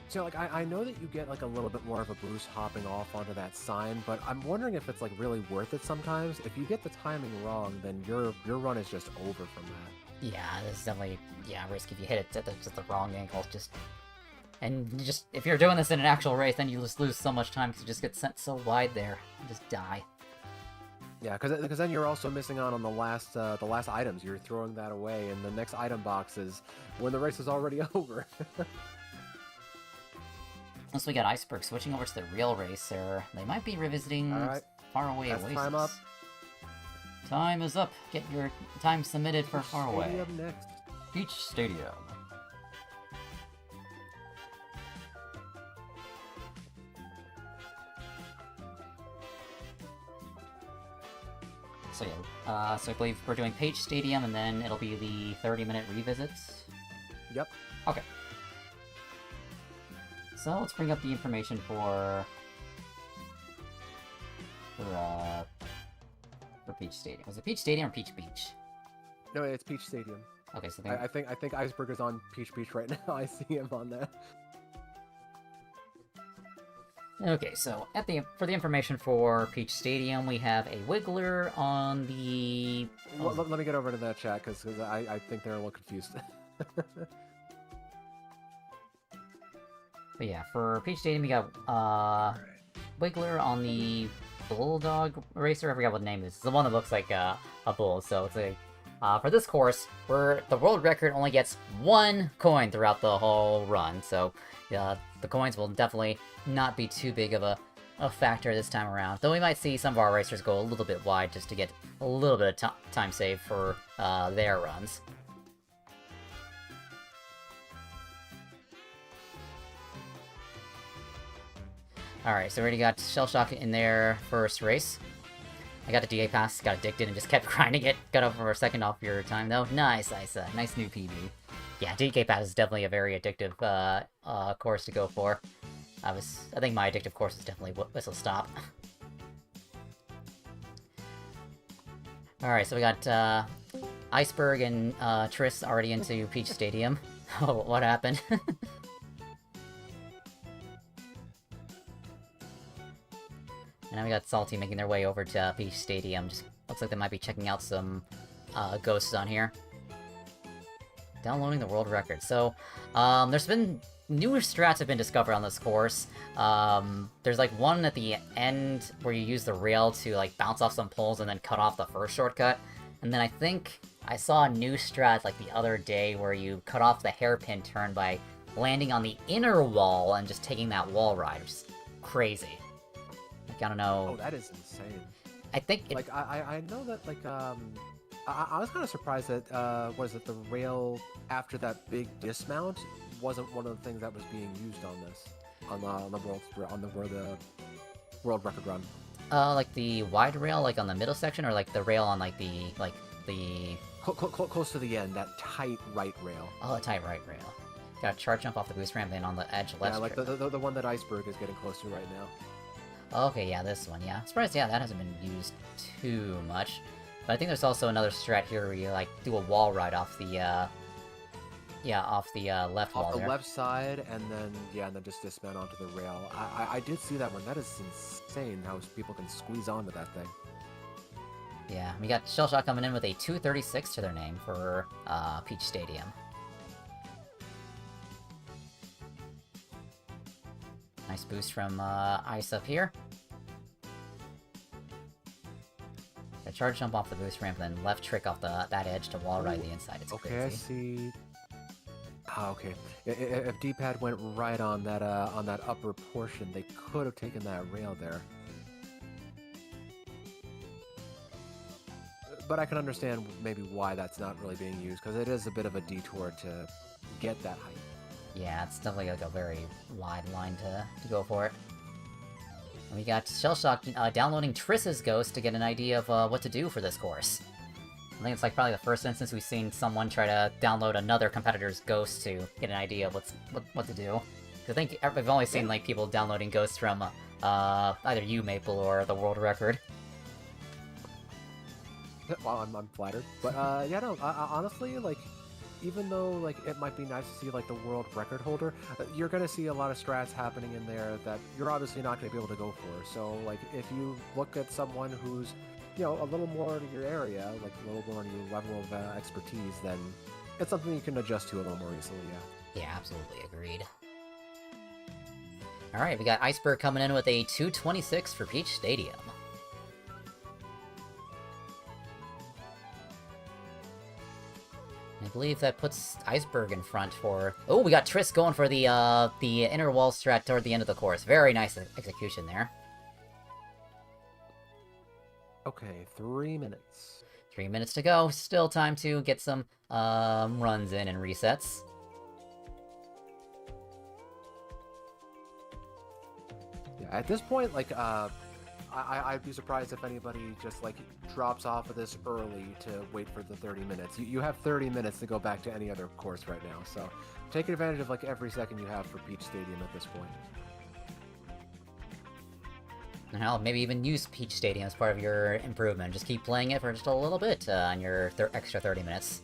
So, like, I know that you get, like, a little bit more of a boost hopping off onto that sign, but I'm wondering if it's, like, really worth it sometimes. If you get the timing wrong, then your run is just over from that. Yeah, this is definitely, risk if you hit it at just the wrong angle. If you're doing this in an actual race, then you just lose so much time because you just get sent so wide there. You just die. Yeah, because then you're also missing out on the last items. You're throwing that away, and the next item box is when the race is already over. Once we got Iceberg switching over to the real racer, they might be revisiting Far Away Oasis. Time up. Time is up. Get your time submitted for Far Away. Stadium next. Beach Stadium. So yeah, so I believe we're doing Page Stadium, and then it'll be the 30-minute revisits. Yep. Okay. So let's bring up the information for Peach Stadium. Was it Peach Stadium or Peach Beach? No, it's Peach Stadium. Okay, so I think Iceberg is on Peach Beach right now. I see him on that. Okay, so for the information for Peach Stadium, we have a Wiggler on the. Let me get over to that chat because I think they're a little confused. But yeah, for Peach Stadium, we got Wiggler on the Bulldog Racer. I forgot what the name is. It's the one that looks like a bull. So it's like for this course, where the world record only gets 1 coin throughout the whole run. So the coins will definitely not be too big of a factor this time around. Though we might see some of our racers go a little bit wide just to get a little bit of time saved for their runs. Alright, so we already got Shell Shock in their first race. I got the DA pass, got addicted, and just kept grinding it. Got over a second off your time, though. Nice, nice new PB. Yeah, DK pass is definitely a very addictive course to go for. I think my addictive course is definitely Whistle Stop. Alright, so we got Iceberg and Triss already into Peach Stadium. Oh, what happened? And now we got Salty making their way over to Peach Stadium. Just looks like they might be checking out some ghosts on here. Downloading the world record. So, there's been newer strats have been discovered on this course. There's like one at the end where you use the rail to like bounce off some poles and then cut off the first shortcut. And then I think I saw a new strat like the other day where you cut off the hairpin turn by landing on the inner wall and just taking that wall ride, which is crazy. Like, I don't know. Oh, that is insane. I think like I know that like I was kind of surprised that was it the rail after that big dismount wasn't one of the things that was being used on this on the world record run. Like the wide rail, like on the middle section, or like the rail on like the close to the end, that tight right rail. Oh, the tight right rail. Got to charge jump off the boost ramp and on the edge left. Yeah, like the one that Iceberg is getting close to right now. Okay, yeah, this one, yeah. Surprised, yeah, that hasn't been used too much. But I think there's also another strat here where you, like, do a wall ride off the, left wall Off the there. left side, and then just dismount onto the rail. I did see that one. That is insane how people can squeeze onto that thing. Yeah, we got Shellshock coming in with a 236 to their name for, Peach Stadium. Nice boost from, Ice up here. A charge jump off the boost ramp, and then left trick off that edge to wall ride the inside. It's okay, crazy. I see. Ah, okay. If D-pad went right on that upper portion, they could have taken that rail there. But I can understand maybe why that's not really being used, because it is a bit of a detour to get that height. Yeah, it's definitely like a very wide line to go for it. And we got Shellshock downloading Triss's Ghost to get an idea of what to do for this course. I think it's like probably the first instance we've seen someone try to download another competitor's Ghost to get an idea of what to do. I think we've only seen like people downloading Ghosts from either you, Maple, or the world record. Well, I'm flattered, but yeah, no, honestly, like, even though like it might be nice to see like the world record holder, you're gonna see a lot of strats happening in there that you're obviously not gonna be able to go for. So like, if you look at someone who's, you know, a little more in your area, like a little more in your level of expertise, then it's something you can adjust to a little more easily. Yeah. Yeah, absolutely agreed. All right, we got Iceberg coming in with a 226 for Peach Stadium. I believe that puts Iceberg in front for... Oh, we got Triss going for the inner wall strat toward the end of the course. Very nice execution there. Okay, 3 minutes. 3 minutes to go. Still time to get some runs in and resets. Yeah, at this point, like, I'd be surprised if anybody just, like, drops off of this early to wait for the 30 minutes. You have 30 minutes to go back to any other course right now, so take advantage of, like, every second you have for Peach Stadium at this point. And hell, maybe even use Peach Stadium as part of your improvement. Just keep playing it for just a little bit on your extra 30 minutes.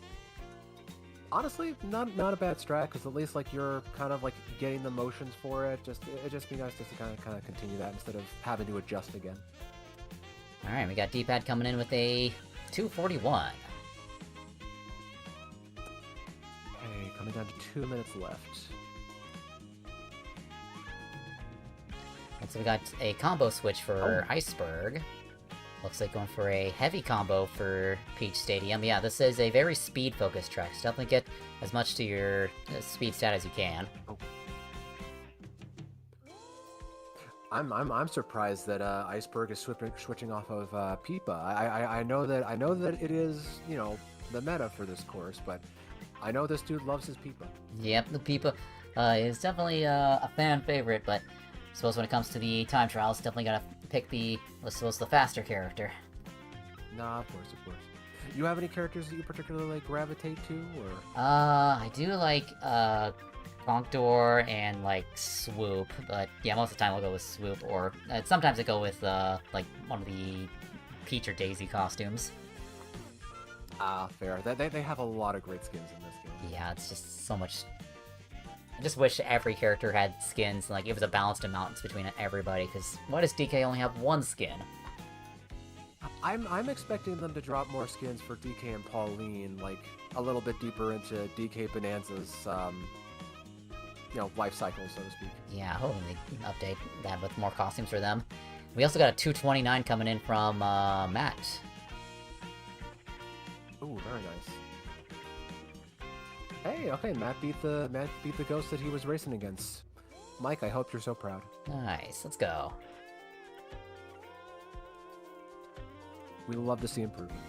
Honestly, not a bad strat, because at least like you're kind of like getting the motions for it. It'd just be nice just to kind of continue that instead of having to adjust again. Alright, we got D-pad coming in with a 241. Hey, coming down to 2 minutes left. And so we got a combo switch for Iceberg. Looks like going for a heavy combo for Peach Stadium. Yeah, this is a very speed-focused track, so definitely get as much to your speed stat as you can. Oh. I'm surprised that Iceberg is switching off of Peepa. I know that it is, you know, the meta for this course, but I know this dude loves his Peepa. Yep, the Peepa is definitely a fan favorite, but I suppose when it comes to the time trials, definitely gotta pick the faster character. Nah, of course. You have any characters that you particularly gravitate to, or? I do like Conqueror and like Swoop, but yeah, most of the time I'll go with Swoop, or sometimes I go with like one of the Peach or Daisy costumes. Ah, fair. They have a lot of great skins in this game. Yeah, it's just so much. I just wish every character had skins, and like it was a balanced amount between everybody, because why does DK only have one skin? I'm expecting them to drop more skins for DK and Pauline, like a little bit deeper into DK Bonanza's, you know, life cycle, so to speak. Yeah, hopefully they can update that with more costumes for them. We also got a 229 coming in from Matt. Ooh, very nice. Hey, okay, Matt beat the ghost that he was racing against. Mike, I hope you're so proud. Nice, let's go. We love to see improvement.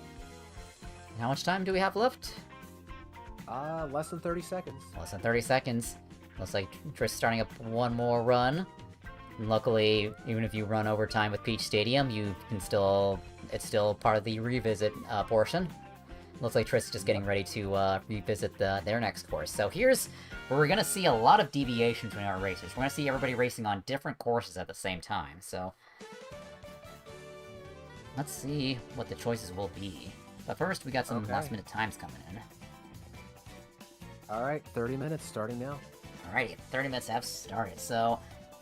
How much time do we have left? Less than 30 seconds. Less than 30 seconds. Looks like Triss starting up one more run. And luckily, even if you run overtime with Peach Stadium, you can it's still part of the revisit portion. Looks like Triss is just getting ready to revisit their next course. So here's where we're gonna see a lot of deviation between our races. We're gonna see everybody racing on different courses at the same time. So let's see what the choices will be. But first, we got some last-minute times coming in. All right, 30 minutes starting now. Alrighty, 30 minutes have started. So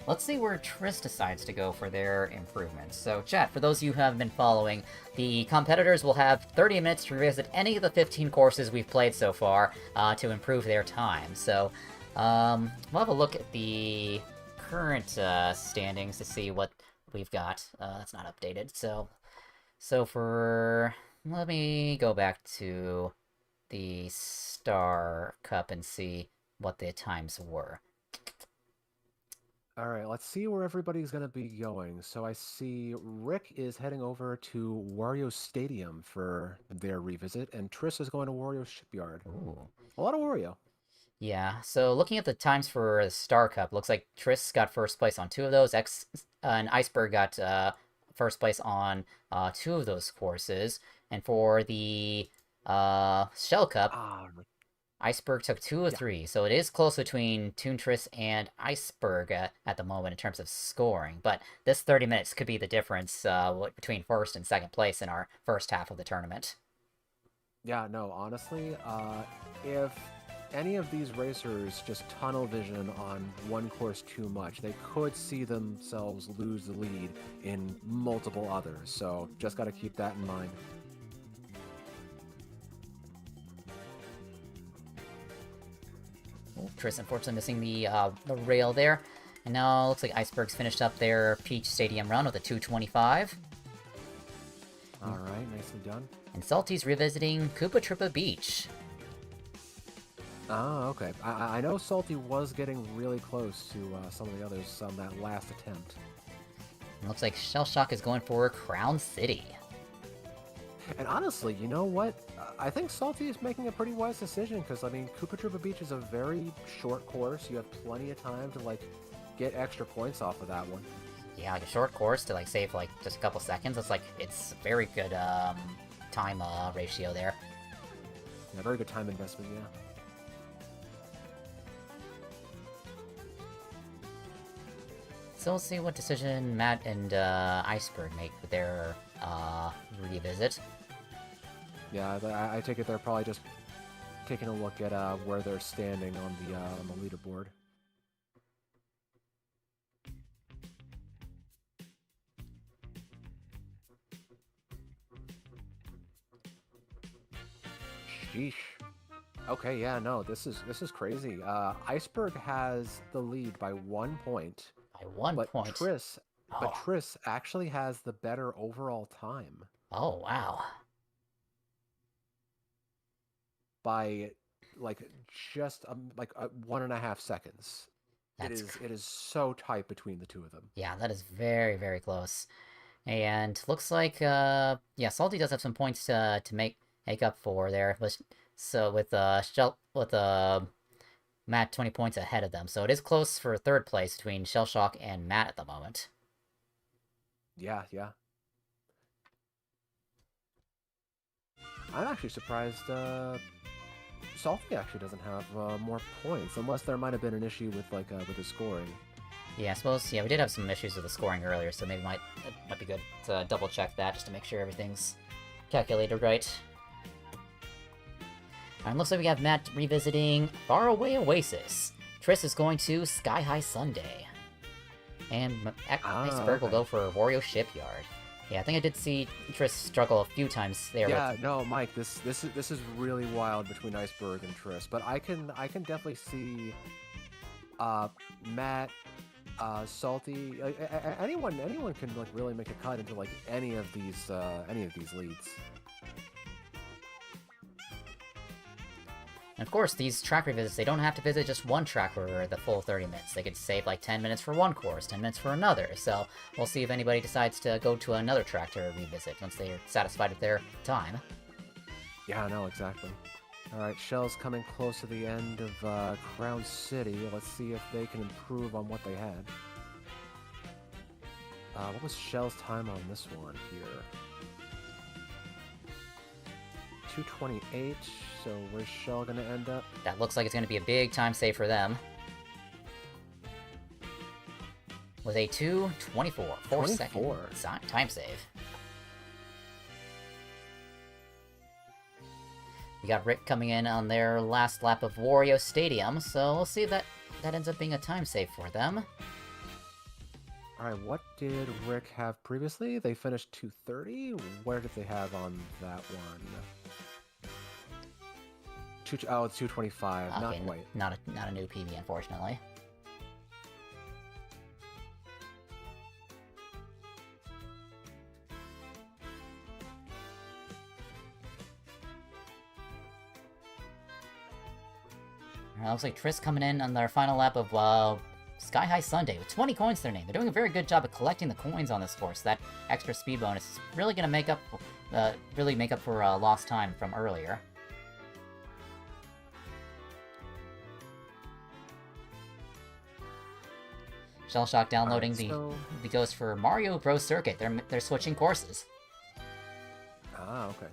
let's see where Triss decides to go for their improvements. So chat, for those of you who have been following, the competitors will have 30 minutes to revisit any of the 15 courses we've played so far to improve their time. So we'll have a look at the current standings to see what we've got. That's not updated. So for... let me go back to the Star Cup and see what the times were. All right, let's see where everybody's going to be going. So I see Rick is heading over to Wario Stadium for their revisit, and Triss is going to Wario Shipyard. Ooh. A lot of Wario. Yeah, so looking at the times for the Star Cup, looks like Triss got first place on 2 of those, and Iceberg got first place on 2 of those courses. And for the Shell Cup, Iceberg took 2 of 3, so it is close between Toon Triss and Iceberg at the moment in terms of scoring. But this 30 minutes could be the difference between first and second place in our first half of the tournament. Yeah, no, honestly, if any of these racers just tunnel vision on one course too much, they could see themselves lose the lead in multiple others. So just got to keep that in mind. Triss unfortunately missing the rail there. And now looks like Iceberg's finished up their Peach Stadium run with a 225. All right, nicely done. And Salty's revisiting Koopa Troopa Beach. Ah, okay. I know Salty was getting really close to some of the others on that last attempt. And looks like Shell Shock is going for Crown City. And honestly, you know what? I think Salty is making a pretty wise decision, because, I mean, Koopa Troopa Beach is a very short course. You have plenty of time to, like, get extra points off of that one. Yeah, like a short course to, like, save, like, just a couple seconds. It's very good time ratio there. Yeah, very good time investment, yeah. So we'll see what decision Matt and Iceberg make with their revisit. Yeah, I take it they're probably just taking a look at where they're standing on the leaderboard. Sheesh. Okay, yeah, no, this is crazy. Iceberg has the lead by 1 point. By 1 point. But Triss actually has the better overall time. Oh, wow. By like just like 1.5 seconds. It is so tight between the two of them. Yeah, that is very, very close. And looks like yeah, Salty does have some points to make up for there. So with Matt 20 points ahead of them. So it is close for third place between Shellshock and Matt at the moment. Yeah, yeah. I'm actually surprised Salty actually doesn't have more points, unless there might have been an issue with the scoring. Yeah, I suppose. Yeah, we did have some issues with the scoring earlier, so maybe it might be good to double check that just to make sure everything's calculated right. And looks like we have Matt revisiting Faraway Oasis. Triss is going to Sky High Sunday, and Iceberg will go for Wario Shipyard. Yeah, I think I did see Triss struggle a few times there. Yeah, no, Mike, this is really wild between Iceberg and Triss, but I can definitely see Matt, Salty, anyone can like really make a cut into like any of these leads. And of course, these track revisits, they don't have to visit just one track for the full 30 minutes. They could save like 10 minutes for one course, 10 minutes for another. So we'll see if anybody decides to go to another track to revisit once they're satisfied with their time. Yeah, no, exactly. All right, Shell's coming close to the end of Crown City. Let's see if they can improve on what they had. What was Shell's time on this one here? 2:28. So where's Shell gonna end up? That looks like it's going to be a big time save for them. With a 2:24, 4-second time save. We got Rick coming in on their last lap of Wario Stadium, so we'll see if that ends up being a time save for them. Alright, what did Rick have previously? They finished 2:30? Where did they have on that one? Oh, it's 2:25. Okay, not quite. Not a new PB, unfortunately. Looks like Triss coming in on their final lap of Sky High Sunday with 20 coins to their name. They're doing a very good job of collecting the coins on this course. That extra speed bonus is really going to make up for lost time from earlier. Shellshock downloading the Ghost for Mario Bros. Circuit. They're switching courses. Ah, okay.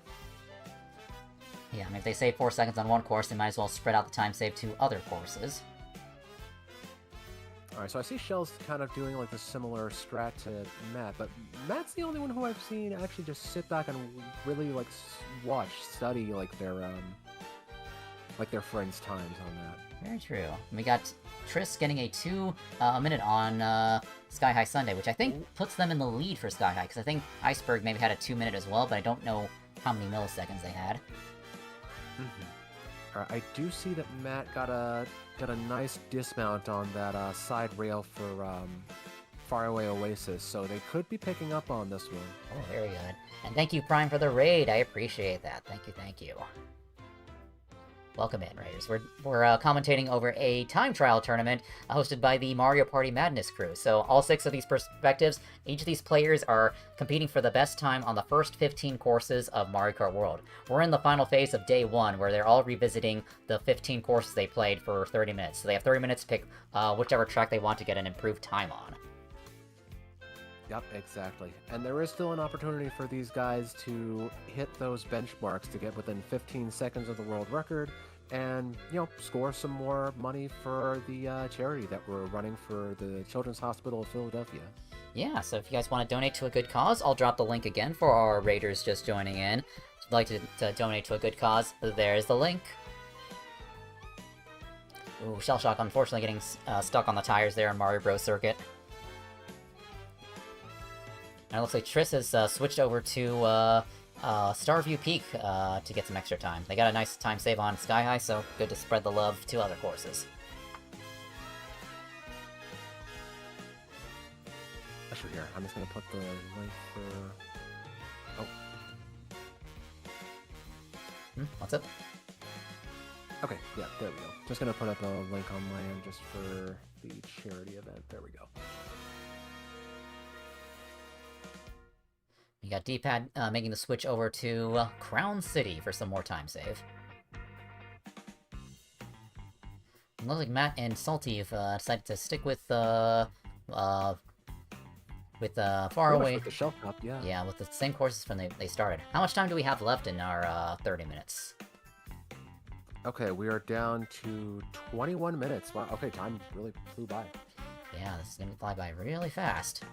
Yeah, I mean, if they save 4 seconds on one course, they might as well spread out the time save to other courses. Alright, so I see Shell's kind of doing like a similar strat to Matt, but Matt's the only one who I've seen actually just sit back and really like study like their friends' times on that. Very true. And we got Triss getting a 2 minute on Sky High Sunday, which I think puts them in the lead for Sky High, because I think Iceberg maybe had a 2 minute as well, but I don't know how many milliseconds they had. Alright, I do see that Matt got a nice dismount on that side rail for Faraway Oasis, so they could be picking up on this one. Oh, very good. And thank you, Prime, for the raid. I appreciate that. Thank you. Welcome in, Raiders. We're commentating over a time trial tournament hosted by the Mario Party Madness crew. So all 6 of these perspectives, each of these players are competing for the best time on the first 15 courses of Mario Kart World. We're in the final phase of day 1, where they're all revisiting the 15 courses they played for 30 minutes. So they have 30 minutes to pick whichever track they want to get an improved time on. Yep, exactly. And there is still an opportunity for these guys to hit those benchmarks to get within 15 seconds of the world record and, score some more money for the charity that we're running for the Children's Hospital of Philadelphia. Yeah, so if you guys want to donate to a good cause, I'll drop the link again for our Raiders just joining in. If you'd like to donate to a good cause, there's the link. Ooh, Shell Shock unfortunately getting stuck on the tires there in Mario Bros. Circuit. And it looks like Triss has switched over to Starview Peak to get some extra time. They got a nice time save on Sky High, so good to spread the love to other courses. Actually, here, I'm just gonna put the link for. Oh, What's up? okay, yeah, there we go. Just gonna put up a link on my end just for the charity event. There we go. You got D-Pad making the switch over to Crown City for some more time save. It looks like Matt and Salty have decided to stick with Far Pretty much Away. with the shelf cup, yeah. Yeah, with the same courses from they started. How much time do we have left in our 30 minutes? Okay, we are down to 21 minutes. Wow, okay, time really flew by. Yeah, this is gonna fly by really fast.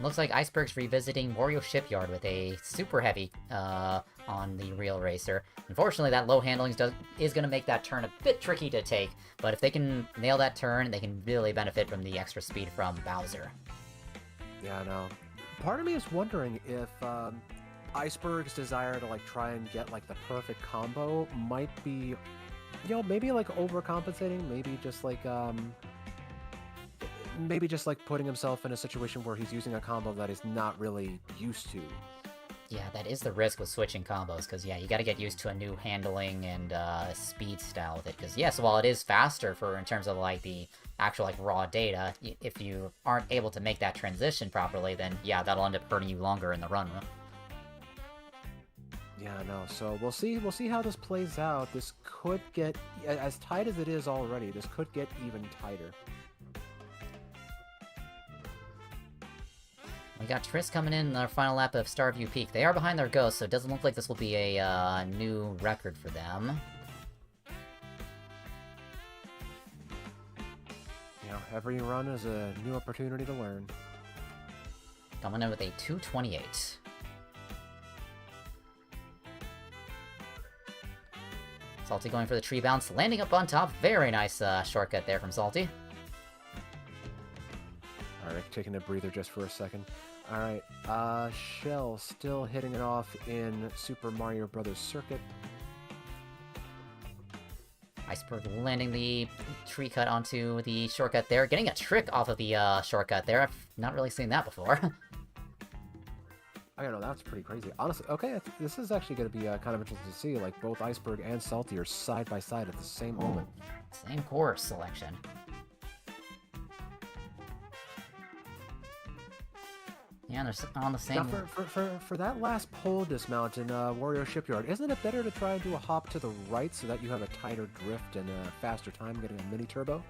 Looks like Iceberg's revisiting Wario Shipyard with a super heavy on the Real Racer. Unfortunately, that low handling is going to make that turn a bit tricky to take, but if they can nail that turn, they can really benefit from the extra speed from Bowser. Yeah, I know. Part of me is wondering if Iceberg's desire to like try and get like the perfect combo might be, maybe like overcompensating, maybe just like putting himself in a situation where he's using a combo that he's not really used to. Yeah, that is the risk with switching combos, because yeah, you gotta get used to a new handling and speed style with it, because yes, while it is faster in terms of like the actual like raw data, if you aren't able to make that transition properly, then yeah, that'll end up hurting you longer in the run. Yeah, I know. So we'll see how this plays out. This could get, as tight as it is already, this could get even tighter. We got Triss coming in their final lap of Starview Peak. They are behind their Ghost, so it doesn't look like this will be a new record for them. Every run is a new opportunity to learn. Coming in with a 228. Salty going for the tree bounce, landing up on top. Very nice shortcut there from Salty. Alright, taking a breather just for a second. Alright, Shell still hitting it off in Super Mario Bros. Circuit. Iceberg landing the tree cut onto the shortcut there. Getting a trick off of the shortcut there. I've not really seen that before. I don't know, that's pretty crazy. Honestly, okay, this is actually going to be kind of interesting to see. Like, both Iceberg and Salty are side by side at the same moment. Same course selection. Yeah, they're on the same... Now, for that last pole dismount in Wario Shipyard, isn't it better to try and do a hop to the right so that you have a tighter drift and a faster time getting a mini turbo?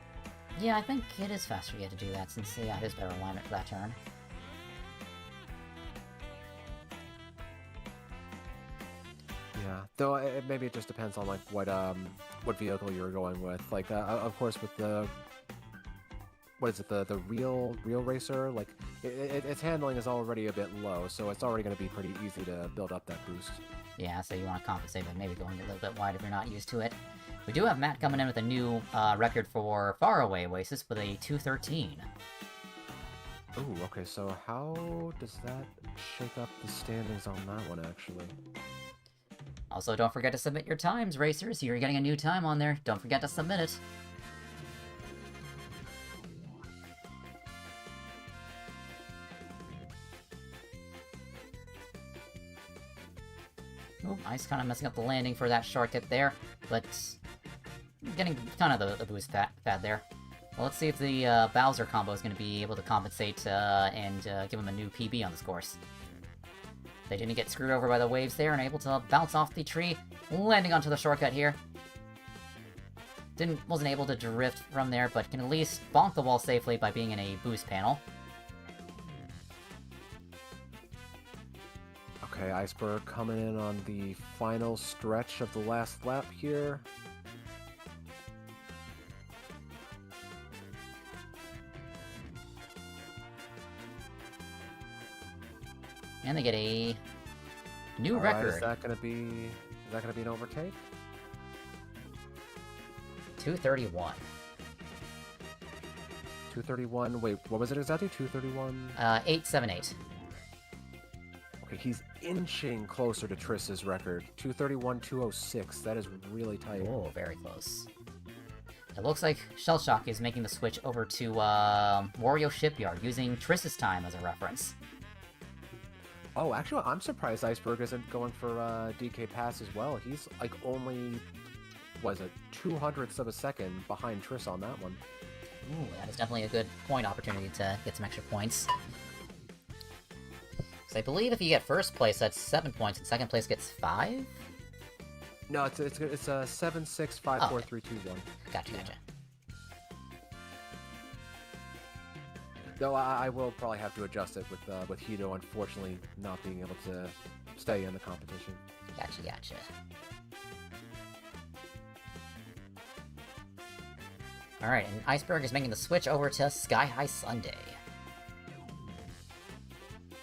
Yeah, I think it is faster yet to do that, since, yeah, it is better alignment for that turn. Yeah, though maybe it just depends on like what vehicle you're going with. Like, of course, with the what is it, the real racer? Like, its handling is already a bit low, so it's already going to be pretty easy to build up that boost. Yeah, so you want to compensate by maybe going a little bit wide if you're not used to it. We do have Matt coming in with a new record for Faraway Oasis with a 213. Ooh, okay, so how does that shake up the standings on that one, actually? Also, don't forget to submit your times, racers. You're getting a new time on there. Don't forget to submit it. Oh, Ice kind of messing up the landing for that shortcut there, but getting kind of the boost pad there. Well, let's see if the Bowser combo is going to be able to compensate and give him a new PB on this course. They didn't get screwed over by the waves there and able to bounce off the tree, landing onto the shortcut here. Wasn't able to drift from there, but can at least bonk the wall safely by being in a boost panel. Okay, Iceberg coming in on the final stretch of the last lap here. And they get a new All right, record. is that gonna be an overtake? 231. 231. Wait, what was it exactly? 231. 878. Okay, he's inching closer to Triss's record. 231, 206. That is really tight. Oh, very close. It looks like Shellshock is making the switch over to Wario Shipyard, using Triss's time as a reference. Oh, actually, I'm surprised Iceberg isn't going for DK Pass as well. He's like only, was it 200ths of a second behind Triss on that one. Ooh, that is definitely a good point opportunity to get some extra points. So I believe if you get first place, that's 7 points, and second place gets 5? No, it's a 7, 6, 5, 4, 3, 2, 1. Gotcha. Though I will probably have to adjust it with Hito unfortunately not being able to stay in the competition. Gotcha. Alright, and Iceberg is making the switch over to Sky High Sunday.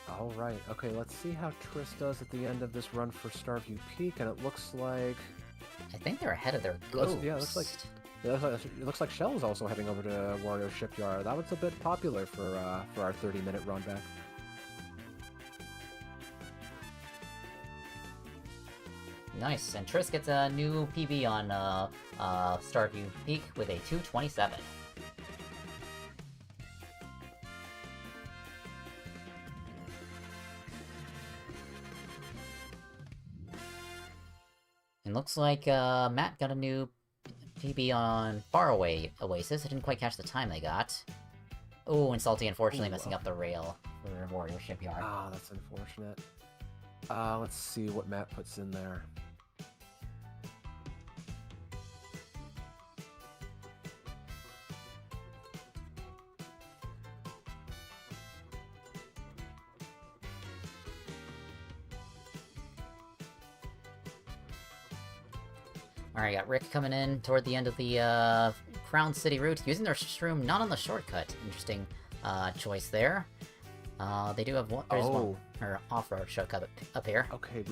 Alright, okay, let's see how Triss does at the end of this run for Starview Peak, and it looks like... I think they're ahead of their ghost. It looks like Shell's also heading over to Wario Shipyard. That was a bit popular for our 30-minute run back. Nice, and Triss gets a new PB on Starview Peak with a 227. And looks like Matt got a new PB on Faraway Oasis. I didn't quite catch the time they got. Oh, and Salty unfortunately messing up the rail for Wario Shipyard. Ah, that's unfortunate. Let's see what Matt puts in there. Alright, got Rick coming in toward the end of the Crown City route, using their shroom not on the shortcut. Interesting choice there. They do have one, or off-road shortcut up here. Okay,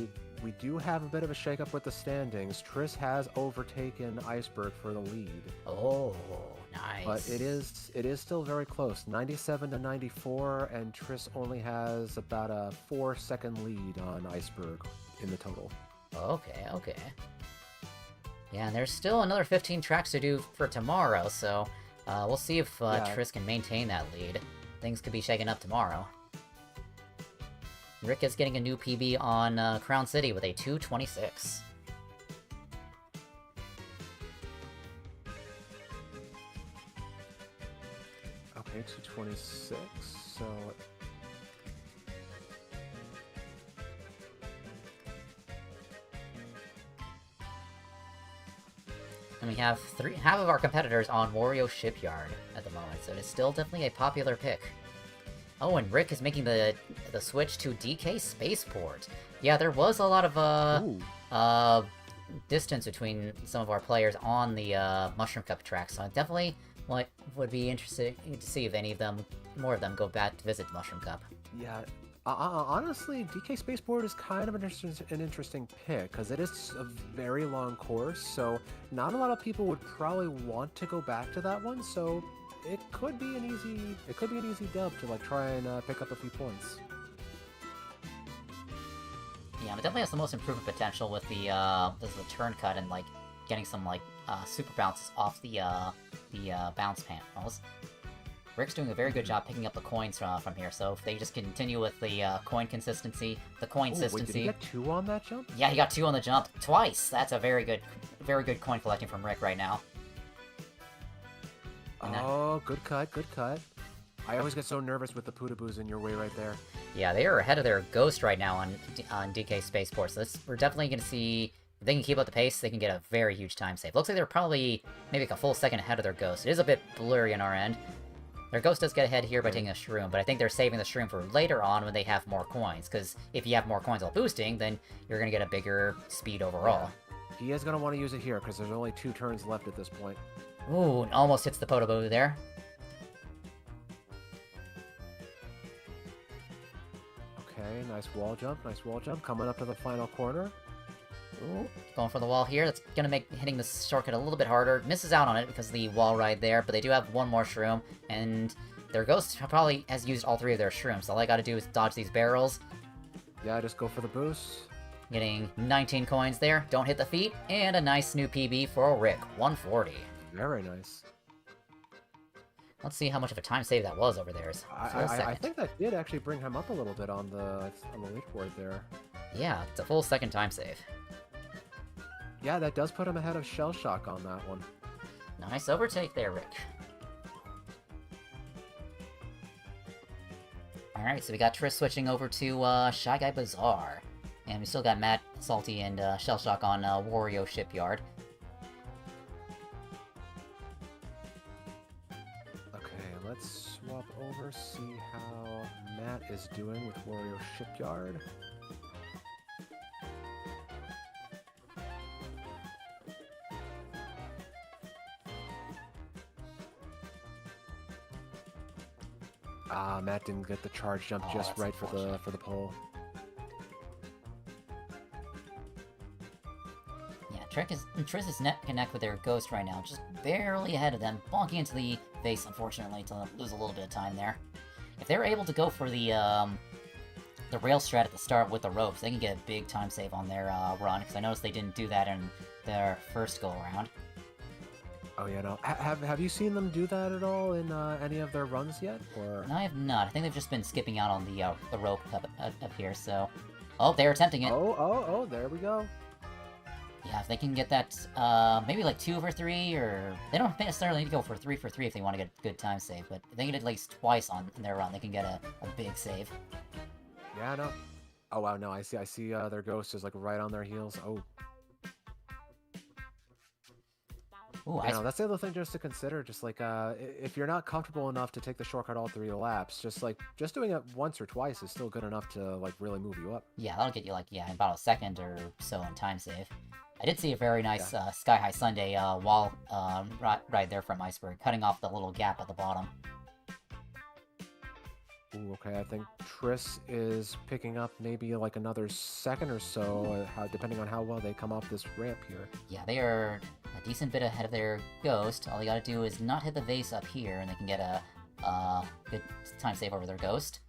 we do have a bit of a shakeup with the standings. Triss has overtaken Iceberg for the lead. Oh, nice. But it is still very close, 97 to 94, and Triss only has about a 4-second lead on Iceberg in the total. Okay. Yeah, and there's still another 15 tracks to do for tomorrow, so we'll see if Triss can maintain that lead. Things could be shaken up tomorrow. Rick is getting a new PB on Crown City with a 226. Okay, 226, so... And we have half of our competitors on Wario Shipyard at the moment, so it is still definitely a popular pick. Oh, and Rick is making the switch to DK Spaceport. Yeah, there was a lot of distance between some of our players on the Mushroom Cup track, so I definitely would be interested to see if more of them go back to visit Mushroom Cup. Yeah, honestly, DK Spaceport is kind of an interesting pick, because it is a very long course, so not a lot of people would probably want to go back to that one, so it could be an easy dub to like try and pick up a few points. Yeah, it definitely has the most improvement potential with the turn cut and like getting some like super bounces off the bounce panels. Rick's doing a very good job picking up the coins from here, so if they just continue with the coin consistency, Wait, did he get 2 on that jump? Yeah, he got 2 on the jump twice. That's a very good coin collecting from Rick right now. Oh, good cut. I always get so nervous with the Pootaboos in your way right there. Yeah, they are ahead of their Ghost right now on DK Spaceport, so we're definitely going to see, if they can keep up the pace, they can get a very huge time save. Looks like they're probably maybe like a full second ahead of their Ghost. It is a bit blurry on our end. Their Ghost does get ahead here by taking a Shroom, but I think they're saving the Shroom for later on when they have more coins, because if you have more coins while boosting, then you're going to get a bigger speed overall. Yeah. He is going to want to use it here, because there's only 2 turns left at this point. Ooh, and almost hits the Potabo there. Okay, nice wall jump, coming up to the final corner. Ooh, going for the wall here. That's gonna make hitting this shortcut a little bit harder. Misses out on it because of the wall ride there, but they do have one more shroom, and their ghost probably has used all 3 of their shrooms. So all I gotta do is dodge these barrels. Yeah, just go for the boost. Getting 19 coins there. Don't hit the feet, and a nice new PB for Rick, 140. Very nice. Let's see how much of a time save that was over there. I think that did actually bring him up a little bit on the leaderboard there. Yeah, it's a full second time save. Yeah, that does put him ahead of Shell Shock on that one. Nice overtake there, Rick. Alright, so we got Triss switching over to Shy Guy Bazaar. And we still got Matt, Salty, and Shell Shock on Wario Shipyard. Okay, let's swap over, see how Matt is doing with Wario Shipyard. Matt didn't get the charge jump just right for the pole. Yeah, Triss is net connect with their ghost right now, just barely ahead of them, bonking into the vase, unfortunately, to lose a little bit of time there. If they're able to go for the rail strat at the start with the ropes, they can get a big time save on their run, because I noticed they didn't do that in their first go-around. Oh yeah, no. Have you seen them do that at all in any of their runs yet? Or No, I have not. I think they've just been skipping out on the rope up here, so... Oh, they're attempting it. Oh, there we go. Yeah, if they can get that, maybe like 2 for 3, or... They don't necessarily need to go for 3 for 3 if they want to get a good time save, but if they get it at least twice in their run, they can get a big save. Yeah, no. Oh wow, no, I see their ghost is like right on their heels. Oh. Ooh, You know, that's the other thing just to consider, just like, if you're not comfortable enough to take the shortcut all 3 laps, just doing it once or twice is still good enough to, like, really move you up. Yeah, that'll get you, like, about a second or so in time save. I did see a very nice Sky High Sunday wall ride there from Iceberg, cutting off the little gap at the bottom. Ooh, okay, I think Triss is picking up maybe, like, another second or so, depending on how well they come off this ramp here. Yeah, they are a decent bit ahead of their ghost. All they gotta do is not hit the vase up here, and they can get a good time save over their ghost.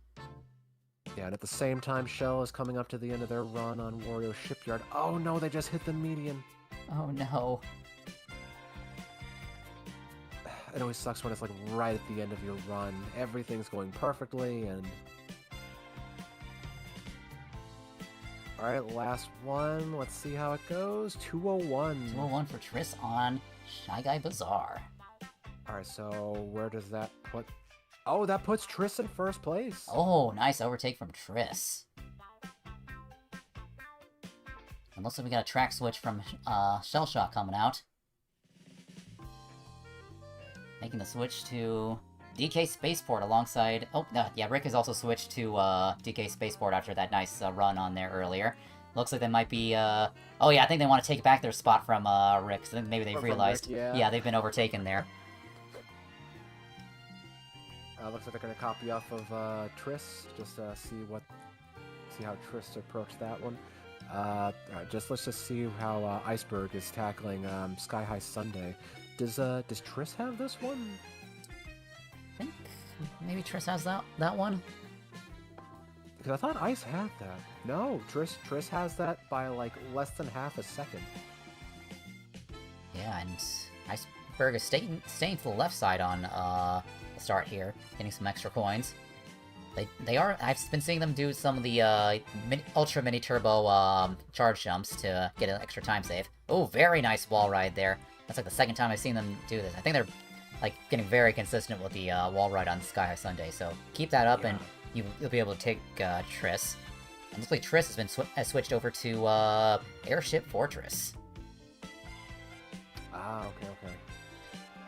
Yeah, and at the same time, Shell is coming up to the end of their run on Wario Shipyard. Oh no, they just hit the median. Oh no. It always sucks when it's like right at the end of your run. Everything's going perfectly, and... Alright, last one. Let's see how it goes. 201. 201 for Triss on Shy Guy Bazaar. Alright, so where does that put... Oh, that puts Triss in first place. Oh, nice overtake from Triss. And looks like we got a track switch from Shell Shock coming out. Making the switch to DK Spaceport alongside... Oh, no, yeah, Rick has also switched to DK Spaceport after that nice run on there earlier. Looks like they might be... Oh, yeah, I think they want to take back their spot from Rick, so I think maybe they've realized... Rick, yeah, they've been overtaken there. Looks like they're going to copy off of Triss, just see how Triss approached that one. Alright, let's just see how Iceberg is tackling Sky High Sunday. Does Triss have this one? I think maybe Triss has that one. Because I thought Ice had that. No, Triss has that by like less than half a second. Yeah, and Iceberg is staying to the left side on the start here, getting some extra coins. They are. I've been seeing them do some of the ultra mini turbo charge jumps to get an extra time save. Oh, very nice wall ride there. That's like the second time I've seen them do this. I think they're like getting very consistent with the wall ride on Sky High Sunday. So keep that up, and you'll be able to take Triss. And looks like Triss has switched over to Airship Fortress. Ah, okay.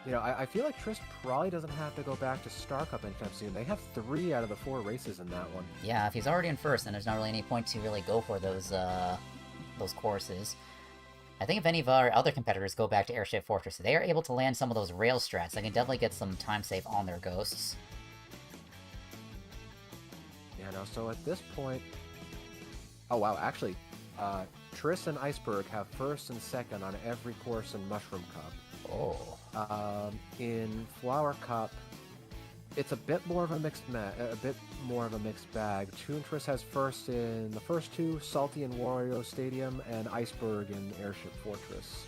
You know, I feel like Triss probably doesn't have to go back to Star Cup anytime soon. They have 3 out of the 4 races in that one. Yeah, if he's already in first, then there's not really any point to really go for those courses. I think if any of our other competitors go back to Airship Fortress, they are able to land some of those rail strats. They can definitely get some time save on their ghosts. Yeah, no, so at this point... Oh, wow, actually, Triss and Iceberg have first and second on every course in Mushroom Cup. Oh. In Flower Cup, it's a bit more of a mixed bag. Toon Triss has first in the first two, Salty in Wario Stadium, and Iceberg in Airship Fortress.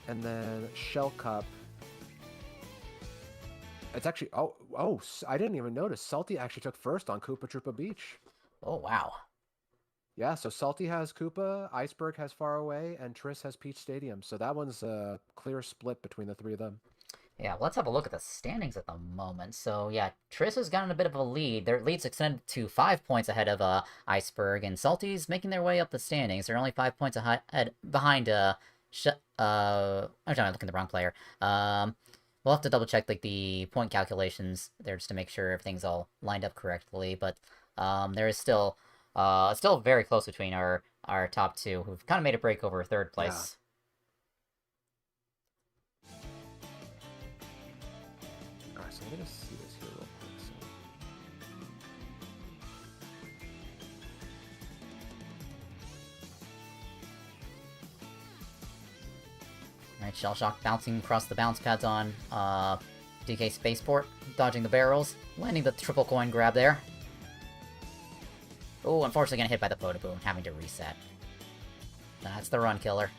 And then Shell Cup. It's actually I didn't even notice. Salty actually took first on Koopa Troopa Beach. Oh, wow. Yeah, so Salty has Koopa, Iceberg has Far Away, and Triss has Peach Stadium. So that one's a clear split between the three of them. Yeah, let's have a look at the standings at the moment. So, yeah, Triss has gotten a bit of a lead. Their lead's extended to 5 points ahead of Iceberg, and Salty's making their way up the standings. They're only 5 points behind, I'm sorry, I'm looking at the wrong player. We'll have to double-check, like, the point calculations there just to make sure everything's all lined up correctly, but there is still very close between our top two, who've kind of made a break over third place. Alright, so I'm gonna see this here real quick. Alright, Shell Shock bouncing across the bounce pads on DK Spaceport, dodging the barrels, landing the triple coin grab there. Oh, unfortunately getting hit by the Photoboom, having to reset. That's the run killer.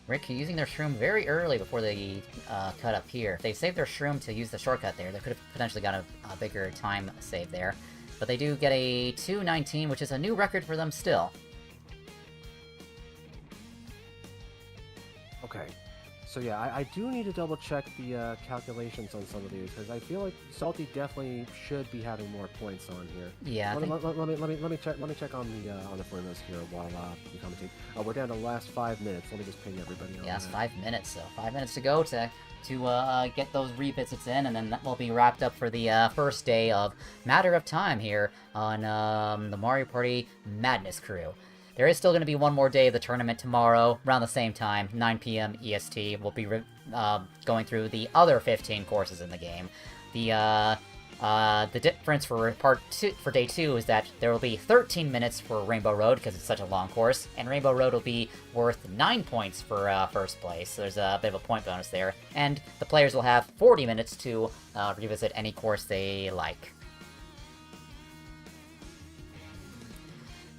Rick using their shroom very early before they cut up here. If they saved their shroom to use the shortcut there, they could have potentially got a bigger time save there. But they do get a 2:19, which is a new record for them still. Okay, so yeah, I do need to double check the calculations on some of these because I feel like Salty definitely should be having more points on here. Yeah. Let me check on the formulas here while you commentate. We're down to the last 5 minutes. Let me just ping everybody on Yeah, it's that. 5 minutes, so 5 minutes to go to get those revisits in, and then that will be wrapped up for the first day of Matter of Time here on the Mario Party Madness Crew. There is still going to be one more day of the tournament tomorrow, around the same time, 9 p.m. EST. We'll be going through the other 15 courses in the game. The difference for day 2 is that there will be 13 minutes for Rainbow Road because it's such a long course, and Rainbow Road will be worth 9 points for first place. So there's a bit of a point bonus there, and the players will have 40 minutes to revisit any course they like.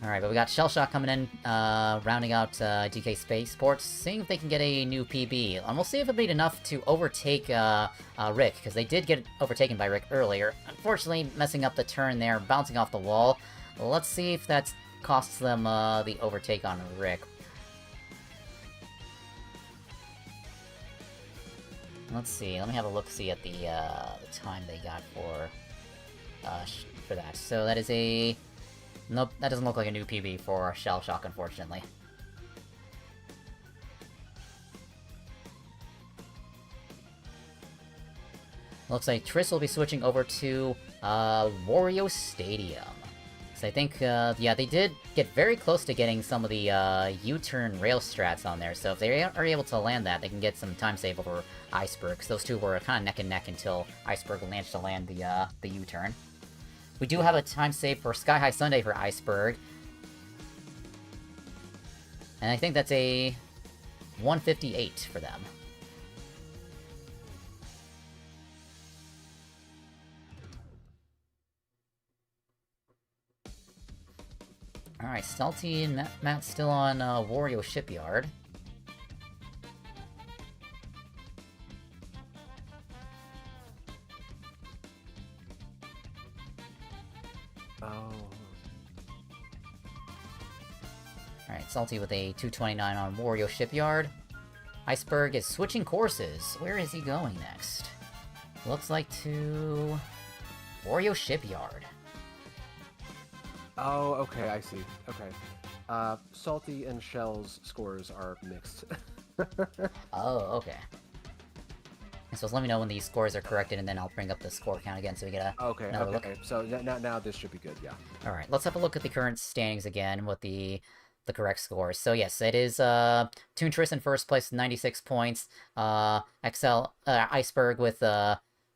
Alright, but we got Shell Shock coming in, rounding out DK Spaceports, seeing if they can get a new PB. And we'll see if it'll be enough to overtake Rick, because they did get overtaken by Rick earlier. Unfortunately, messing up the turn there, bouncing off the wall. Let's see if that costs them the overtake on Rick. Let's see, let me have a look-see at the time they got for that. So that is a... Nope, that doesn't look like a new PB for Shell Shock, unfortunately. Looks like Triss will be switching over to Wario Stadium. So I think, yeah, they did get very close to getting some of the U-turn rail strats on there. So if they are able to land that, they can get some time save over Iceberg. Because those two were kind of neck and neck until Iceberg managed to land the U-turn. We do have a time save for Sky High Sunday for Iceberg. And I think that's a 158 for them. Alright, Salty and Matt still on Wario Shipyard. Alright, Salty with a 229 on Wario Shipyard. Iceberg is switching courses. Where is he going next? Looks like to... Wario Shipyard. Oh, okay, I see. Okay. Salty and Shell's scores are mixed. Oh, okay. So let me know when these scores are corrected, and then I'll bring up the score count again so we get a... Okay, another look. okay. So now this should be good, yeah. Alright, let's have a look at the current standings again with the correct scores. So yes, it is Toontress in first place with 96 points, Iceberg with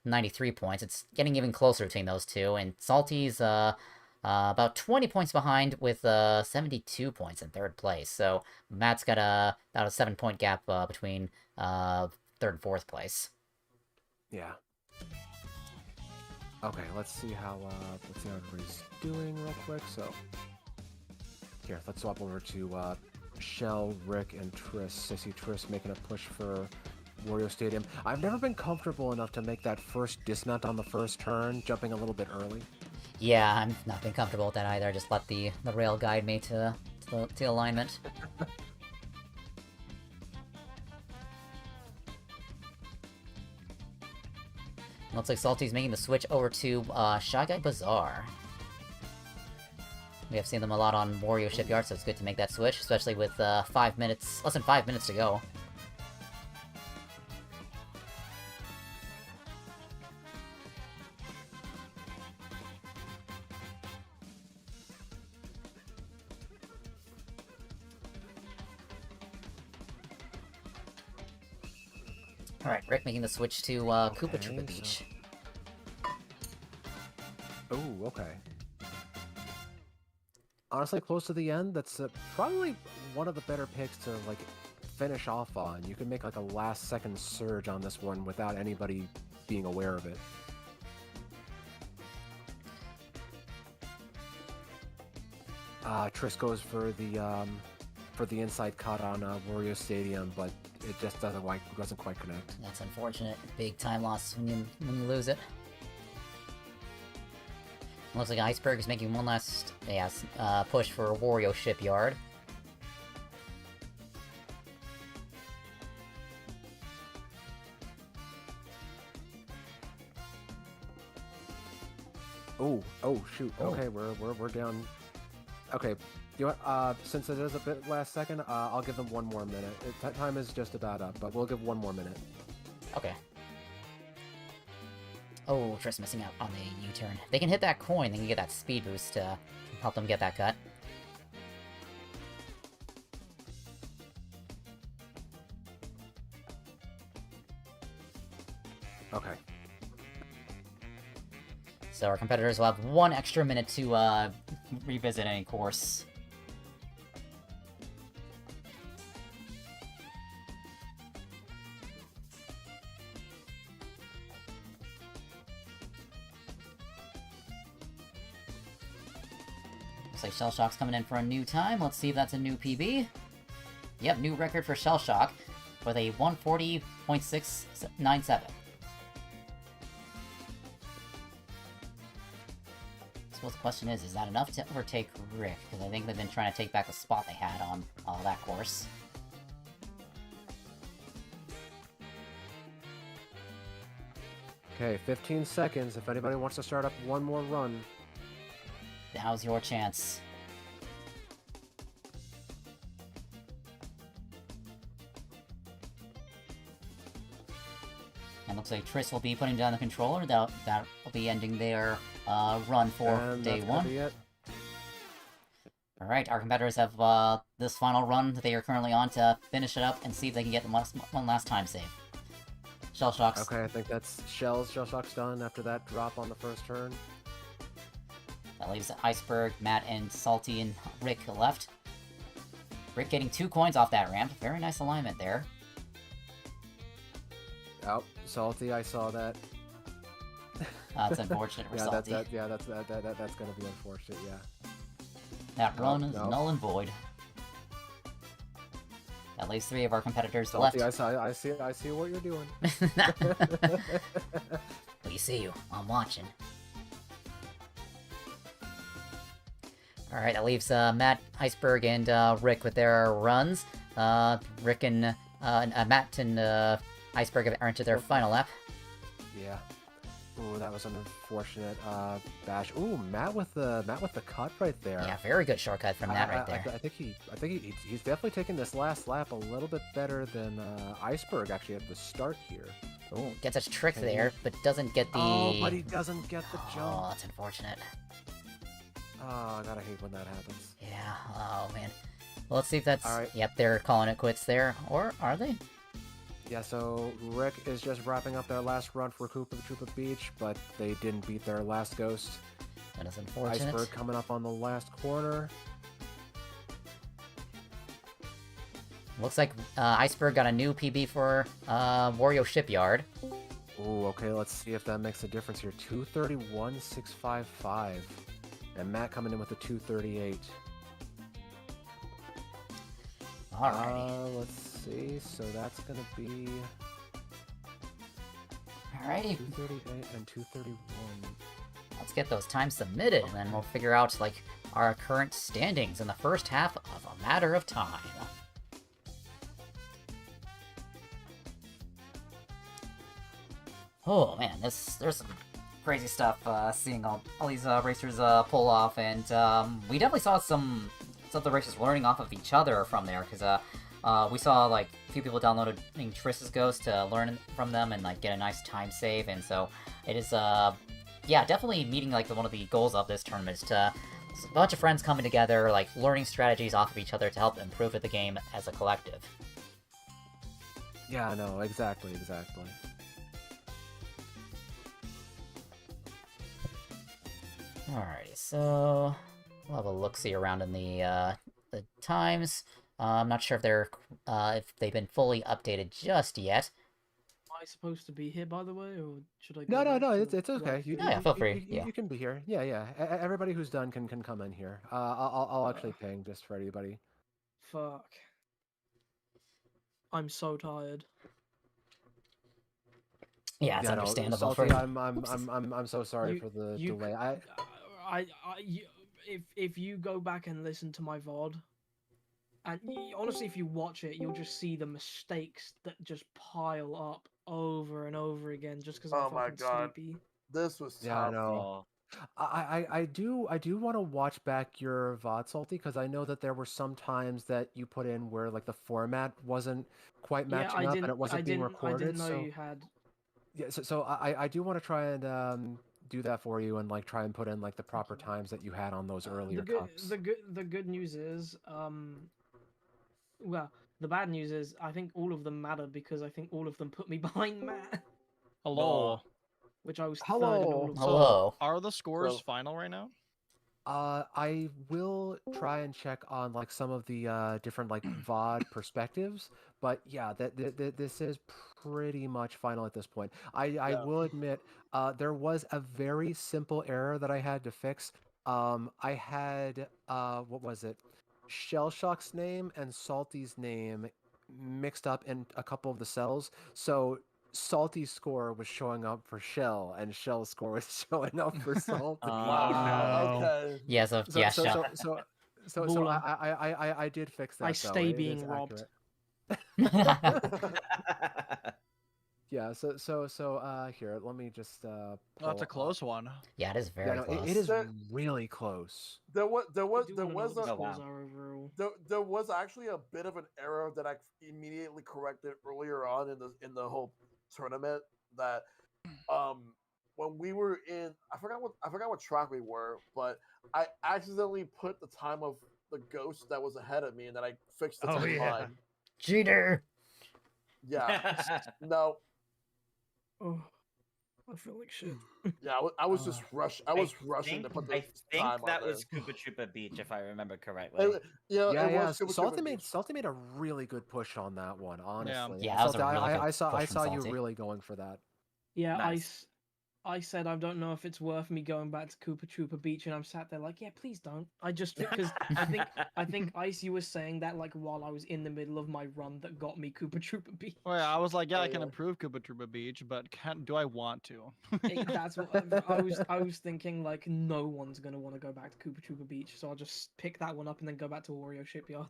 93 points. It's getting even closer between those two, and Salty's about 20 points behind with 72 points in third place. So Matt's got about a 7-point gap between third and fourth place. Yeah. Okay, let's see how everybody's doing real quick. So here, let's swap over to Shell, Rick, and Triss. I see Triss making a push for Wario Stadium. I've never been comfortable enough to make that first dismount on the first turn, jumping a little bit early. Yeah, I'm not been comfortable with that either. I just let the rail guide me to alignment. Looks like Salty's making the switch over to Shy Guy Bazaar. We have seen them a lot on Wario Shipyard, so it's good to make that switch, especially with less than 5 minutes to go. Alright, Rick making the switch to Koopa Troopa Beach. Oh, okay. Honestly, close to the end, that's probably one of the better picks to like finish off on. You can make like a last-second surge on this one without anybody being aware of it. Triss goes for the inside cut on Wario Stadium, but it just doesn't quite connect. That's unfortunate. Big time loss when you lose it. Looks like Iceberg is making one last push for Wario Shipyard. Oh shoot. Okay, we're down. Okay, you know what? Since it is a bit last second, I'll give them one more minute. Time is just about up, but we'll give one more minute. Okay. Oh, Triss missing out on the U-turn. They can hit that coin, they can get that speed boost to help them get that cut. Okay. So our competitors will have 1 extra minute to revisit any course. Looks like Shellshock's coming in for a new time. Let's see if that's a new PB. Yep, new record for Shellshock with a 140.697. Well, the question is that enough to overtake Rick? Because I think they've been trying to take back the spot they had on that course. Okay, 15 seconds. If anybody wants to start up one more run. Now's your chance. And looks like Triss will be putting down the controller. That will be ending their run for And day that's gonna 1. be it. Alright, our competitors have this final run that they are currently on to finish it up and see if they can get one last time save. Shellshock's. Okay, I think that's Shellshock's done after that drop on the first turn. That leaves Iceberg, Matt, and Salty, and Rick left. Rick getting 2 coins off that ramp. Very nice alignment there. Oh, Salty, I saw that. That's unfortunate for Yeah, Salty. that's gonna be unfortunate. Yeah. That run is no. null and void. At least 3 of our competitors Salty, left. I see what you're doing. We see you. I'm watching. Alright, that leaves Matt, Iceberg, and Rick with their runs. Rick and Matt and Iceberg have entered their final lap. Yeah. Ooh, that was an unfortunate bash. Ooh, Matt with the cut right there. Yeah, very good shortcut from that right there. I think he's definitely taking this last lap a little bit better than Iceberg actually at the start here. Ooh, gets a trick Okay. there, but doesn't get the... Oh, but he doesn't get the Oh, jump. that's unfortunate. Oh, I gotta hate when that happens. Yeah, oh man. Well, let's see if that's... Alright. Yep, they're calling it quits there. Or are they? Yeah, so Rick is just wrapping up their last run for Koopa Troopa Beach, but they didn't beat their last ghost. That is unfortunate. Iceberg coming up on the last corner. Looks like Iceberg got a new PB for Wario Shipyard. Ooh, okay, let's see if that makes a difference here. 231.655. And Matt coming in with a 238. Alrighty. Let's see. So that's gonna be Alrighty. 238 and 231. Let's get those times submitted, and then we'll figure out, like, our current standings in the first half of A Matter of Time. Oh man, there's some crazy stuff seeing all these racers pull off, and we definitely saw some of the racers learning off of each other from there, because we saw like a few people downloading Triss's Ghost to learn from them and like get a nice time save, and so it is yeah, definitely meeting like one of the goals of this tournament is to a bunch of friends coming together, like learning strategies off of each other to help improve the game as a collective. Yeah, no, exactly. Alrighty, so we'll have a look-see around in the times. I'm not sure if they've been fully updated just yet. Am I supposed to be here, by the way, or should I? No, go no, back no. to It's okay. live You, stream? Yeah, feel free, You, yeah. you can be here. Yeah. Everybody who's done can come in here. I'll actually ping just for anybody. Fuck. I'm so tired. Yeah, it's Yeah, no, understandable. Salty, For... I'm so sorry You- for the you delay. If you go back and listen to my VOD, and honestly, if you watch it, you'll just see the mistakes that just pile up over and over again just because I'm Oh my fucking God. sleepy. This was tough. Yeah, I know. I do want to watch back your VOD, Salty, because I know that there were some times that you put in where like the format wasn't quite matching up and it wasn't being recorded. I didn't know so you had. yeah, so I do want to try and do that for you and like try and put in like the proper times that you had on those earlier cups. The good news is, well, the bad news is I think all of them matter because I think all of them put me behind Matt, Hello. which I was third in all of them. Hello. Are the scores So- final right now? I will try and check on like some of the different like VOD perspectives, but yeah, this is pretty much final at this point. I Yeah. will admit, there was a very simple error that I had to fix. I had what was it? Shell Shock's name and Salty's name mixed up in a couple of the cells, so Salty's score was showing up for Shell, and Shell's score was showing up for Salty. Wow. no. Okay. Yeah, so So, yeah, so, sure. so Baller. I did fix that. I though. stay It being is robbed. accurate. Yeah. Here, let me just. That's pull a up. close one. Yeah, it is very Yeah, no, close. it is That- really close. There was I do wanna know what the Oh, scores wow. are overall. there was actually a bit of an error that I immediately corrected earlier on in the whole tournament. That when we were in, I forgot what track we were, but I accidentally put the time of the ghost that was ahead of me, and then I fixed the Oh, time yeah. behind. Cheater! Yeah, no, Oh, I feel like shit. yeah, I was just rushing. I was rushing to put the I think time that on was there. Koopa Troopa Beach, if I remember correctly. Yeah, Yeah, it yeah. was Super Salty Troopa made Beach. Salty made a really good push on that one. Honestly. Yeah, that was a Salty, really good I saw push from saw you Salty. really going for that. Yeah, Nice. I said I don't know if it's worth me going back to Koopa Troopa Beach, and I'm sat there like, yeah, please don't. I just because I think Ice, you was saying that like while I was in the middle of my run that got me Koopa Troopa Beach. Well, yeah, I was like, yeah, I can Yeah. improve Koopa Troopa Beach, but do I want to? That's what I was thinking. Like, no one's gonna want to go back to Koopa Troopa Beach, so I'll just pick that one up and then go back to Wario Shipyard.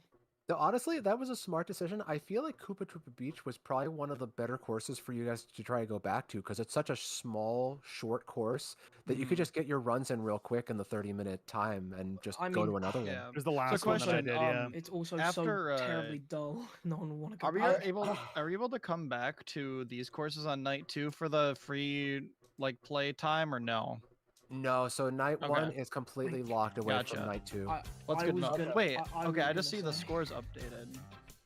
No, honestly, that was a smart decision. I feel like Koopa Troopa Beach was probably one of the better courses for you guys to try to go back to because it's such a small, short course that you could just get your runs in real quick in the 30-minute time and just I go mean, to another one. Yeah. It was the So last one that I question, did. Yeah. it's also after, so terribly dull. No one will want to go Are we back. able to come back to these courses on night 2 for the free like play time or no? No, so night Okay. one is completely locked away from Gotcha. night 2. Let's I good was enough. gonna- Wait, I okay, was I just see gonna the say- scores updated.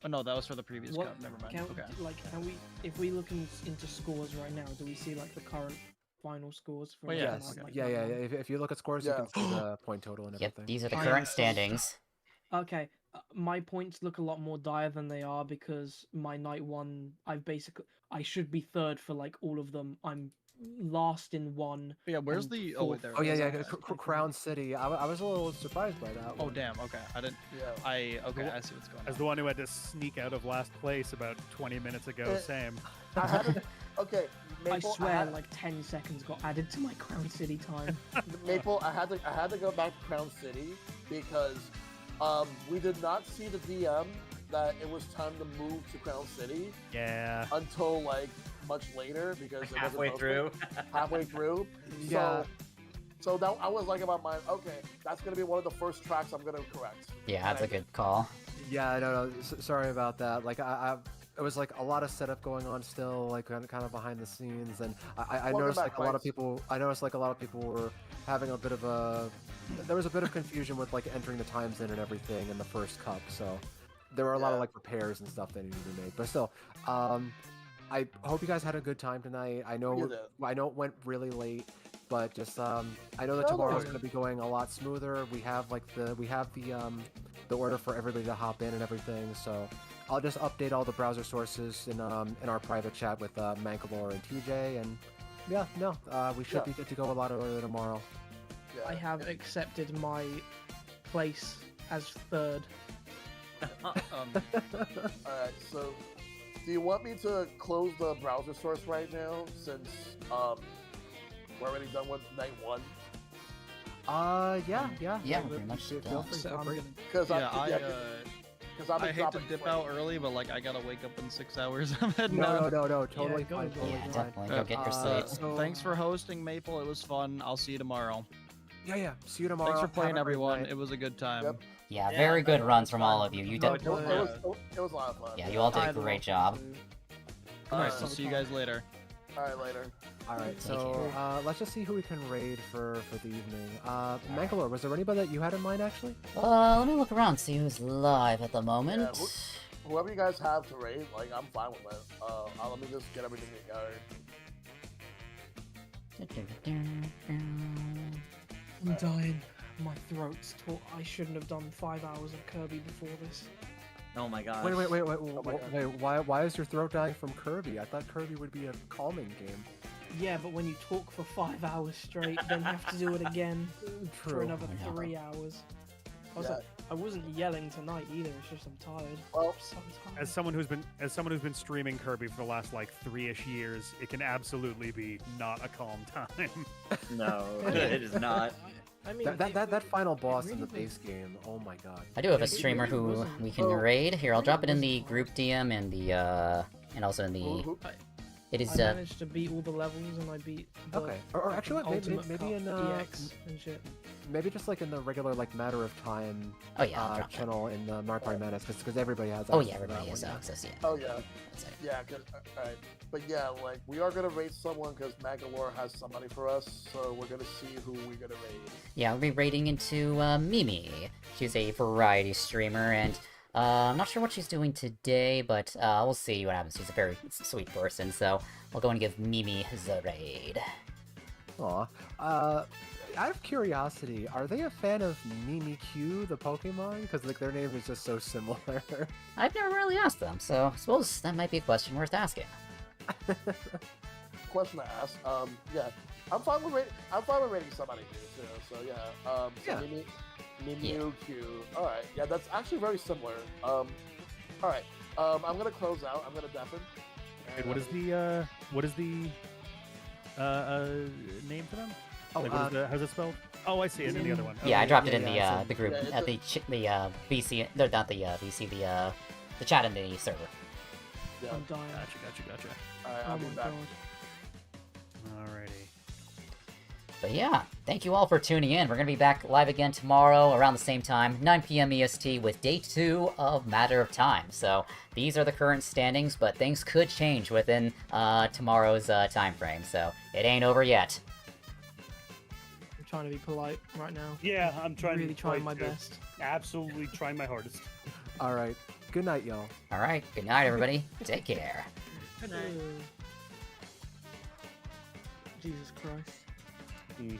Oh no, that was for the previous What cup. Never mind. can Okay. can we, if we look into scores right now, do we see like the current final scores for? Oh, yeah, Yes. okay. like, Yeah, night yeah, one? yeah. If you look at scores, you can see the point total and Yep, everything. these are the I current am- standings. Okay, my points look a lot more dire than they are because my night one, I should be third for like all of them. I'm last in one. Yeah, where's and the? Oh wait, there. Oh, yeah, it is. yeah. Okay. Crown City. I was a little surprised by that Oh one. damn. Okay, I didn't. Yeah. Okay, I see what's going on. As the one who had to sneak out of last place about 20 minutes ago, same. I had to, okay, I Maple, swear, like 10 seconds got added to my Crown City time. Maple, I had to go back to Crown City because we did not see the DM that it was time to move to Crown City Yeah. until like much later because it wasn't Halfway posted. through. Halfway through. Yeah. So that I was like in my mind, okay, that's gonna be one of the first tracks I'm gonna correct. Yeah, that's a good call. Yeah, no. Sorry about that. Like, it was like a lot of setup going on still, like kind of behind the scenes, and I Welcome noticed back, like a lot of Bryce. people. I noticed like a lot of people were having a bit of a. There was a bit of confusion with like entering the times in and everything in the first cup, so there were a lot of Yeah. like repairs and stuff that needed to be made. But still, I hope you guys had a good time tonight. I know You did. I know it went really late, but just I know that No, tomorrow's worries. going to be going a lot smoother. We have like the order for everybody to hop in and everything. So I'll just update all the browser sources in our private chat with Mankalore and TJ, and yeah, no, we should be good to go a lot earlier tomorrow. Yeah. I have accepted my place as third. Alright, so do you want me to close the browser source right now since we're already done with night one? Yeah. Yeah, we're pretty much Feel done. free, So feel I'm free. gonna Because I hate to dip out early, but like I gotta wake up in 6 hours. I'm heading out. No, totally go, fine, go, totally Yeah, fine. definitely. Go get your sleep. So, Thanks for hosting, Maple. It was fun. I'll see you tomorrow. Yeah. See you tomorrow. Thanks for Have playing, a great everyone. night. It was a good time. Yep. Yeah, Yeah, very good no, runs it's from fine. all of you. You No, did. It was a lot of fun. Yeah, you all did I'd a great love job. to- Alright, Nice. I'll see you guys later. Alright, later. All right, Take so let's just see who we can raid for the evening. Mangalore, was there anybody that you had in mind actually? Let me look around, see who's live at the moment. Whoever you guys have to raid, like I'm fine with it. Let me just get everything together. I'm dying. My throat's taut. I shouldn't have done 5 hours of Kirby before this. Oh my gosh. Wait, my God. why is your throat dying from Kirby? I thought Kirby would be a calming game. Yeah, but when you talk for 5 hours straight, then you have to do it again for True. another Yeah. 3 hours. Yeah. I wasn't yelling tonight either. It's just I'm tired. Well, I'm so tired. As someone who's been streaming Kirby for the last like 3-ish years, it can absolutely be not a calm time. No, it is not. I mean, That final boss in really the base game. Oh my god. I do have a It streamer really who wasn't- we can Oh, raid. Here, I'll drop it in the wasn't group DM and the and also in the. It I is managed to beat all the levels and I beat the Okay. Or actually, ultimate maybe in Cup EX and shit. maybe just like in the regular like matter of time Oh yeah, I'll drop it. channel in the Mario Party Madness because everybody has. Oh access yeah, to that everybody one, has yeah. access. Yeah. Oh yeah, That's it. yeah. Alright, but yeah, like we are gonna raid someone because Mangalore has somebody for us, so we're gonna see who we're gonna raid. Yeah, I'll be raiding into Mimi. She's a variety streamer, and I'm not sure what she's doing today, but we'll see what happens. She's a very sweet person, so I'll go and give Mimi the raid. Aw. Out of curiosity, are they a fan of Mimikyu, the Pokemon? Because like their name is just so similar. I've never really asked them, so I suppose that might be a question worth asking. Question to ask. Yeah, I'm fine with raiding somebody new too. So yeah. So Yeah. Mimikyu. All right. Yeah, that's actually very similar. All right. I'm gonna close out. I'm gonna deafen. Wait, what is the name for them? Oh, Like, how's it spelled? Oh, I see it in the other one. Yeah, I Okay. dropped it in yeah, the group yeah, at the VC. They're not the VC, the chat in the server. Yeah. I'm dying. Gotcha. Alright, Oh I'll be my back. god. Alrighty. But yeah, thank you all for tuning in. We're going to be back live again tomorrow around the same time, 9 p.m. EST, with Day 2 of Matter of Time. So these are the current standings, but things could change within tomorrow's time frame. So it ain't over yet. I'm trying to be polite right now. Yeah, I'm trying. Really to trying play my too. best. Absolutely trying my hardest. All right. Good night, y'all. All right, good night, everybody. Take care. Good night. Jesus Christ. Mm.